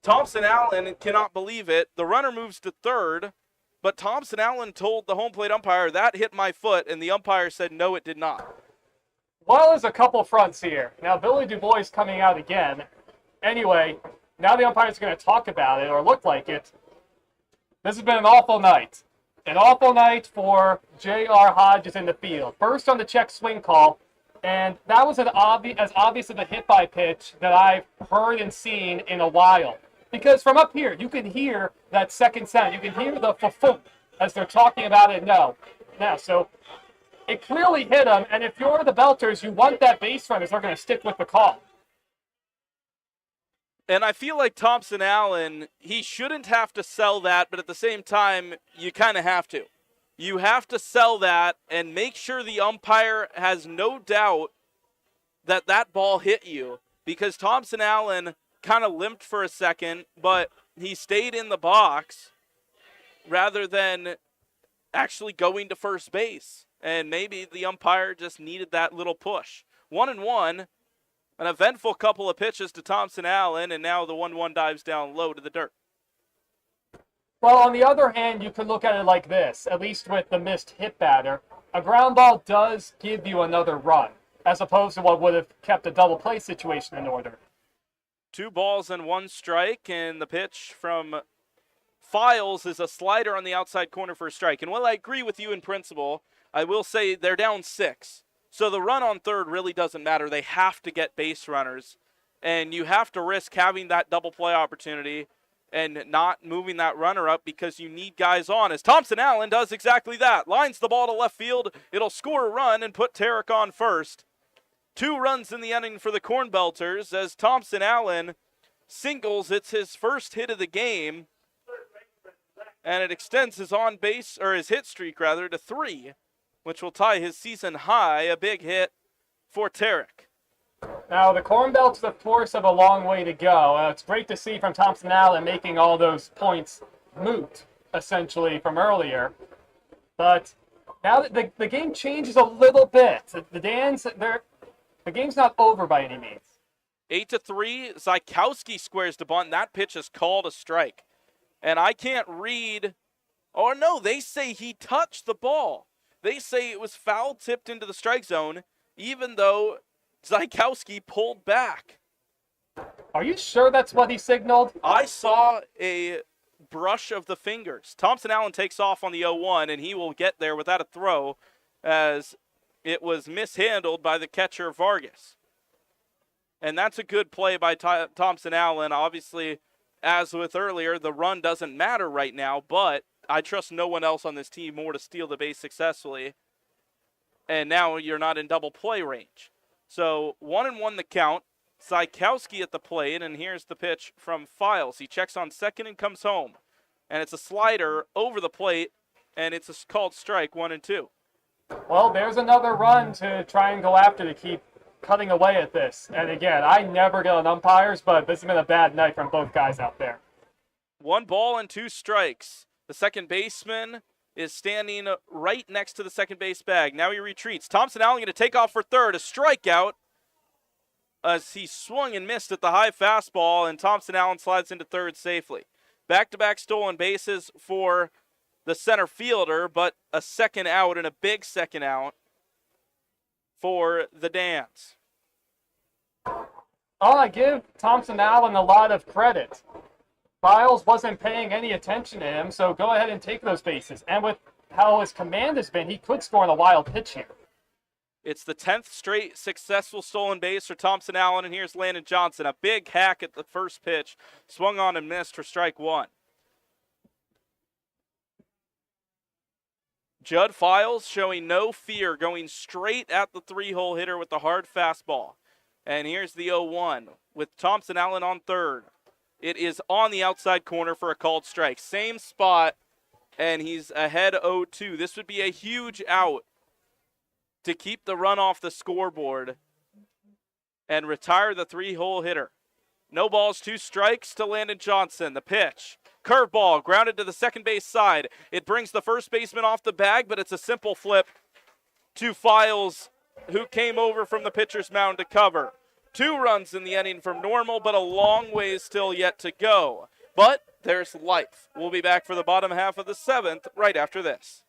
Thompson Allen cannot believe it. The runner moves to third, but Thompson Allen told the home plate umpire, that hit my foot, and the umpire said, no, it did not. Well, there's a couple fronts here. Now, Billy DuBois is coming out again. Anyway, now the umpire's going to talk about it, or look like it. This has been an awful night. An awful night for J.R. Hodges in the field. First on the check swing call, and that was as obvious of a hit by pitch that I've heard and seen in a while. Because from up here, you can hear that second sound. You can hear the fa-foom as they're talking about it now. So it clearly hit him, and if you're the Belters, you want that base runners, they're going to stick with the call. And I feel like Thompson Allen, he shouldn't have to sell that, but at the same time, you kind of have to. You have to sell that and make sure the umpire has no doubt that that ball hit you, because Thompson Allen kind of limped for a second, but he stayed in the box rather than actually going to first base. And maybe the umpire just needed that little push. 1-1, an eventful couple of pitches to Thompson Allen, and now the 1-1 dives down low to the dirt. Well, on the other hand, you could look at it like this, at least with the missed hit batter. A ground ball does give you another run, as opposed to what would have kept a double play situation in order. 2 balls and 1 strike, and the pitch from Files is a slider on the outside corner for a strike. And while I agree with you in principle, I will say they're down 6. So the run on third really doesn't matter. They have to get base runners. And you have to risk having that double play opportunity and not moving that runner up because you need guys on. As Thompson Allen does exactly that. Lines the ball to left field. It'll score a run and put Tarek on first. 2 runs in the inning for the Cornbelters as Thompson Allen singles. It's his first hit of the game. And it extends his his hit streak rather to 3, which will tie his season high. A big hit for Tarek. Now, the Cornbelters, of course, have a long way to go. It's great to see from Thompson Allen making all those points moot, essentially, from earlier. But now that the game changes a little bit. The game's not over by any means. 8-3, Zykowski squares to bunt. That pitch is called a strike. And I can't read. Oh, no, they say he touched the ball. They say it was foul tipped into the strike zone, even though Zykowski pulled back. Are you sure that's what he signaled? I saw a brush of the fingers. Thompson Allen takes off on the 0-1, and he will get there without a throw as it was mishandled by the catcher Vargas. And that's a good play by Thompson Allen. Obviously, as with earlier, the run doesn't matter right now, but I trust no one else on this team more to steal the base successfully. And now you're not in double play range. So 1-1 the count. Zykowski at the plate, and here's the pitch from Files. He checks on second and comes home. And it's a slider over the plate, and it's a called strike, 1-2. Well, there's another run to try and go after to keep cutting away at this. And again, I never get on umpires, but this has been a bad night from both guys out there. 1 ball and 2 strikes. The second baseman is standing right next to the second base bag. Now he retreats. Thompson Allen going to take off for third. A strikeout as he swung and missed at the high fastball, and Thompson Allen slides into third safely. Back-to-back stolen bases for the center fielder, but a second out and a big second out for the Dans. I give Thompson Allen a lot of credit. Files wasn't paying any attention to him, so go ahead and take those bases. And with how his command has been, he could score on a wild pitch here. It's the 10th straight successful stolen base for Thompson Allen, and here's Landon Johnson. A big hack at the first pitch, swung on and missed for strike 1. Judd Files showing no fear, going straight at the 3-hole hitter with the hard fastball. And here's the 0-1 with Thompson Allen on third. It is on the outside corner for a called strike. Same spot, and he's ahead 0-2. This would be a huge out to keep the run off the scoreboard and retire the 3-hole hitter. No balls, 2 strikes to Landon Johnson. The pitch. Curveball grounded to the second base side. It brings the first baseman off the bag, but it's a simple flip to Files, who came over from the pitcher's mound to cover. 2 runs in the inning from Normal, but a long ways still yet to go. But there's life. We'll be back for the bottom half of the 7th right after this.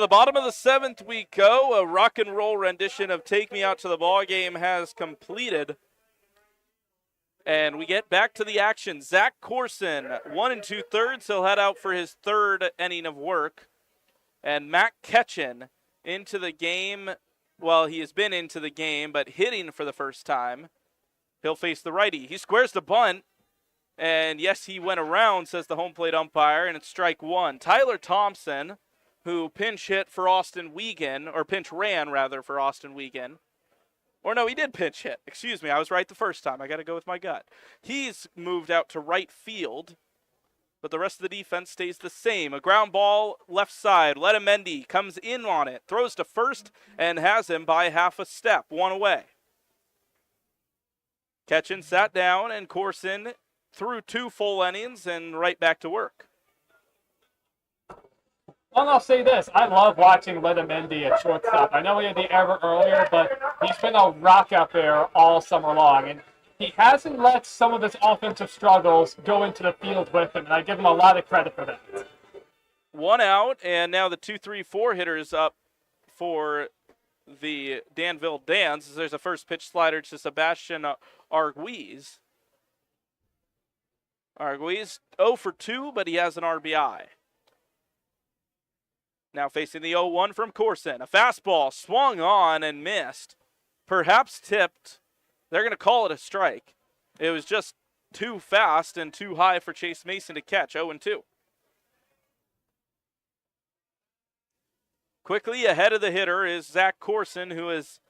the bottom of the 7th we go. A rock and roll rendition of Take Me Out to the Ball Game has completed. And we get back to the action. Zach Corson, 1 2/3. He'll head out for his 3rd inning of work. And Matt Ketchen into the game. Well, he has been into the game, but hitting for the first time. He'll face the righty. He squares the bunt. And yes, he went around, says the home plate umpire, and it's strike 1. Tyler Thompson, who pinch hit for Austin Wiegand, or pinch ran, rather, for Austin Wiegand. Or no, he did pinch hit. Excuse me, I was right the first time. I got to go with my gut. He's moved out to right field, but the rest of the defense stays the same. A ground ball left side. Letamendi comes in on it, throws to first, and has him by half a step, 1 away. Ketchen sat down, and Corson threw 2 full innings and right back to work. Well, I'll say this. I love watching Letamendi at shortstop. I know he had the error earlier, but he's been a rock out there all summer long. And he hasn't let some of his offensive struggles go into the field with him, and I give him a lot of credit for that. 1 out, and now the 2-3-4 hitters up for the Danville Dans. There's a first pitch slider to Sebastian Arguiz. Arguiz 0 for 2, but he has an RBI. Now facing the 0-1 from Corson. A fastball swung on and missed. Perhaps tipped. They're going to call it a strike. It was just too fast and too high for Chase Mason to catch. 0-2. Quickly ahead of the hitter is Zach Corson, who is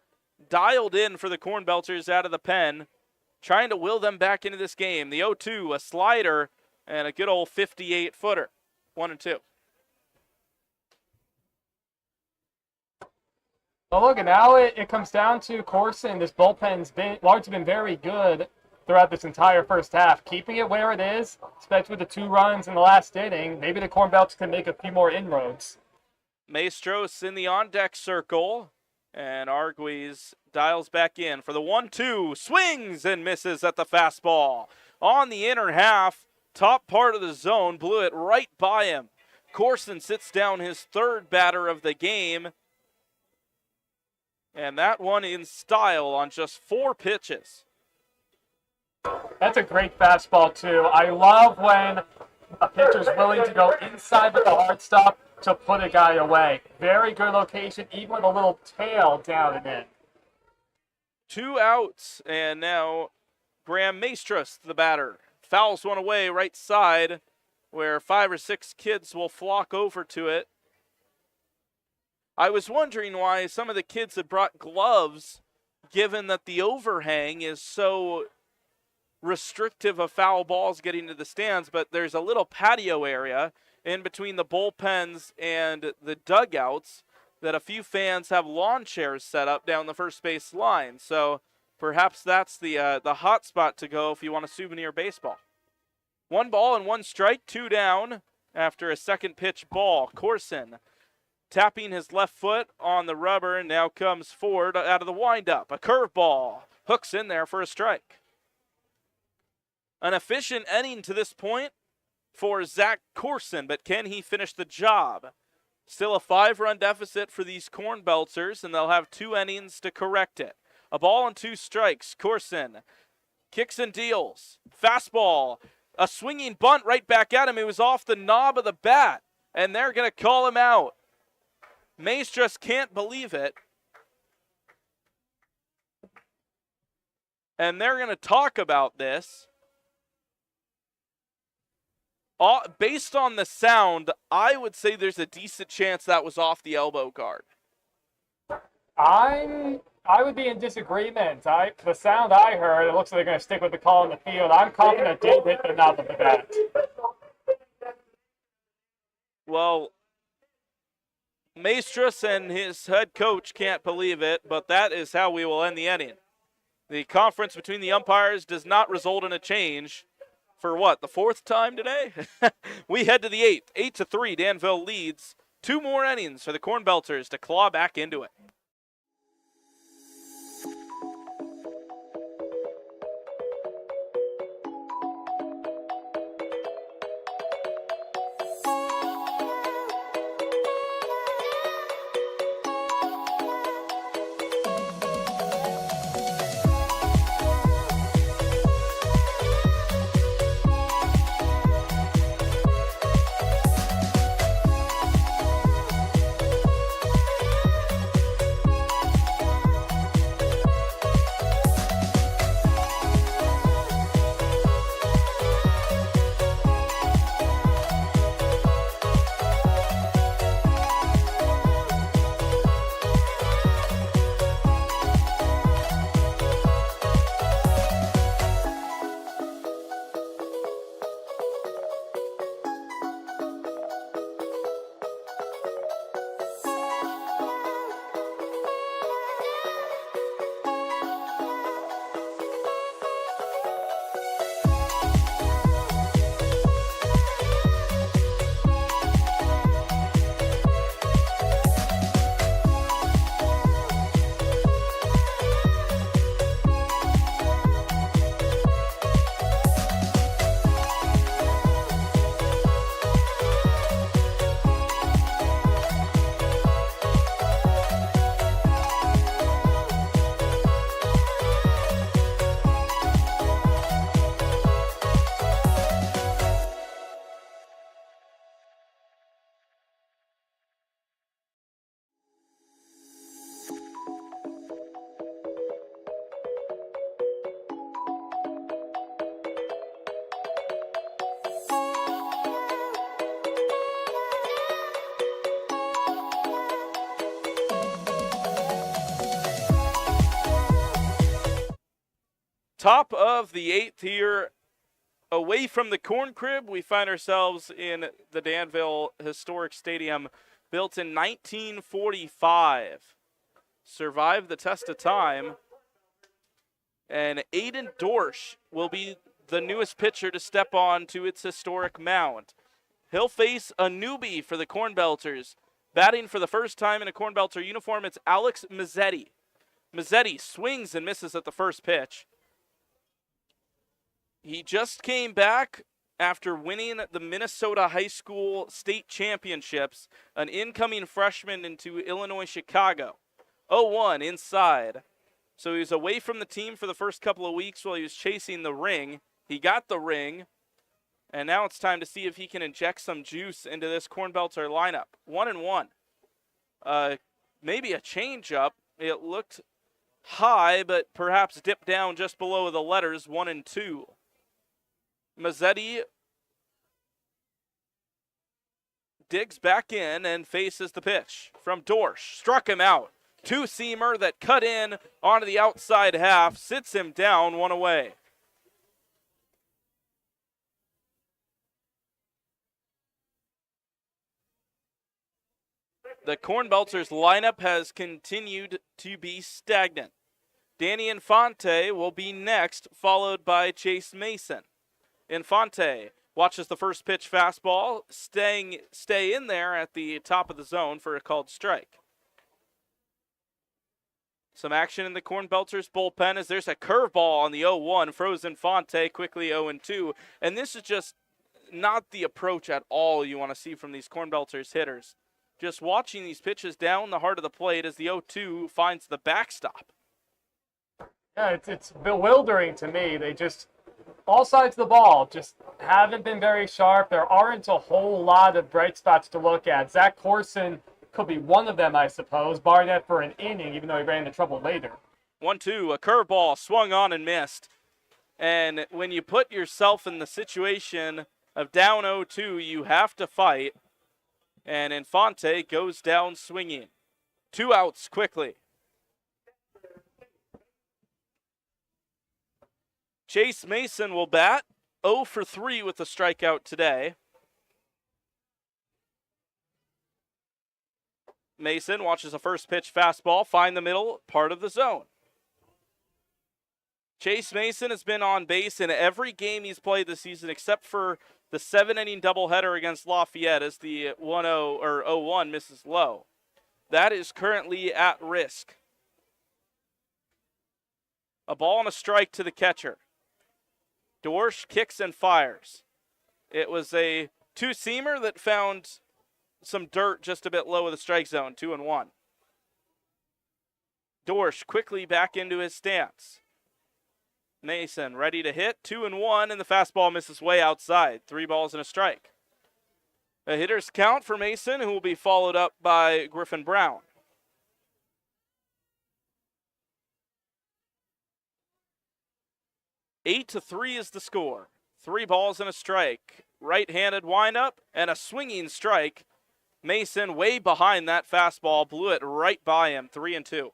dialed in for the Cornbelters out of the pen, trying to will them back into this game. The 0-2, a slider, and a good old 58-footer. 1-2. Well, look, now it comes down to Corson. This bullpen's largely been very good throughout this entire first half. Keeping it where it is, especially with the 2 runs in the last inning, maybe the Cornbelters can make a few more inroads. Maestros in the on-deck circle, and Arguiz dials back in for the 1-2, swings and misses at the fastball. On the inner half, top part of the zone, blew it right by him. Corson sits down his 3rd batter of the game, and that one in style on just 4 pitches. That's a great fastball, too. I love when a pitcher's willing to go inside with the hard stuff to put a guy away. Very good location, even with a little tail down and in. 2 outs, and now Graham Maestros, the batter, fouls one away right side, where 5 or 6 kids will flock over to it. I was wondering why some of the kids had brought gloves, given that the overhang is so restrictive of foul balls getting to the stands, but there's a little patio area in between the bullpens and the dugouts that a few fans have lawn chairs set up down the first base line. So perhaps that's the hot spot to go if you want a souvenir baseball. 1 ball and 1 strike, 2 down after a second pitch ball. Corson tapping his left foot on the rubber, and now comes forward out of the windup. A curveball hooks in there for a strike. An efficient inning to this point for Zach Corson, but can he finish the job? Still a 5-run deficit for these Cornbelters, and they'll have 2 innings to correct it. A ball and 2 strikes. Corson kicks and deals. Fastball. A swinging bunt right back at him. He was off the knob of the bat, and they're going to call him out. Maestros can't believe it. And they're going to talk about this. Based on the sound, I would say there's a decent chance that was off the elbow guard. I would be in disagreement. The sound I heard, it looks like they're going to stick with the call in the field. I'm confident it did hit the knob of the bat. Well, Maestros and his head coach can't believe it, but that is how we will end the inning. The conference between the umpires does not result in a change. For what, the 4th time today? We head to the 8th. 8-3, Danville leads. 2 more innings for the Cornbelters to claw back into it. Top of the 8th here. Away from the corn crib, we find ourselves in the Danville Historic Stadium, built in 1945. Survived the test of time. And Aiden Dorsch will be the newest pitcher to step on to its historic mound. He'll face a newbie for the Cornbelters. Batting for the first time in a Cornbelter uniform, it's Alex Mazzetti. Mazzetti swings and misses at the first pitch. He just came back after winning the Minnesota High School State Championships, an incoming freshman into Illinois Chicago. 0-1 inside. So he was away from the team for the first couple of weeks while he was chasing the ring. He got the ring, and now it's time to see if he can inject some juice into this Cornbelter lineup. 1-1. Maybe a changeup. It looked high, but perhaps dipped down just below the letters. 1-2. Mazzetti digs back in and faces the pitch from Dorsch. Struck him out. Two-seamer that cut in onto the outside half, sits him down, 1 away. The Cornbelters lineup has continued to be stagnant. Danny Infante will be next, followed by Chase Mason. Infante watches the first pitch fastball, stay in there at the top of the zone for a called strike. Some action in the Cornbelters bullpen as there's a curveball on the 0-1. Froze Infante quickly 0-2. And this is just not the approach at all you want to see from these Cornbelters hitters. Just watching these pitches down the heart of the plate as the 0-2 finds the backstop. Yeah, it's bewildering to me. They just, all sides of the ball, just haven't been very sharp. There aren't a whole lot of bright spots to look at. Zach Corson could be one of them, I suppose, barring that for an inning, even though he ran into trouble later. 1-2, a curveball swung on and missed. And when you put yourself in the situation of down 0-2, you have to fight. And Infante goes down swinging. 2 outs quickly. Chase Mason will bat 0 for 3 with a strikeout today. Mason watches a first pitch fastball find the middle part of the zone. Chase Mason has been on base in every game he's played this season except for the 7-inning doubleheader against Lafayette as the 1-0 or 0-1 misses low. That is currently at risk. A ball and a strike to the catcher. Dorsch kicks and fires. It was a two-seamer that found some dirt just a bit low of the strike zone, 2-1. Dorsch quickly back into his stance. Mason ready to hit, 2-1, and the fastball misses way outside. 3 balls and a strike. A hitter's count for Mason, who will be followed up by Griffin Brown. Eight to 3 is the score. 3 balls and a strike. Right-handed windup and a swinging strike. Mason way behind that fastball, blew it right by him, 3-2.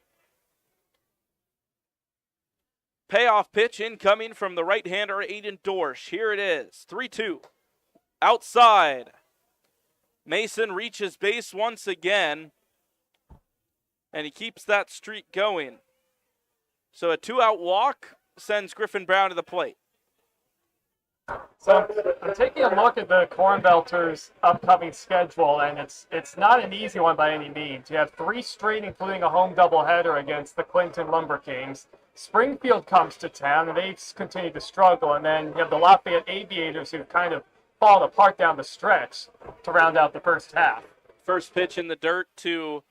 Payoff pitch incoming from the right-hander, Aiden Dorsch. Here it is, 3-2. Outside. Mason reaches base once again, and he keeps that streak going. So a 2-out walk sends Griffin Brown to the plate. So I'm taking a look at the Cornbelters' upcoming schedule, and it's not an easy one by any means. You have 3 straight, including a home doubleheader against the Clinton Lumber Kings. Springfield comes to town, and they continue to struggle. And then you have the Lafayette Aviators, who've kind of fallen apart down the stretch to round out the first half. First pitch in the dirt to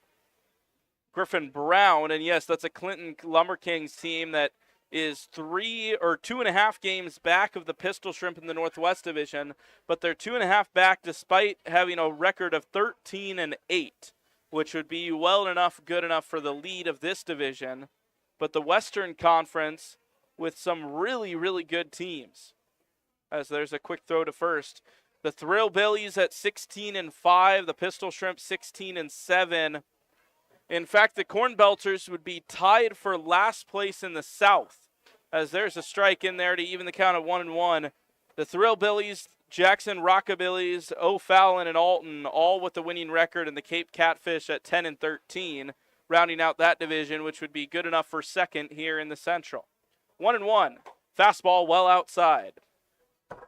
Griffin Brown, and yes, that's a Clinton Lumber Kings team that is 3 or 2.5 games back of the Pistol Shrimp in the Northwest Division, but they're 2.5 back despite having a record of 13-8, which would be well enough, good enough for the lead of this division. But the Western Conference with some really, really good teams. As there's a quick throw to first. The Thrillbillies at 16-5, the Pistol Shrimp 16-7. In fact, the Cornbelters would be tied for last place in the South as there's a strike in there to even the count at 1-1. The Thrillbillies, Jackson Rockabillys, O'Fallon, and Alton all with the winning record, and the Cape Catfish at 10-13, rounding out that division, which would be good enough for second here in the Central. 1-1. Fastball well outside.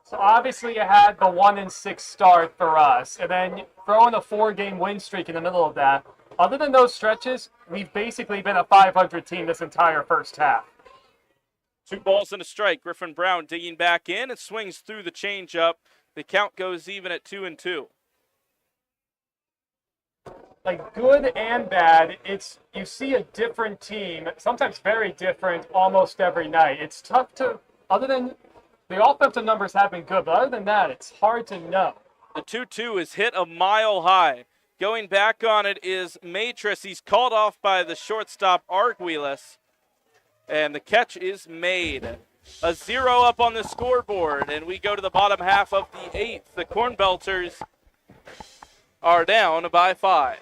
So obviously you had the 1-6 start for us, and then throwing a 4-game win streak in the middle of that. Other than those stretches, we've basically been a 500 team this entire first half. 2 balls and a strike. Griffin Brown digging back in and swings through the changeup. The count goes even at 2-2. Like good and bad, you see a different team, sometimes very different, almost every night. It's tough to, other than the offensive numbers have been good, but other than that, it's hard to know. The 2-2 is hit a mile high. Going back on it is Matris. He's called off by the shortstop Arguilas, and the catch is made. A 0 up on the scoreboard, and we go to the bottom half of the 8th. The Cornbelters are down by 5.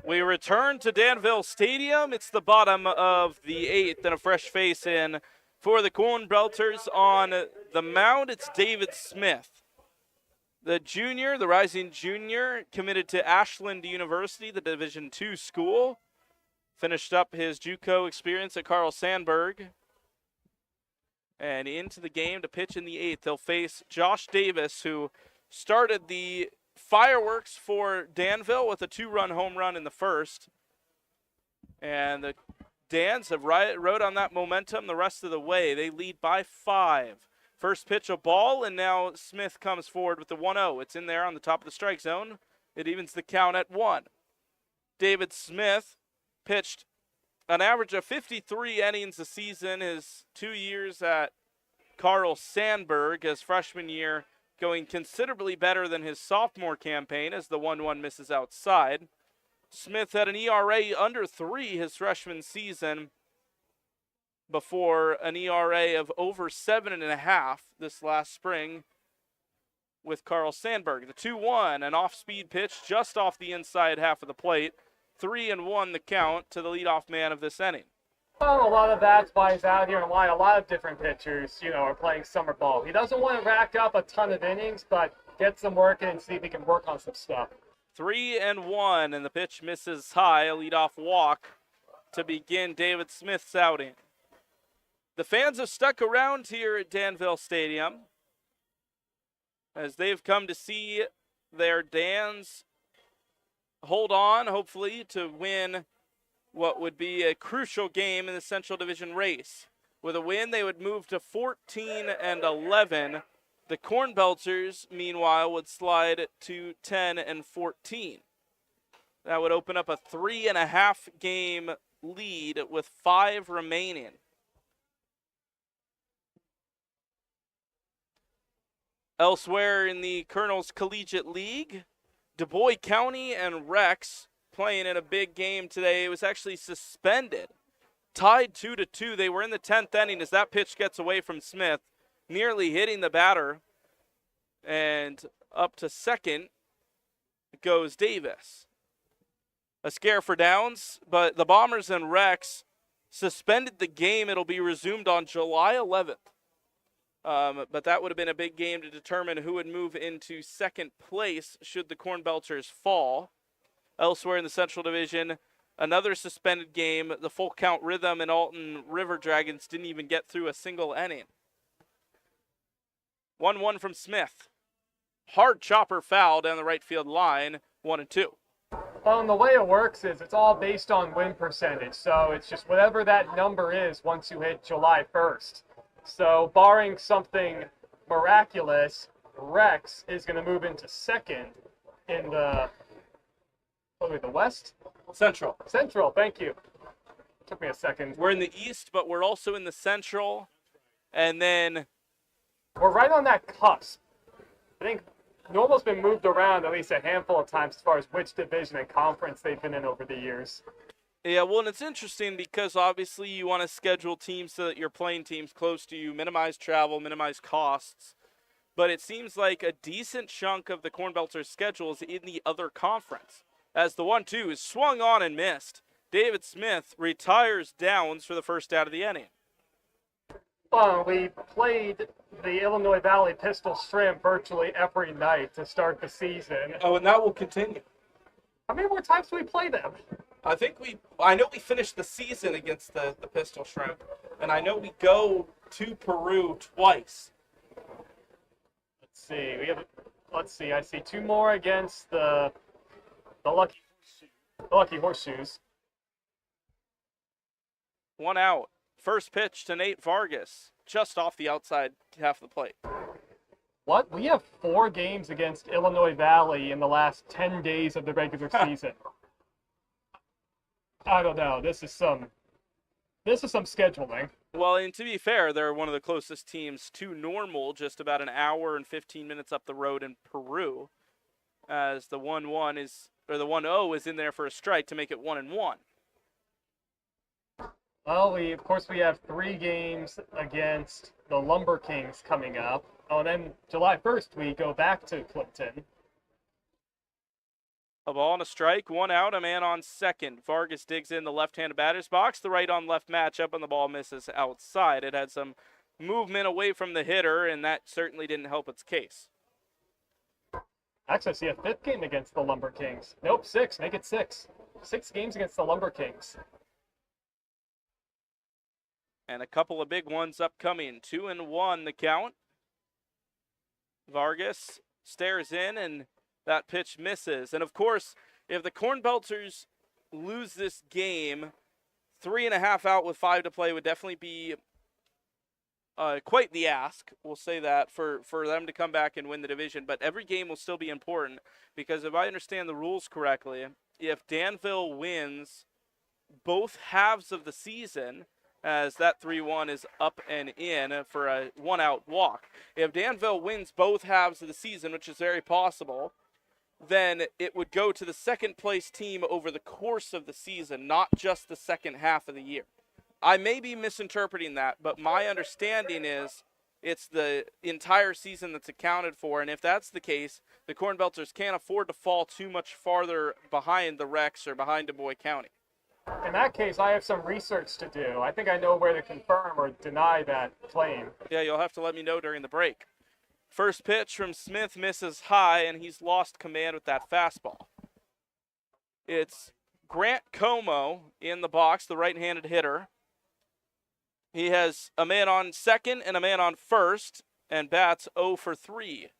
We return to Danville Stadium. It's the bottom of the 8th, and a fresh face in for the Cornbelters. On the mound, it's David Smith, the junior, the rising junior, committed to Ashland University, the Division II school. Finished up his JUCO experience at Carl Sandburg. And into the game to pitch in the 8th. They'll face Josh Davis, who started the fireworks for Danville with a 2-run home run in the first. And the Dans have rode on that momentum the rest of the way. They lead by 5. First pitch, a ball, and now Smith comes forward with the 1-0. It's in there on the top of the strike zone. It evens the count at 1. David Smith pitched an average of 53 innings a season his 2 years at Carl Sandburg. His freshman year going considerably better than his sophomore campaign as the 1-1 misses outside. Smith had an ERA under 3 his freshman season before an ERA of over 7.5 this last spring with Carl Sandburg. The 2-1, an off-speed pitch just off the inside half of the plate. 3-1 the count to the leadoff man of this inning. Well, a lot of that's why he's out here and why a lot of different pitchers, are playing summer ball. He doesn't want to rack up a ton of innings, but get some work in and see if he can work on some stuff. 3-1, and the pitch misses high. A leadoff walk to begin David Smith's outing. The fans have stuck around here at Danville Stadium as they've come to see their Dans hold on, hopefully, to win what would be a crucial game in the Central Division race. With a win, they would move to 14-11. The Cornbelters, meanwhile, would slide to 10-14. That would open up a 3.5 game lead with 5 remaining. Elsewhere in the Colonels Collegiate League, Du Bois County and Rex playing in a big game today. It was actually suspended. Tied 2-2. They were in the 10th inning as that pitch gets away from Smith, nearly hitting the batter. And up to second goes Davis. A scare for downs, but the Bombers and Rex suspended the game. It'll be resumed on July 11th. But that would have been a big game to determine who would move into second place should the Cornbelters fall. Elsewhere in the Central Division, another suspended game. The full count Rhythm and Alton River Dragons didn't even get through a single inning. 1-1 from Smith. Hard chopper foul down the right field line, 1-2. Well, and the way it works is it's all based on win percentage. So it's just whatever that number is once you hit July 1st. So barring something miraculous, Rex is going to move into second in the West? Central. Central, thank you. Took me a second. We're in the East, but we're also in the Central. And then we're right on that cusp. I think Normal's been moved around at least a handful of times as far as which division and conference they've been in over the years. Yeah, well, and it's interesting because obviously you want to schedule teams so that you're playing teams close to you, minimize travel, minimize costs. But it seems like a decent chunk of the Cornbelters' schedule is in the other conference. As the 1-2 is swung on and missed, David Smith retires Downs for the first out of the inning. Well, we played the Illinois Valley Pistol Shrimp virtually every night to start the season. Oh, and that will continue. How many more times do we play them? I know we finished the season against the Pistol Shrimp, and I know we go to Peru twice. Let's see. I see 2 more against the Lucky Horseshoes. 1 out. First pitch to Nate Vargas, just off the outside half of the plate. What? We have 4 games against Illinois Valley in the last 10 days of the regular season. I don't know. This is some scheduling. Well, and to be fair, they're one of the closest teams to Normal, just about an hour and 15 minutes up the road in Peru, as the 1-1 the 1-0 is in there for a strike to make it 1-1. Well, we have 3 games against the Lumber Kings coming up. Oh, and then July 1st we go back to Clinton. A ball and a strike, 1 out, a man on second. Vargas digs in the left-handed batter's box. The right-on-left matchup, and the ball misses outside. It had some movement away from the hitter, and that certainly didn't help its case. Actually, I see a 5th game against the Lumber Kings. Nope, 6. Make it 6. 6 games against the Lumber Kings. And a couple of big ones upcoming. 2-1 the count. Vargas stares in, and that pitch misses. And, of course, if the Cornbelters lose this game, 3.5 out with 5 to play would definitely be quite the ask. We'll say that for them to come back and win the division. But every game will still be important because if I understand the rules correctly, if Danville wins both halves of the season, as that 3-1 is up and in for a 1-out walk. If Danville wins both halves of the season, which is very possible, then it would go to the second-place team over the course of the season, not just the second half of the year. I may be misinterpreting that, but my understanding is it's the entire season that's accounted for, and if that's the case, the Cornbelters can't afford to fall too much farther behind the Rex or behind Du Bois County. In that case, I have some research to do. I think I know where to confirm or deny that claim. Yeah, you'll have to let me know during the break. First pitch from Smith misses high, and he's lost command with that fastball. It's Grant Como in the box, the right-handed hitter. He has a man on second and a man on first, and bats 0 for 3.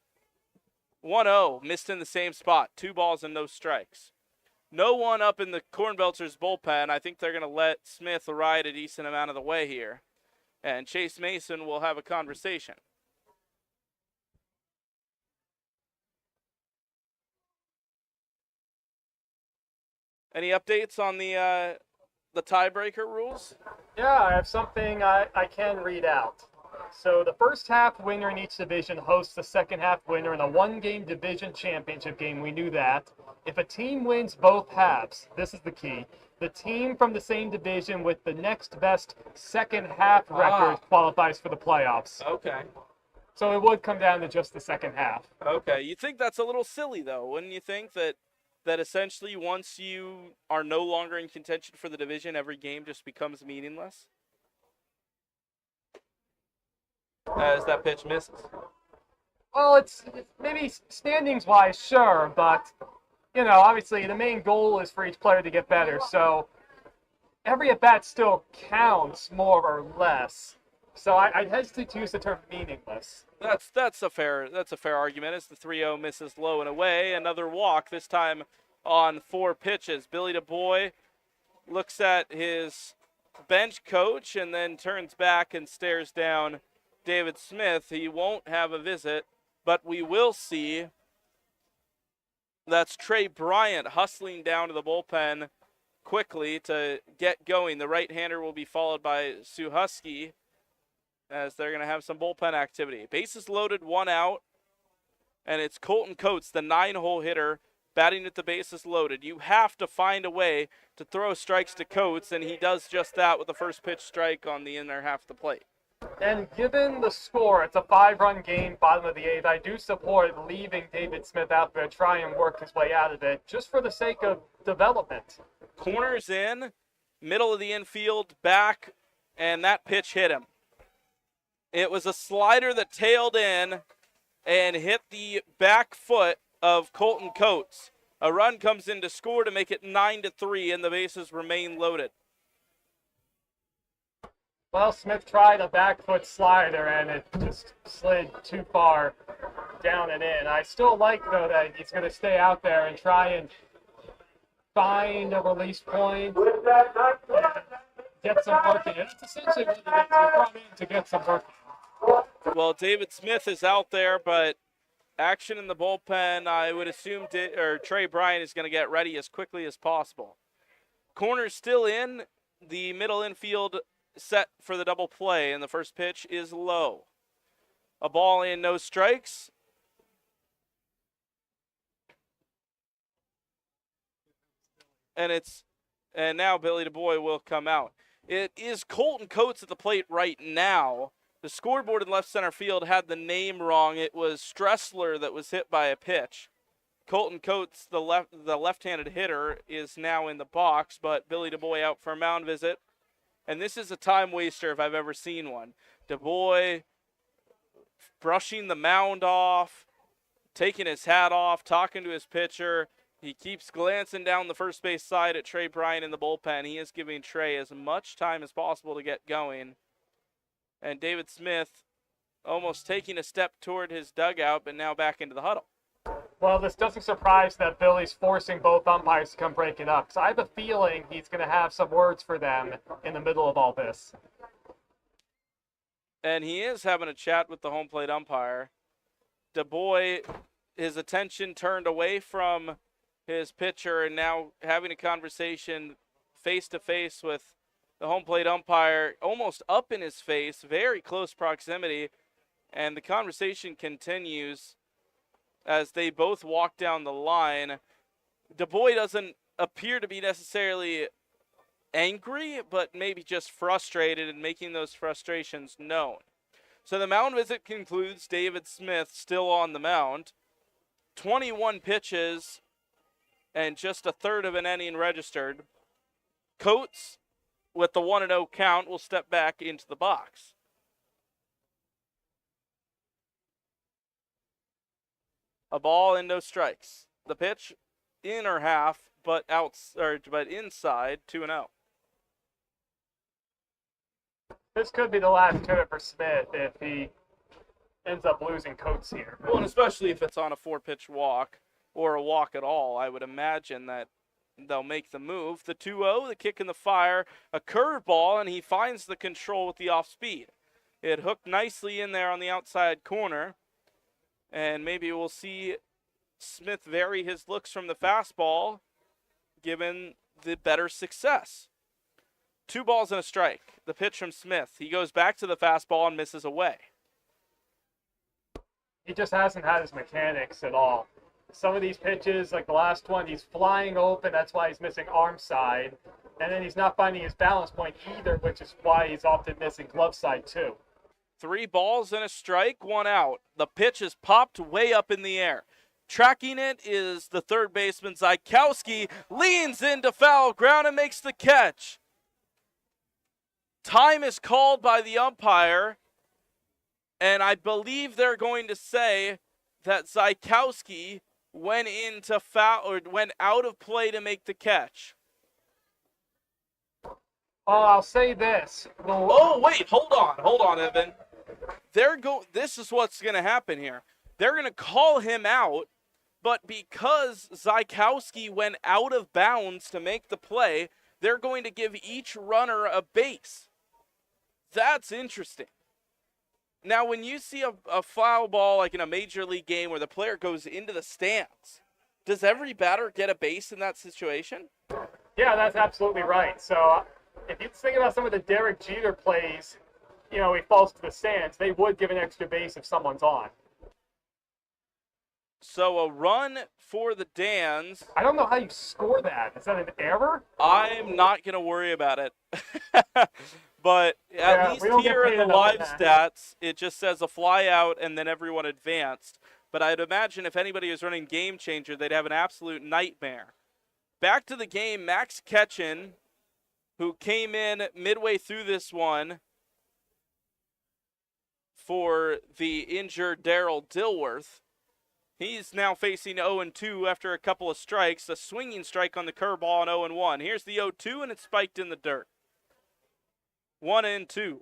1-0, missed in the same spot. 2 balls and no strikes. No one up in the Cornbelters bullpen. I think they're going to let Smith ride a decent amount of the way here. And Chase Mason will have a conversation. Any updates on the tiebreaker rules? Yeah, I have something I can read out. So the first half winner in each division hosts the second half winner in a one-game division championship game. We knew that. If a team wins both halves, this is the key, the team from the same division with the next best second half record qualifies for the playoffs. Okay. So it would come down to just the second half. Okay. You think that's a little silly, though, wouldn't you think? That essentially once you are no longer in contention for the division, every game just becomes meaningless? As that pitch misses. Well, it's maybe standings-wise, sure, but, obviously the main goal is for each player to get better, so every at-bat still counts more or less. So I'd hesitate to use the term meaningless. That's a fair argument. As the 3-0 misses low and away, another walk, this time on 4 pitches. Billy DuBois looks at his bench coach and then turns back and stares down David Smith. He won't have a visit, but we will see. That's Trey Bryant hustling down to the bullpen quickly to get going. The right-hander will be followed by Suhusky, as they're going to have some bullpen activity. Bases loaded, 1 out, and it's Colton Coates, the 9-hole hitter, batting with the bases loaded. You have to find a way to throw strikes to Coates, and he does just that with the first pitch strike on the inner half of the plate. And given the score, it's a 5-run game, bottom of the 8th. I do support leaving David Smith out there, try and work his way out of it, just for the sake of development. Corners in, middle of the infield, back, and that pitch hit him. It was a slider that tailed in and hit the back foot of Colton Coates. A run comes in to score to make it 9-3, and the bases remain loaded. Well, Smith tried a back foot slider, and it just slid too far down and in. I still like, though, that he's going to stay out there and try and find a release point, get some work in. It's essentially what it is. He brought in to get some work in. Well, David Smith is out there, but action in the bullpen, I would assume Trey Bryant is going to get ready as quickly as possible. Corner's still in. The middle infield set for the double play, and the first pitch is low. A ball in, no strikes. And now Billy DuBois will come out. It is Colton Coates at the plate right now. The scoreboard in left center field had the name wrong. It was Stressler that was hit by a pitch. Colton Coates, the left-handed hitter, is now in the box, but Billy DuBois out for a mound visit. And this is a time waster if I've ever seen one. DuBois brushing the mound off, taking his hat off, talking to his pitcher. He keeps glancing down the first base side at Trey Bryant in the bullpen. He is giving Trey as much time as possible to get going. And David Smith almost taking a step toward his dugout, but now back into the huddle. Well, this doesn't surprise that Billy's forcing both umpires to come break it up. So I have a feeling he's going to have some words for them in the middle of all this. And he is having a chat with the home plate umpire. DuBois, his attention turned away from his pitcher and now having a conversation face-to-face with the home plate umpire, almost up in his face, very close proximity. And the conversation continues as they both walk down the line. DuBois doesn't appear to be necessarily angry, but maybe just frustrated and making those frustrations known. So the mound visit concludes. David Smith still on the mound. 21 pitches and just a third of an inning registered. Coates, with the 1-0 count, will step back into the box. A ball and no strikes. The pitch, inner half, but inside, 2-0. This could be the last turn for Smith if he ends up losing Coates here. Well, and especially if it's on a 4-pitch walk or a walk at all, I would imagine that they'll make the move. The 2-0, the kick in the fire, a curveball, and he finds the control with the off speed. It hooked nicely in there on the outside corner, and maybe we'll see Smith vary his looks from the fastball given the better success. 2 balls and a strike. The pitch from Smith. He goes back to the fastball and misses away. He just hasn't had his mechanics at all. Some of these pitches, like the last one, he's flying open. That's why he's missing arm side. And then he's not finding his balance point either, which is why he's often missing glove side too. 3 balls and a strike, 1 out. The pitch is popped way up in the air. Tracking it is the third baseman, Zykowski, leans into foul ground and makes the catch. Time is called by the umpire, and I believe they're going to say that Zykowski went into foul or went out of play to make the catch. Oh, I'll say this. Oh, wait, hold on, Evan. This is what's going to happen here. They're going to call him out, but because Zykowski went out of bounds to make the play, they're going to give each runner a base. That's interesting. Now, when you see a foul ball like in a major league game where the player goes into the stands, does every batter get a base in that situation? Yeah, that's absolutely right. So if you think about some of the Derek Jeter plays, he falls to the stands, they would give an extra base if someone's on. So a run for the Dans. I don't know how you score that. Is that an error? I'm not going to worry about it. But at least here in the live stats, it just says a fly out and then everyone advanced. But I'd imagine if anybody was running Game Changer, they'd have an absolute nightmare. Back to the game, Max Ketchen, who came in midway through this one for the injured Darryl Dilworth. He's now facing 0-2 after a couple of strikes. A swinging strike on the curveball and 0-1. Here's the 0-2, and it's spiked in the dirt. 1-2.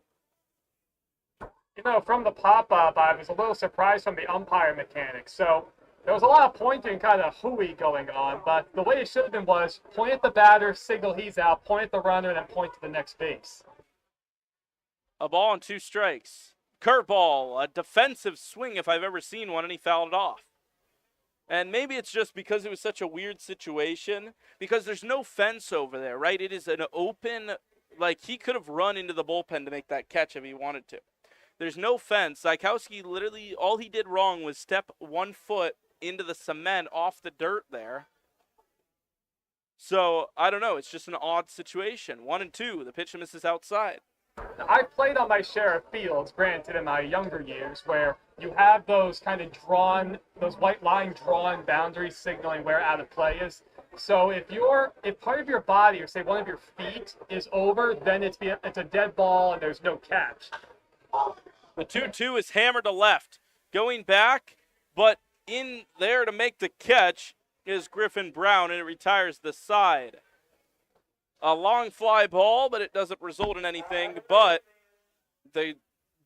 From the pop-up, I was a little surprised from the umpire mechanics. So there was a lot of pointing, kind of hooey going on, but the way it should have been was point at the batter, signal he's out, point at the runner, and then point to the next base. A ball and 2 strikes. Curveball, a defensive swing if I've ever seen one, and he fouled it off. And maybe it's just because it was such a weird situation, because there's no fence over there, right? It is an open, he could have run into the bullpen to make that catch if he wanted to. There's no fence. Zykowski literally, all he did wrong was step 1 foot into the cement off the dirt there. So, I don't know. It's just an odd situation. 1-2. The pitch misses outside. I played on my share of fields, granted, in my younger years, where you have those kind of those white line drawn boundaries signaling where out of play is. So if part of your body, or say one of your feet, is over, then it's a dead ball and there's no catch. The 2-2 is hammered to left. Going back, but in there to make the catch is Griffin Brown, and it retires the side. A long fly ball, but it doesn't result in anything, but the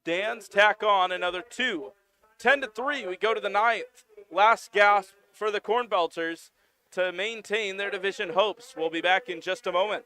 Dans tack on another 2. 10-3, we go to the 9th. Last gasp for the Cornbelters to maintain their division hopes. We'll be back in just a moment.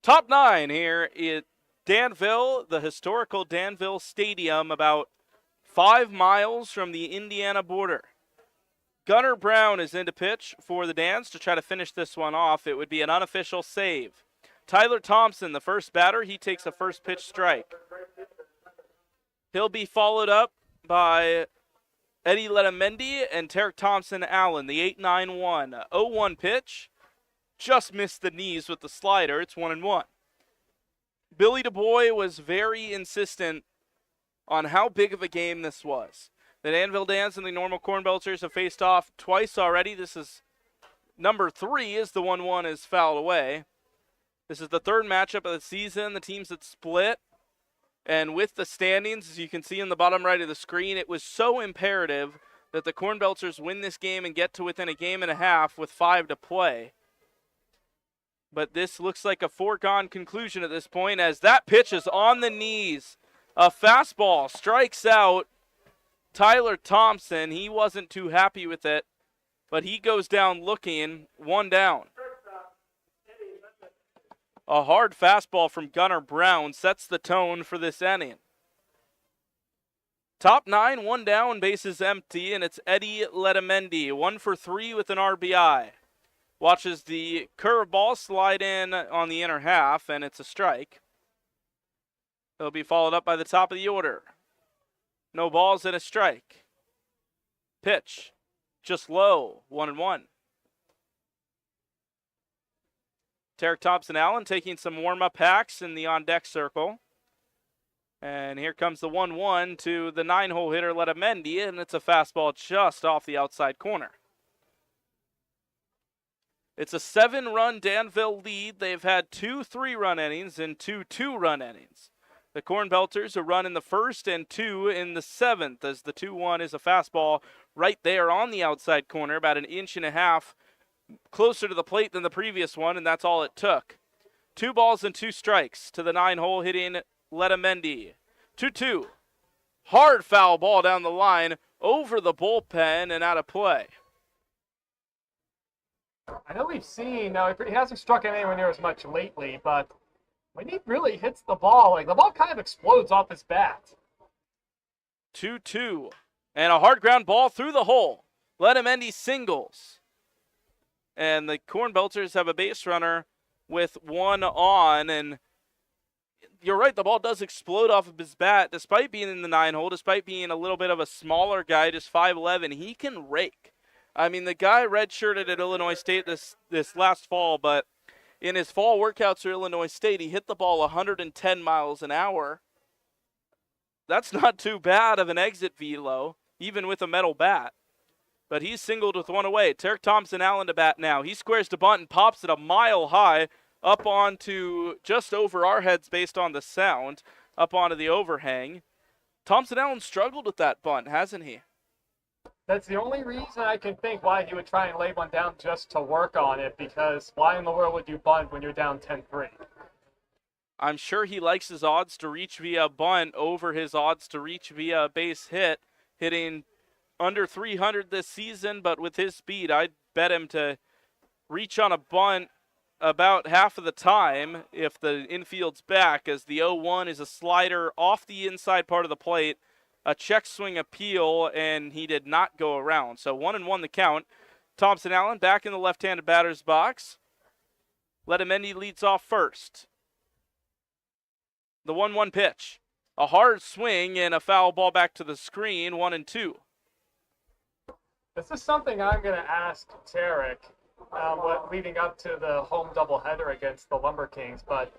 Top 9 here at Danville, the historical Danville Stadium, about 5 miles from the Indiana border. Gunnar Brown is in to pitch for the Dans to try to finish this one off. It would be an unofficial save. Tyler Thompson, the first batter, he takes a first pitch strike. He'll be followed up by Eddie Letamendi and Tarek Thompson-Allen, the 8-9-1. 0-1 pitch. Just missed the knees with the slider. It's 1-1. Billy DuBois was very insistent on how big of a game this was. The Danville Dans and the normal Cornbelters have faced off twice already. This is number 3 as the 1-1 is fouled away. This is the third matchup of the season. The teams that split. And with the standings, as you can see in the bottom right of the screen, it was so imperative that the Cornbelters win this game and get to within a game and a half with 5 to play. But this looks like a foregone conclusion at this point, as that pitch is on the knees. A fastball strikes out Tyler Thompson. He wasn't too happy with it, but he goes down looking, 1 down. A hard fastball from Gunnar Brown sets the tone for this inning. Top 9, 1 down, bases empty, and it's Eddie Letamendi, 1 for 3 with an RBI. Watches the curveball slide in on the inner half, and it's a strike. It'll be followed up by the top of the order. No balls and a strike. Pitch, just low, 1-1. Tarek Thompson-Allen taking some warm-up hacks in the on-deck circle. And here comes the 1-1 to the 9-hole hitter, Letamendi, and it's a fastball just off the outside corner. It's a 7-run Danville lead. They've had 2 3-run innings and 2 2-run innings. The Cornbelters a run in the first and 2 in the 7th, as the 2-1 is a fastball right there on the outside corner, about 1.5 inches closer to the plate than the previous one, and that's all it took. 2 balls and 2 strikes to the 9-hole hitting Letamendi. 2-2. Hard foul ball down the line, over the bullpen and out of play. I know we've seen, he hasn't struck anywhere near as much lately, but when he really hits the ball, the ball kind of explodes off his bat. 2-2. And a hard ground ball through the hole. Letamendi singles. And the Cornbelters have a base runner with 1 on. And you're right, the ball does explode off of his bat. Despite being in the 9-hole, despite being a little bit of a smaller guy, just 5'11", he can rake. I mean, the guy redshirted at Illinois State this last fall, but in his fall workouts at Illinois State, he hit the ball 110 miles an hour. That's not too bad of an exit velo, even with a metal bat. But he's singled with 1 away. Tarek Thompson-Allen to bat now. He squares to bunt and pops it a mile high up onto just over our heads based on the sound, up onto the overhang. Thompson-Allen struggled with that bunt, hasn't he? That's the only reason I can think why he would try and lay one down just to work on it, because why in the world would you bunt when you're down 10-3? I'm sure he likes his odds to reach via bunt over his odds to reach via base hit, hitting under 300 this season, but with his speed, I'd bet him to reach on a bunt about half of the time if the infield's back, as the 0-1 is a slider off the inside part of the plate, a check swing appeal, and he did not go around. So 1-1 the count. Thompson-Allen back in the left-handed batter's box. Letamendi leads off first. The 1-1 pitch. A hard swing and a foul ball back to the screen, 1-2. This is something I'm going to ask Tarek leading up to the home doubleheader against the Lumber Kings, but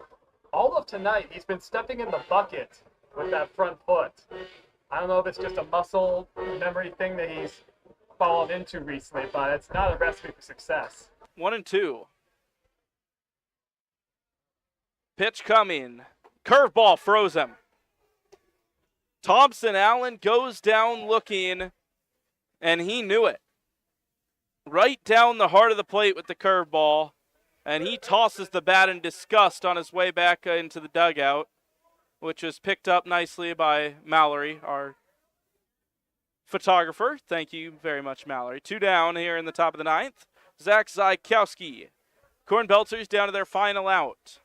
all of tonight he's been stepping in the bucket with that front foot. I don't know if it's just a muscle memory thing that he's fallen into recently, but it's not a recipe for success. 1-2. Pitch coming. Curveball froze him. Thompson-Allen goes down looking, and he knew it. Right down the heart of the plate with the curveball, and he tosses the bat in disgust on his way back into the dugout, which was picked up nicely by Mallory, our photographer. Thank you very much, Mallory. 2 down here in the top of the 9th. Zach Zykowski. Cornbelters down to their final out.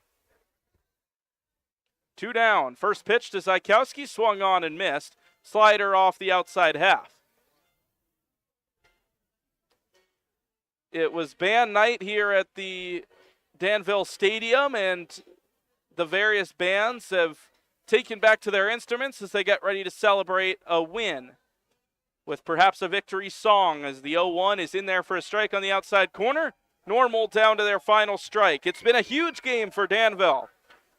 2 down. First pitch to Zykowski, swung on and missed. Slider off the outside half. It was band night here at the Danville Stadium, and the various bands have taken back to their instruments as they get ready to celebrate a win with perhaps a victory song as the 0-1 is in there for a strike on the outside corner. Normal down to their final strike. It's been a huge game for Danville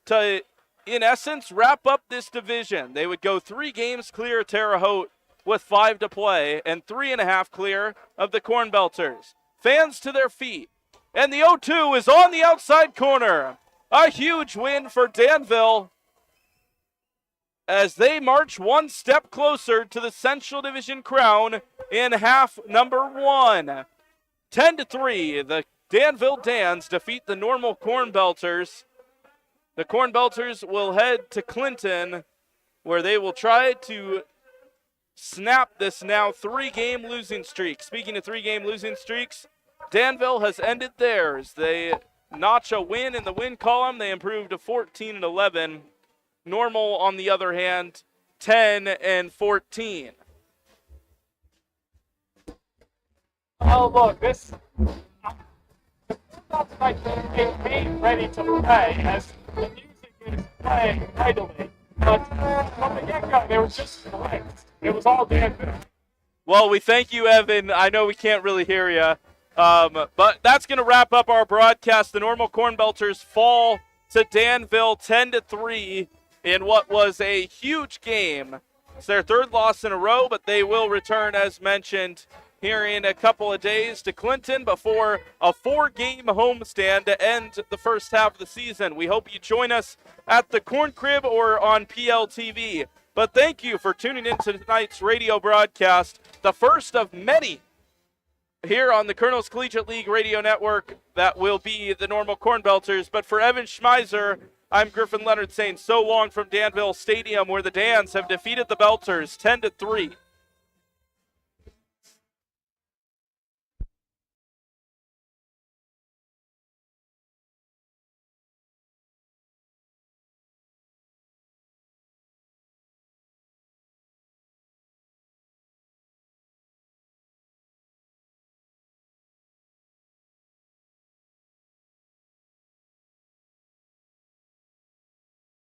to, in essence, wrap up this division. They would go 3 games clear of Terre Haute with 5 to play and 3.5 clear of the Cornbelters. Fans to their feet. And the 0-2 is on the outside corner. A huge win for Danville as they march one step closer to the Central Division crown in half number 1. 10-3, the Danville Dans defeat the Normal Cornbelters. The Cornbelters will head to Clinton, where they will try to snap this now 3-game losing streak. Speaking of 3-game losing streaks, Danville has ended theirs. They notch a win in the win column. They improved to 14-11. Normal, on the other hand, 10-14. Oh, look, this. That's like a game ready to play as the music is playing idly. But from the get-go, they were just correct. It was all Danville. Well, we thank you, Evan. I know we can't really hear you. But that's going to wrap up our broadcast. The Normal Cornbelters fall to Danville 10-3 in what was a huge game. It's their 3rd loss in a row, but they will return, as mentioned, here in a couple of days to Clinton before a 4-game homestand to end the first half of the season. We hope you join us at the Corn Crib or on PLTV. But thank you for tuning in to tonight's radio broadcast, the first of many here on the Colonel's Collegiate League Radio Network that will be the Normal Cornbelters. But for Evan Schmeiser, I'm Griffin Leonard saying so long from Danville Stadium, where the Dans have defeated the Belters 10-3.